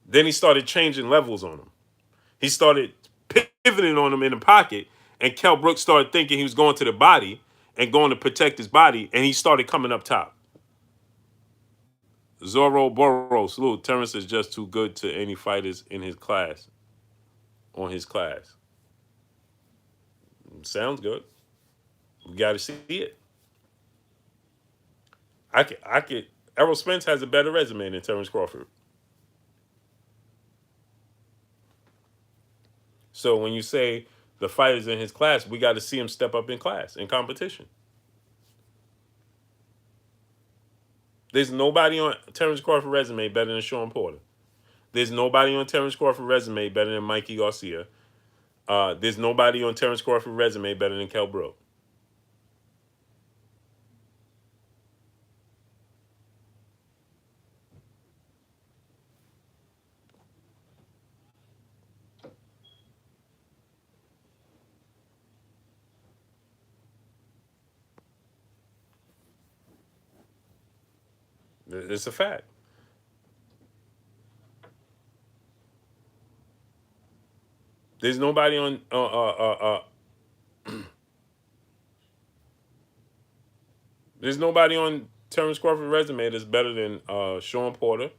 Then he started changing levels on him. He started pivoting on him in the pocket, and Kell Brook started thinking he was going to the body and going to protect his body, and he started coming up top. Zorro Boro, salute. Terence is just too good to any fighters in his class, on his class. Sounds good. We got to see it. I could. Errol Spence has a better resume than Terence Crawford. So when you say the fighters in his class, we got to see him step up in class, in competition. There's nobody on Terence Crawford's resume better than Sean Porter. There's nobody on Terence Crawford's resume better than Mikey Garcia. There's nobody on Terence Crawford's resume better than Kell Brook. It's a fact. There's nobody on there's nobody on Terence Crawford's resume that's better than Sean Porter.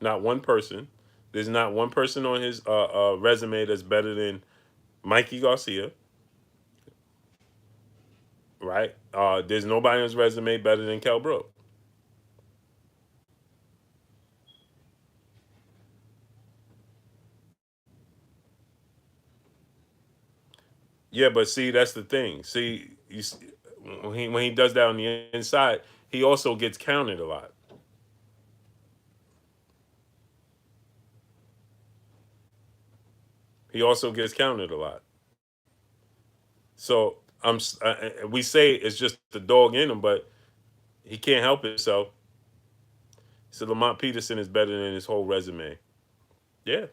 Not one person. There's not one person on his resume that's better than Mikey Garcia. Right? There's nobody on his resume better than Kell Brook. Yeah, but see, that's the thing. See, When he does that on the inside, he also gets counted a lot. He also gets counted a lot. So we say it's just the dog in him, but he can't help himself. So Lamont Peterson is better than his whole resume. Yeah,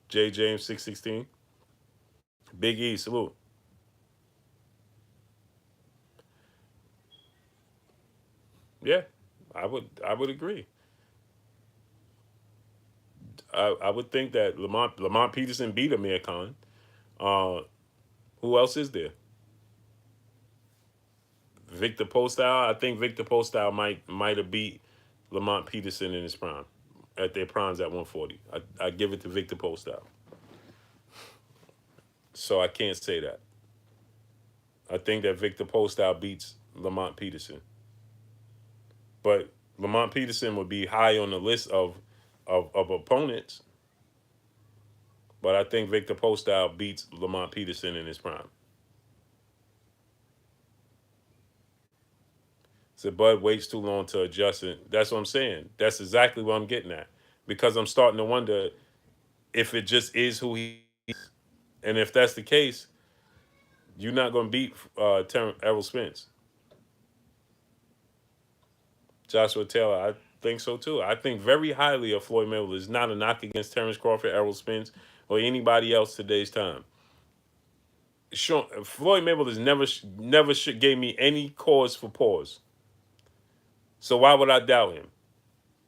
J James 616, Big E salute. Yeah, I would agree. I would think that Lamont Peterson beat Amir Khan. Uh, who else is there? Victor Postal. I think Victor Postal might have beat Lamont Peterson in his prime, at their primes at 140. I give it to Victor Postal. So I can't say that. I think that Victor Postal beats Lamont Peterson, but Lamont Peterson would be high on the list of opponents. But I think Victor Postal beats Lamont Peterson in his prime. So Bud waits too long to adjust it. That's what I'm saying. That's exactly what I'm getting at. Because I'm starting to wonder if it just is who he is. And if that's the case, you're not going to beat Errol Spence. Joshua Taylor, I think so too. I think very highly of Floyd Mayweather. It's not a knock against Terence Crawford, Errol Spence, or anybody else today's time. Sure, Floyd Mayweather's never gave me any cause for pause. So why would I doubt him?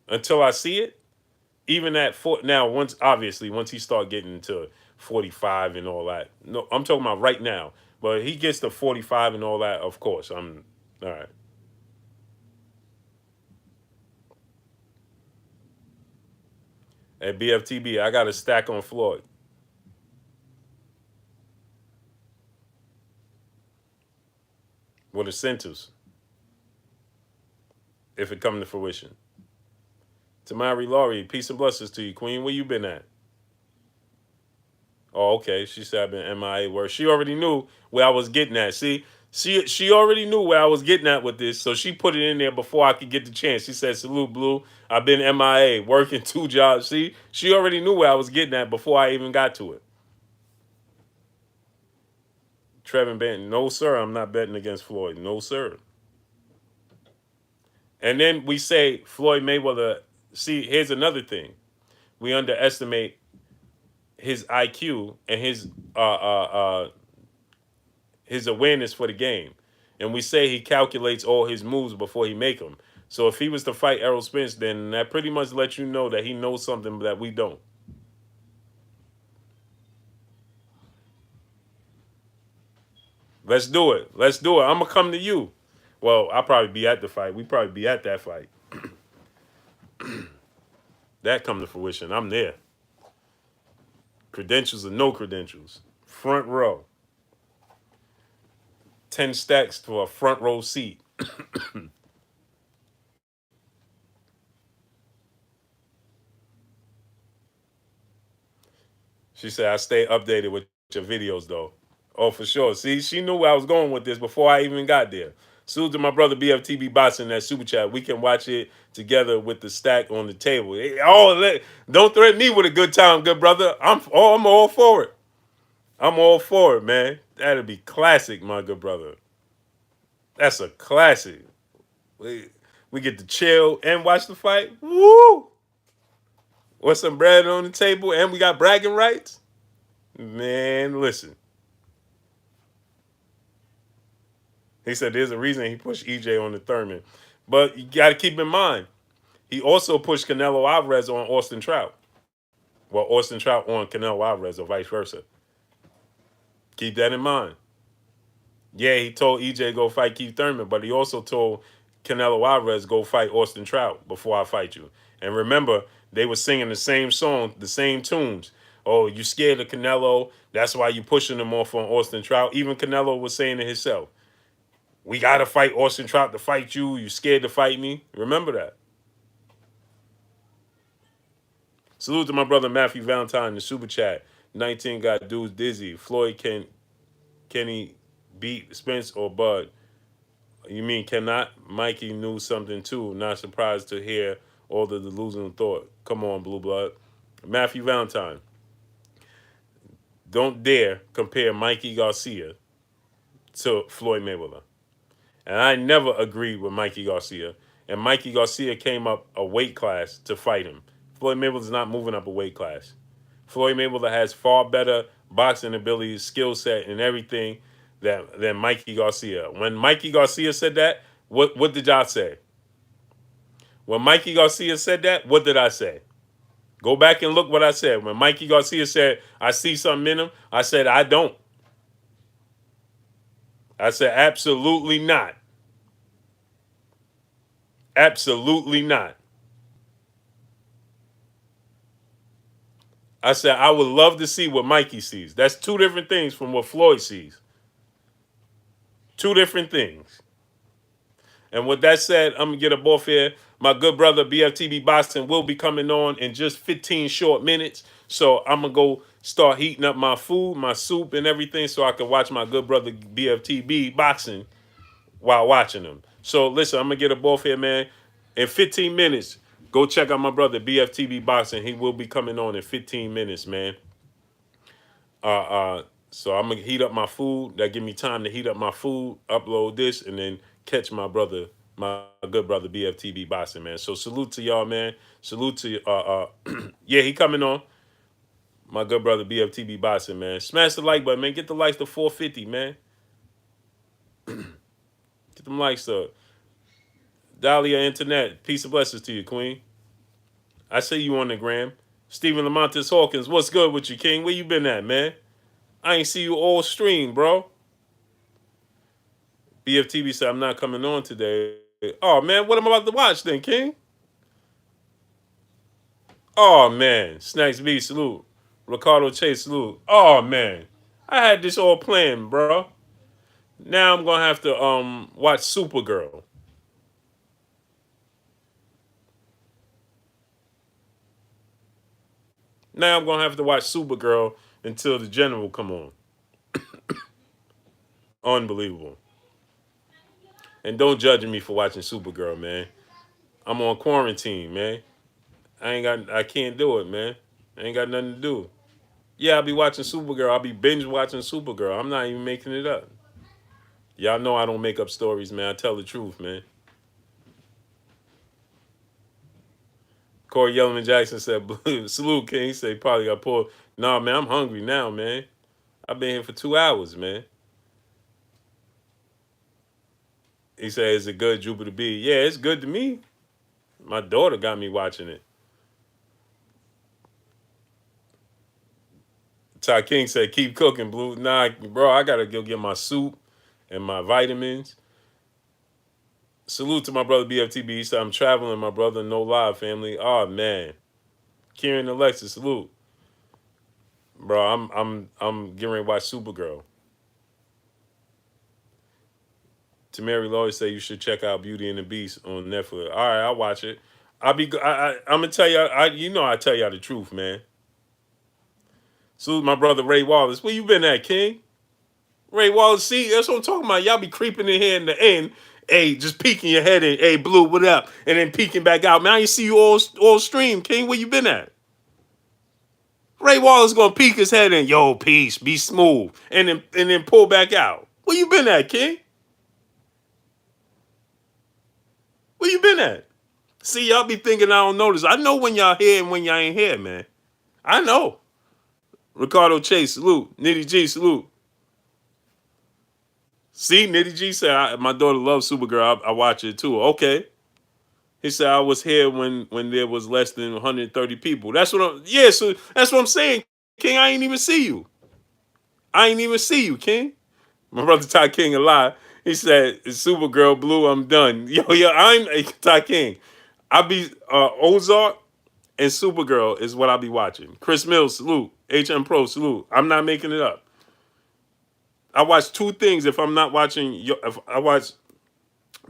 Until I see it, even at now, once he start getting into 45 and all that. No, I'm talking about right now. But he gets to 45 and all that, of course. I'm all right. At BFTB, I got a stack on Floyd with incentives if it come to fruition. Tamari Laurie, peace and blessings to you, Queen. Where you been at? Oh, okay. She said I've been MIA. Where she already knew where I was getting at. See, she already knew where I was getting at with this, so she put it in there before I could get the chance. She said, "Salute, Blue. I've been MIA, working 2 jobs." See, she already knew where I was getting at before I even got to it. Trevin Benton, no sir, I'm not betting against Floyd. No sir. And then we say Floyd Mayweather. See, here's another thing. We underestimate his IQ and his awareness for the game. And we say he calculates all his moves before he make them. So if he was to fight Errol Spence, then that pretty much lets you know that he knows something that we don't. Let's do it. Let's do it. I'm gonna come to you. Well, I'll probably be at the fight. We probably be at that fight. That come to fruition. I'm there. Credentials or no credentials. Front row. 10 stacks for a front row seat. She said, I stay updated with your videos though. Oh, for sure. See, she knew where I was going with this before I even got there. Salute to my brother BFTB Bots in that super chat. We can watch it together with the stack on the table. Don't threaten me with a good time, good brother. I'm all for it. I'm all for it, man. That'd be classic, my good brother. That's a classic. We get to chill and watch the fight. Woo! With some bread on the table, and we got bragging rights. Man, listen. He said there's a reason he pushed EJ on the Thurman. But you got to keep in mind, he also pushed Canelo Alvarez on Austin Trout. Well, Austin Trout on Canelo Alvarez or vice versa. Keep that in mind. Yeah, he told EJ go fight Keith Thurman, but he also told Canelo Alvarez go fight Austin Trout before I fight you. And remember, they were singing the same song, the same tunes. Oh, you scared of Canelo? That's why you pushing him off on Austin Trout. Even Canelo was saying it himself. We gotta fight Austin Trout to fight you. You scared to fight me? Remember that. Salute to my brother Matthew Valentine in the super chat. 19 got dudes dizzy. Floyd can he beat Spence or Bud? You mean cannot? Mikey knew something too. Not surprised to hear all the delusional thought. Come on, Blue Blood. Matthew Valentine. Don't dare compare Mikey Garcia to Floyd Mayweather. And I never agreed with Mikey Garcia. And Mikey Garcia came up a weight class to fight him. Floyd Mayweather's not moving up a weight class. Floyd Mayweather has far better boxing abilities, skill set, and everything than Mikey Garcia. When Mikey Garcia said that, what did y'all say? When Mikey Garcia said that, what did I say? Go back and look what I said. When Mikey Garcia said, I see something in him, I said, I don't. I said, absolutely not. Absolutely not. I said, I would love to see what Mikey sees. That's two different things from what Floyd sees. Two different things. And with that said, I'm going to get up off here. My good brother, BFTB Boston, will be coming on in just 15 short minutes. So I'm going to go start heating up my food, my soup, and everything so I can watch my good brother, BFTB Boxing, while watching him. So listen, I'm going to get up off here, man. In 15 minutes, go check out my brother, BFTB Boxing. He will be coming on in 15 minutes, man. So I'm gonna heat up my food. That give me time to heat up my food, upload this, and then catch my brother, my good brother BFTB Boxing, man. So salute to y'all, man. Salute to yeah, he coming on. My good brother BFTB Boxing, man. Smash the like button, man. Get the likes to 450, man. Get them likes up. Dahlia Internet, peace and blessings to you, Queen. I see you on the gram. Stephen Lamontis Hawkins, what's good with you, King? Where you been at, man? I ain't see you all stream, bro. BFTB said, I'm not coming on today. Oh, man, what am I about to watch then, King? Oh, man. Snacks B, salute. Ricardo Chase, salute. Oh, man. I had this all planned, bro. Now I'm going to have to watch Supergirl. Now I'm going to have to watch Supergirl until the general come on. Unbelievable. And don't judge me for watching Supergirl, man. I'm on quarantine, man. I can't do it, man. I ain't got nothing to do. Yeah, I'll be watching Supergirl. I'll be binge watching Supergirl. I'm not even making it up. Y'all know I don't make up stories, man. I tell the truth, man. Corey Yellman Jackson said, salute, King. He said, he probably got pulled. Nah, man, I'm hungry now, man. I've been here for 2 hours, man. He said, is it good, Jupiter B? Yeah, it's good to me. My daughter got me watching it. Ty King said, keep cooking, Blue. Nah, bro, I got to go get my soup and my vitamins. Salute to my brother BFTB. He said, I'm traveling, my brother. No lie, family. Oh, man. Kieran Alexis, salute. Bro, I'm getting ready to watch Supergirl. Tamari Lloyd said you should check out Beauty and the Beast on Netflix. All right, I'll watch it. I'm gonna tell you. I tell y'all the truth, man. Salute my brother Ray Wallace. Where you been at, King? Ray Wallace, see, that's what I'm talking about. Y'all be creeping in here in the end. Hey, just peeking your head in. Hey, Blue, what up? And then peeking back out. Man, I ain't see you all stream, King. Where you been at? Ray Wallace gonna peek his head in. Yo, peace, be smooth, and then pull back out. Where you been at, King? Where you been at? See, y'all be thinking I don't notice. I know when y'all here and when y'all ain't here, man. I know. Ricardo Chase, salute. Nitty G, salute. See, Nitty G said my daughter loves Supergirl. I watch it too. Okay. He said I was here when there was less than 130 people. So that's what I'm saying, King. I ain't even see you. I ain't even see you, King. My brother Ty King a lie. He said, Supergirl Blue, I'm done. Yo, I'm Ty King. I be Ozark and Supergirl is what I'll be watching. Chris Mills, salute. HM Pro, salute. I'm not making it up. I watch two things if I'm not watching. If I watch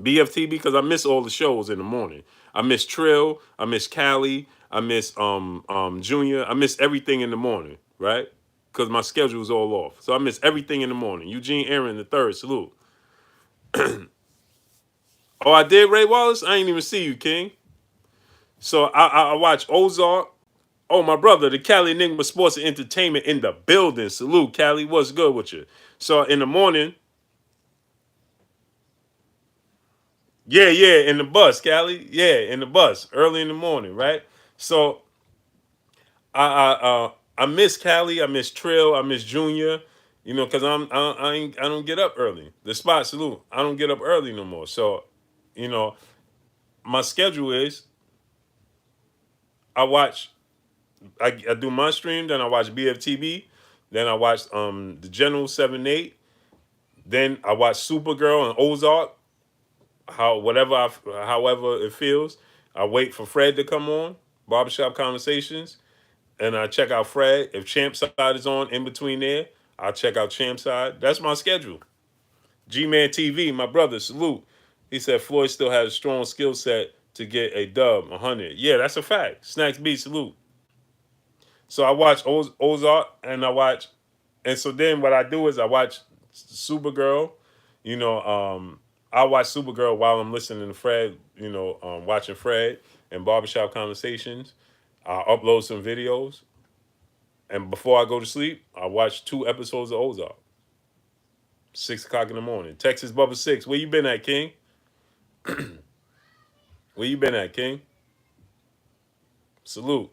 BFT because I miss all the shows in the morning. I miss Trill. I miss Cali. I miss Junior. I miss everything in the morning, right? Because my schedule is all off. So I miss everything in the morning. Eugene Aaron the third, salute. Oh, I did Ray Wallace. I ain't even see you, King. So I watch Ozark. Oh, my brother, the Cali Enigma Sports and Entertainment in the building. Salute, Cali. What's good with you? So in the morning, yeah, yeah, in the bus, Cali. Yeah, in the bus, early in the morning, right? So I miss Cali. I miss Trill. I miss Junior. You know, cause I don't get up early. The spot, salute. I don't get up early no more. So, you know, my schedule is I watch I do my stream, then I watch BFTV, then I watch the General 7-8, then I watch Supergirl and Ozark, however it feels. I wait for Fred to come on, Barbershop Conversations, and I check out Fred. If Champ Side is on in between there, I'll check out Champ Side. That's my schedule. G-Man TV, my brother, salute. He said Floyd still has a strong skill set to get a dub, 100. Yeah, that's a fact. Snacks B, salute. So I watch Ozark and and so then what I do is I watch Supergirl. You know, I watch Supergirl while I'm listening to Fred. You know, watching Fred and Barbershop Conversations. I upload some videos, and before I go to sleep, I watch 2 episodes of Ozark. 6 o'clock in the morning. Texas Bubba Six. Where you been at, King? Where you been at, King? Salute.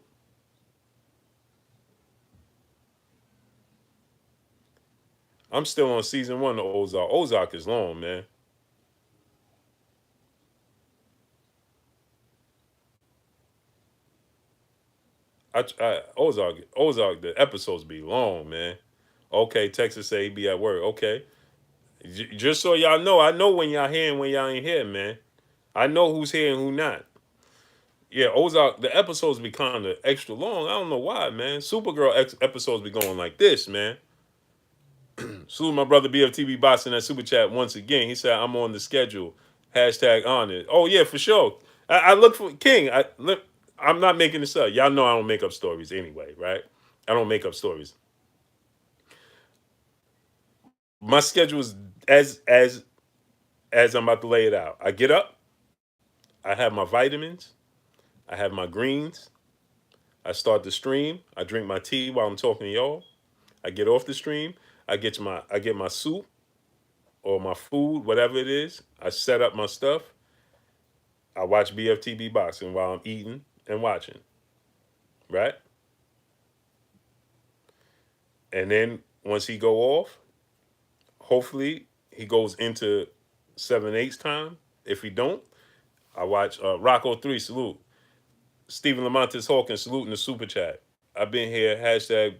I'm still on season 1 of Ozark. Ozark is long, man. Ozark, the episodes be long, man. Okay, Texas say he be at work. Okay, just so y'all know, I know when y'all here and when y'all ain't here, man. I know who's here and who not. Yeah, Ozark, the episodes be kind of extra long. I don't know why, man. Supergirl episodes be going like this, man. Salute my brother BFTB Boss in that super chat once again. He said I'm on the schedule. Hashtag on it. Oh yeah, for sure. I look for King. I'm not making this up. Y'all know I don't make up stories anyway, right? I don't make up stories. My schedule is as I'm about to lay it out. I get up, I have my vitamins, I have my greens, I start the stream, I drink my tea while I'm talking to y'all. I get off the stream, I get my soup or my food, whatever it is. I set up my stuff. I watch BFTB boxing while I'm eating and watching, right? And then once he go off, hopefully he goes into 7/8 time. If he don't, I watch Rocco 3 salute. Stephen Lamontis Hawkins saluting the super chat. I've been here. Hashtag.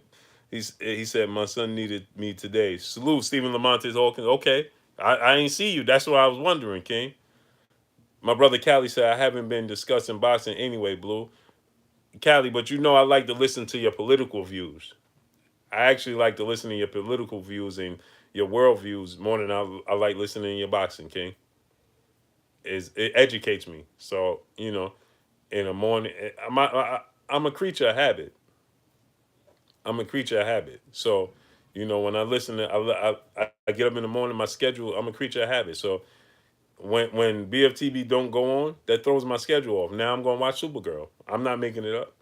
He said my son needed me today. Salute Stephen Lamontis Hawkins. Okay, I ain't see you. That's what I was wondering, King. My brother Callie said I haven't been discussing boxing anyway, Blue. Callie, but you know I like to listen to your political views. I actually like to listen to your political views and your world views more than I like listening to your boxing, King. It educates me. So in the morning, I'm a creature of habit. I'm a creature of habit. So, when I listen to, I get up in the morning, my schedule, I'm a creature of habit. So when BFTB don't go on, that throws my schedule off. Now I'm going to watch Supergirl. I'm not making it up.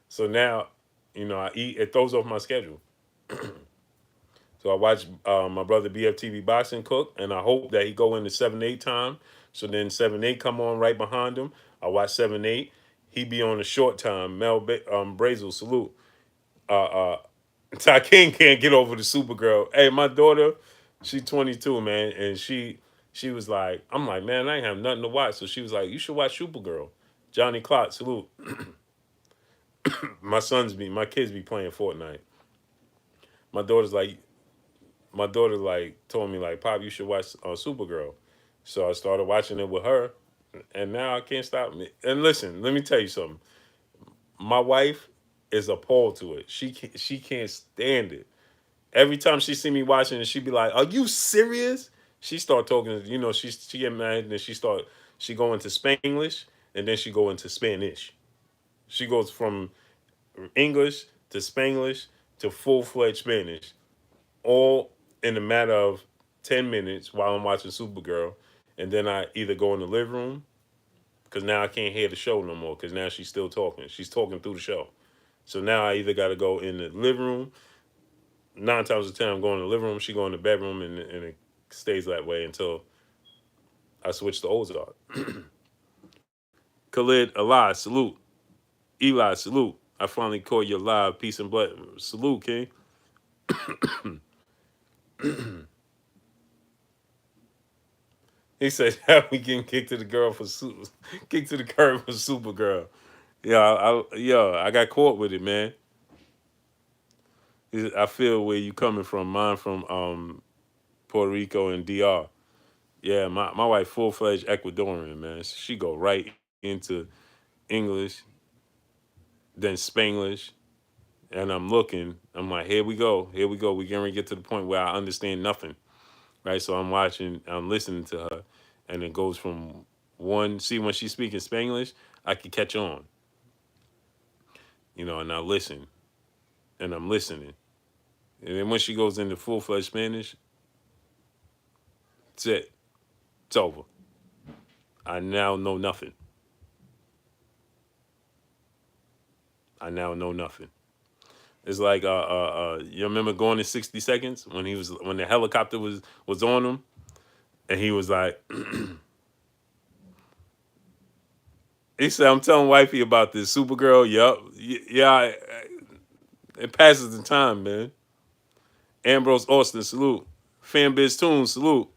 So now, I eat, it throws off my schedule. So I watch my brother BFTV boxing cook, and I hope that he go into 7/8 time. So then 7/8 come on right behind him. I watch 7/8. He be on the short time. Brazel salute. Uh, uh, Ty King can't get over the Supergirl. Hey, my daughter, she's 22, man, and she was like, I'm like, man, I ain't have nothing to watch. So she was like, you should watch Supergirl. Johnny Clot, salute. My kids be playing Fortnite. My daughter's like, my daughter like told me like, Pop, you should watch Supergirl. So I started watching it with her, and now I can't stop me. And listen, let me tell you something. My wife is appalled to it. She can't stand it. Every time she see me watching it, she be like, "Are you serious?" She start talking. She get mad, and then she go into Spanglish, and then she go into Spanish. She goes from English to Spanglish to full-fledged Spanish, all in a matter of 10 minutes while I'm watching Supergirl. And then I either go in the living room, because now I can't hear the show no more, because now she's still talking. She's talking through the show. So now I either got to go in the living room. 9 times out of 10, I'm going in the living room. She go in the bedroom, and it stays that way until I switch to Ozark. Khalid, Allah, salute. Eli, salute. I finally caught you live. Peace and blessings. Salute, King. He said, "How we getting kicked to the girl for kicked to the curb for Supergirl?" Yeah, I got caught with it, man. I feel where you coming from. Mine from Puerto Rico and DR. Yeah, my wife full-fledged Ecuadorian, man. She go right into English, then Spanglish, and I'm looking. I'm like, here we go, here we go. We getting ready to get to the point where I understand nothing, right? So I'm watching, I'm listening to her, and it goes from one. See, when she's speaking Spanglish, I can catch on, and I listen, and I'm listening, and then when she goes into full-fledged Spanish, it's it. It's over. I now know nothing. I now know nothing. It's like you remember going in 60 seconds when the helicopter was on him, and he was like, he said, "I'm telling wifey about this Supergirl." Yup, yeah, it passes the time, man. Ambrose Austin, salute. Fanbiz Toon, salute,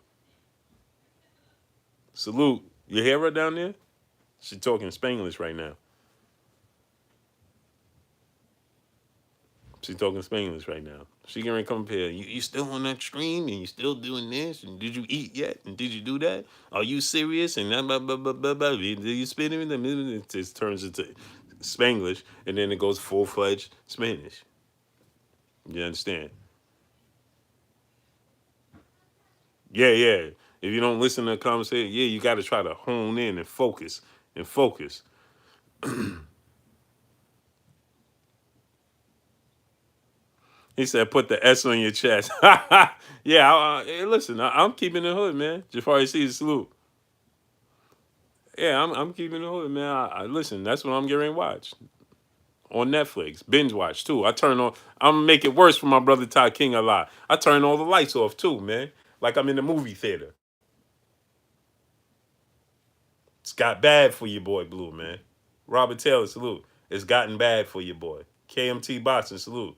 salute. You hear her down there? She talking Spanglish right now. She talking Spanglish right now. She gonna come up here. You still on that stream and you still doing this? And did you eat yet? And did you do that? Are you serious? And blah, blah, blah, blah, blah. Did you spit in them? It just turns into Spanglish, and then it goes full-fledged Spanish. You understand? Yeah, yeah. If you don't listen to the conversation, yeah, you got to try to hone in and focus and focus. He said, "Put the S on your chest." Yeah, hey, listen, I'm keeping the hood, man. Jafari sees salute. Yeah, I'm keeping the hood, man. I listen. That's what I'm getting ready to watch on Netflix. Binge watch too. I turn on. I'm gonna make it worse for my brother Ty King a lot. I turn all the lights off too, man. Like I'm in the movie theater. It's got bad for your boy Blue, man. Robert Taylor, salute. It's gotten bad for your boy. KMT Boston, salute.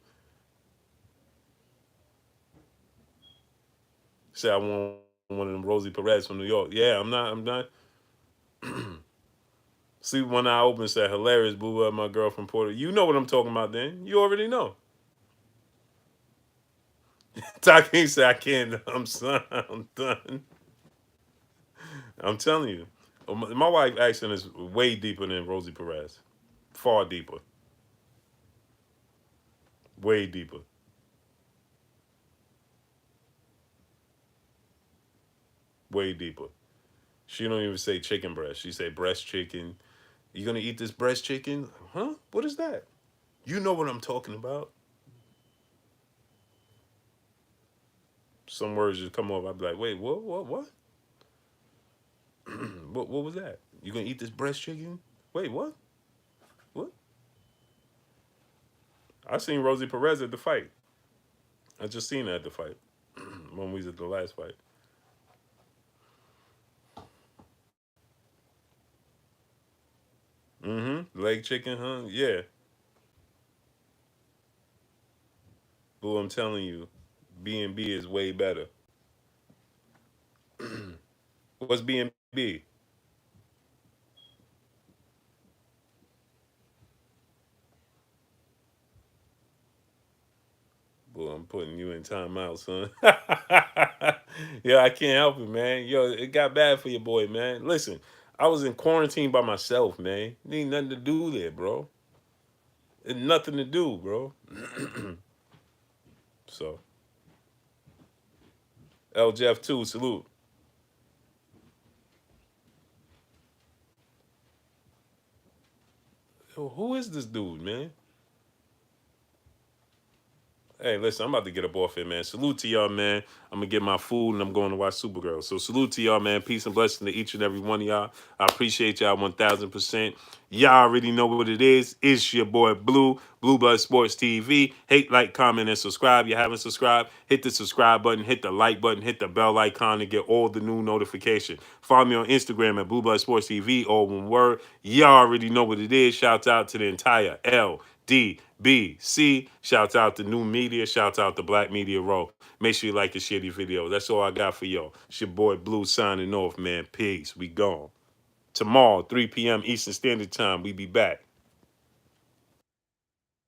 Say I want one of them Rosie Perez from New York. Yeah, I'm not. I'm not. Sleep one eye open said hilarious. Blew up my girl from Puerto. You know what I'm talking about, then. You already know. Talking said I can't. I'm son. I'm done. I'm telling you. My wife accent is way deeper than Rosie Perez. Far deeper. Way deeper. Way deeper. She don't even say chicken breast. She say breast chicken. You gonna eat this breast chicken? Huh? What is that? You know what I'm talking about. Some words just come off. I'd be like, wait, what? What was that? You gonna eat this breast chicken? Wait, what? What? I seen Rosie Perez at the fight. I just seen her at the fight when we was at the last fight. Mm-hmm. Leg chicken, huh? Yeah. Boo, I'm telling you, B&B is way better. What's B&B? Boo, I'm putting you in timeout, son. Yeah, I can't help it, man. Yo, it got bad for your boy, man. Listen, I was in quarantine by myself, man. Ain't nothing to do there, bro. It's nothing to do, bro. So, L Jeff too, salute. Yo, who is this dude, man? Hey, listen, I'm about to get up off here, man. Salute to y'all, man. I'm gonna get my food and I'm going to watch Supergirl. So salute to y'all, man. Peace and blessing to each and every one of y'all. I appreciate y'all 1,000%. Y'all already know what it is. It's your boy Blue, Blue Blood Sports TV. Hate, like, comment, and subscribe. You haven't subscribed? Hit the subscribe button, hit the like button, hit the bell icon to get all the new notifications. Follow me on Instagram at Blue Blood Sports TV, all one word. Y'all already know what it is. Shouts out to the entire LDBC. Shouts out to New Media. Shouts out to Black Media Row. Make sure you like and share these videos. That's all I got for y'all. It's your boy Blue signing off, man. Peace. We gone. Tomorrow, 3 p.m. Eastern Standard Time, we be back.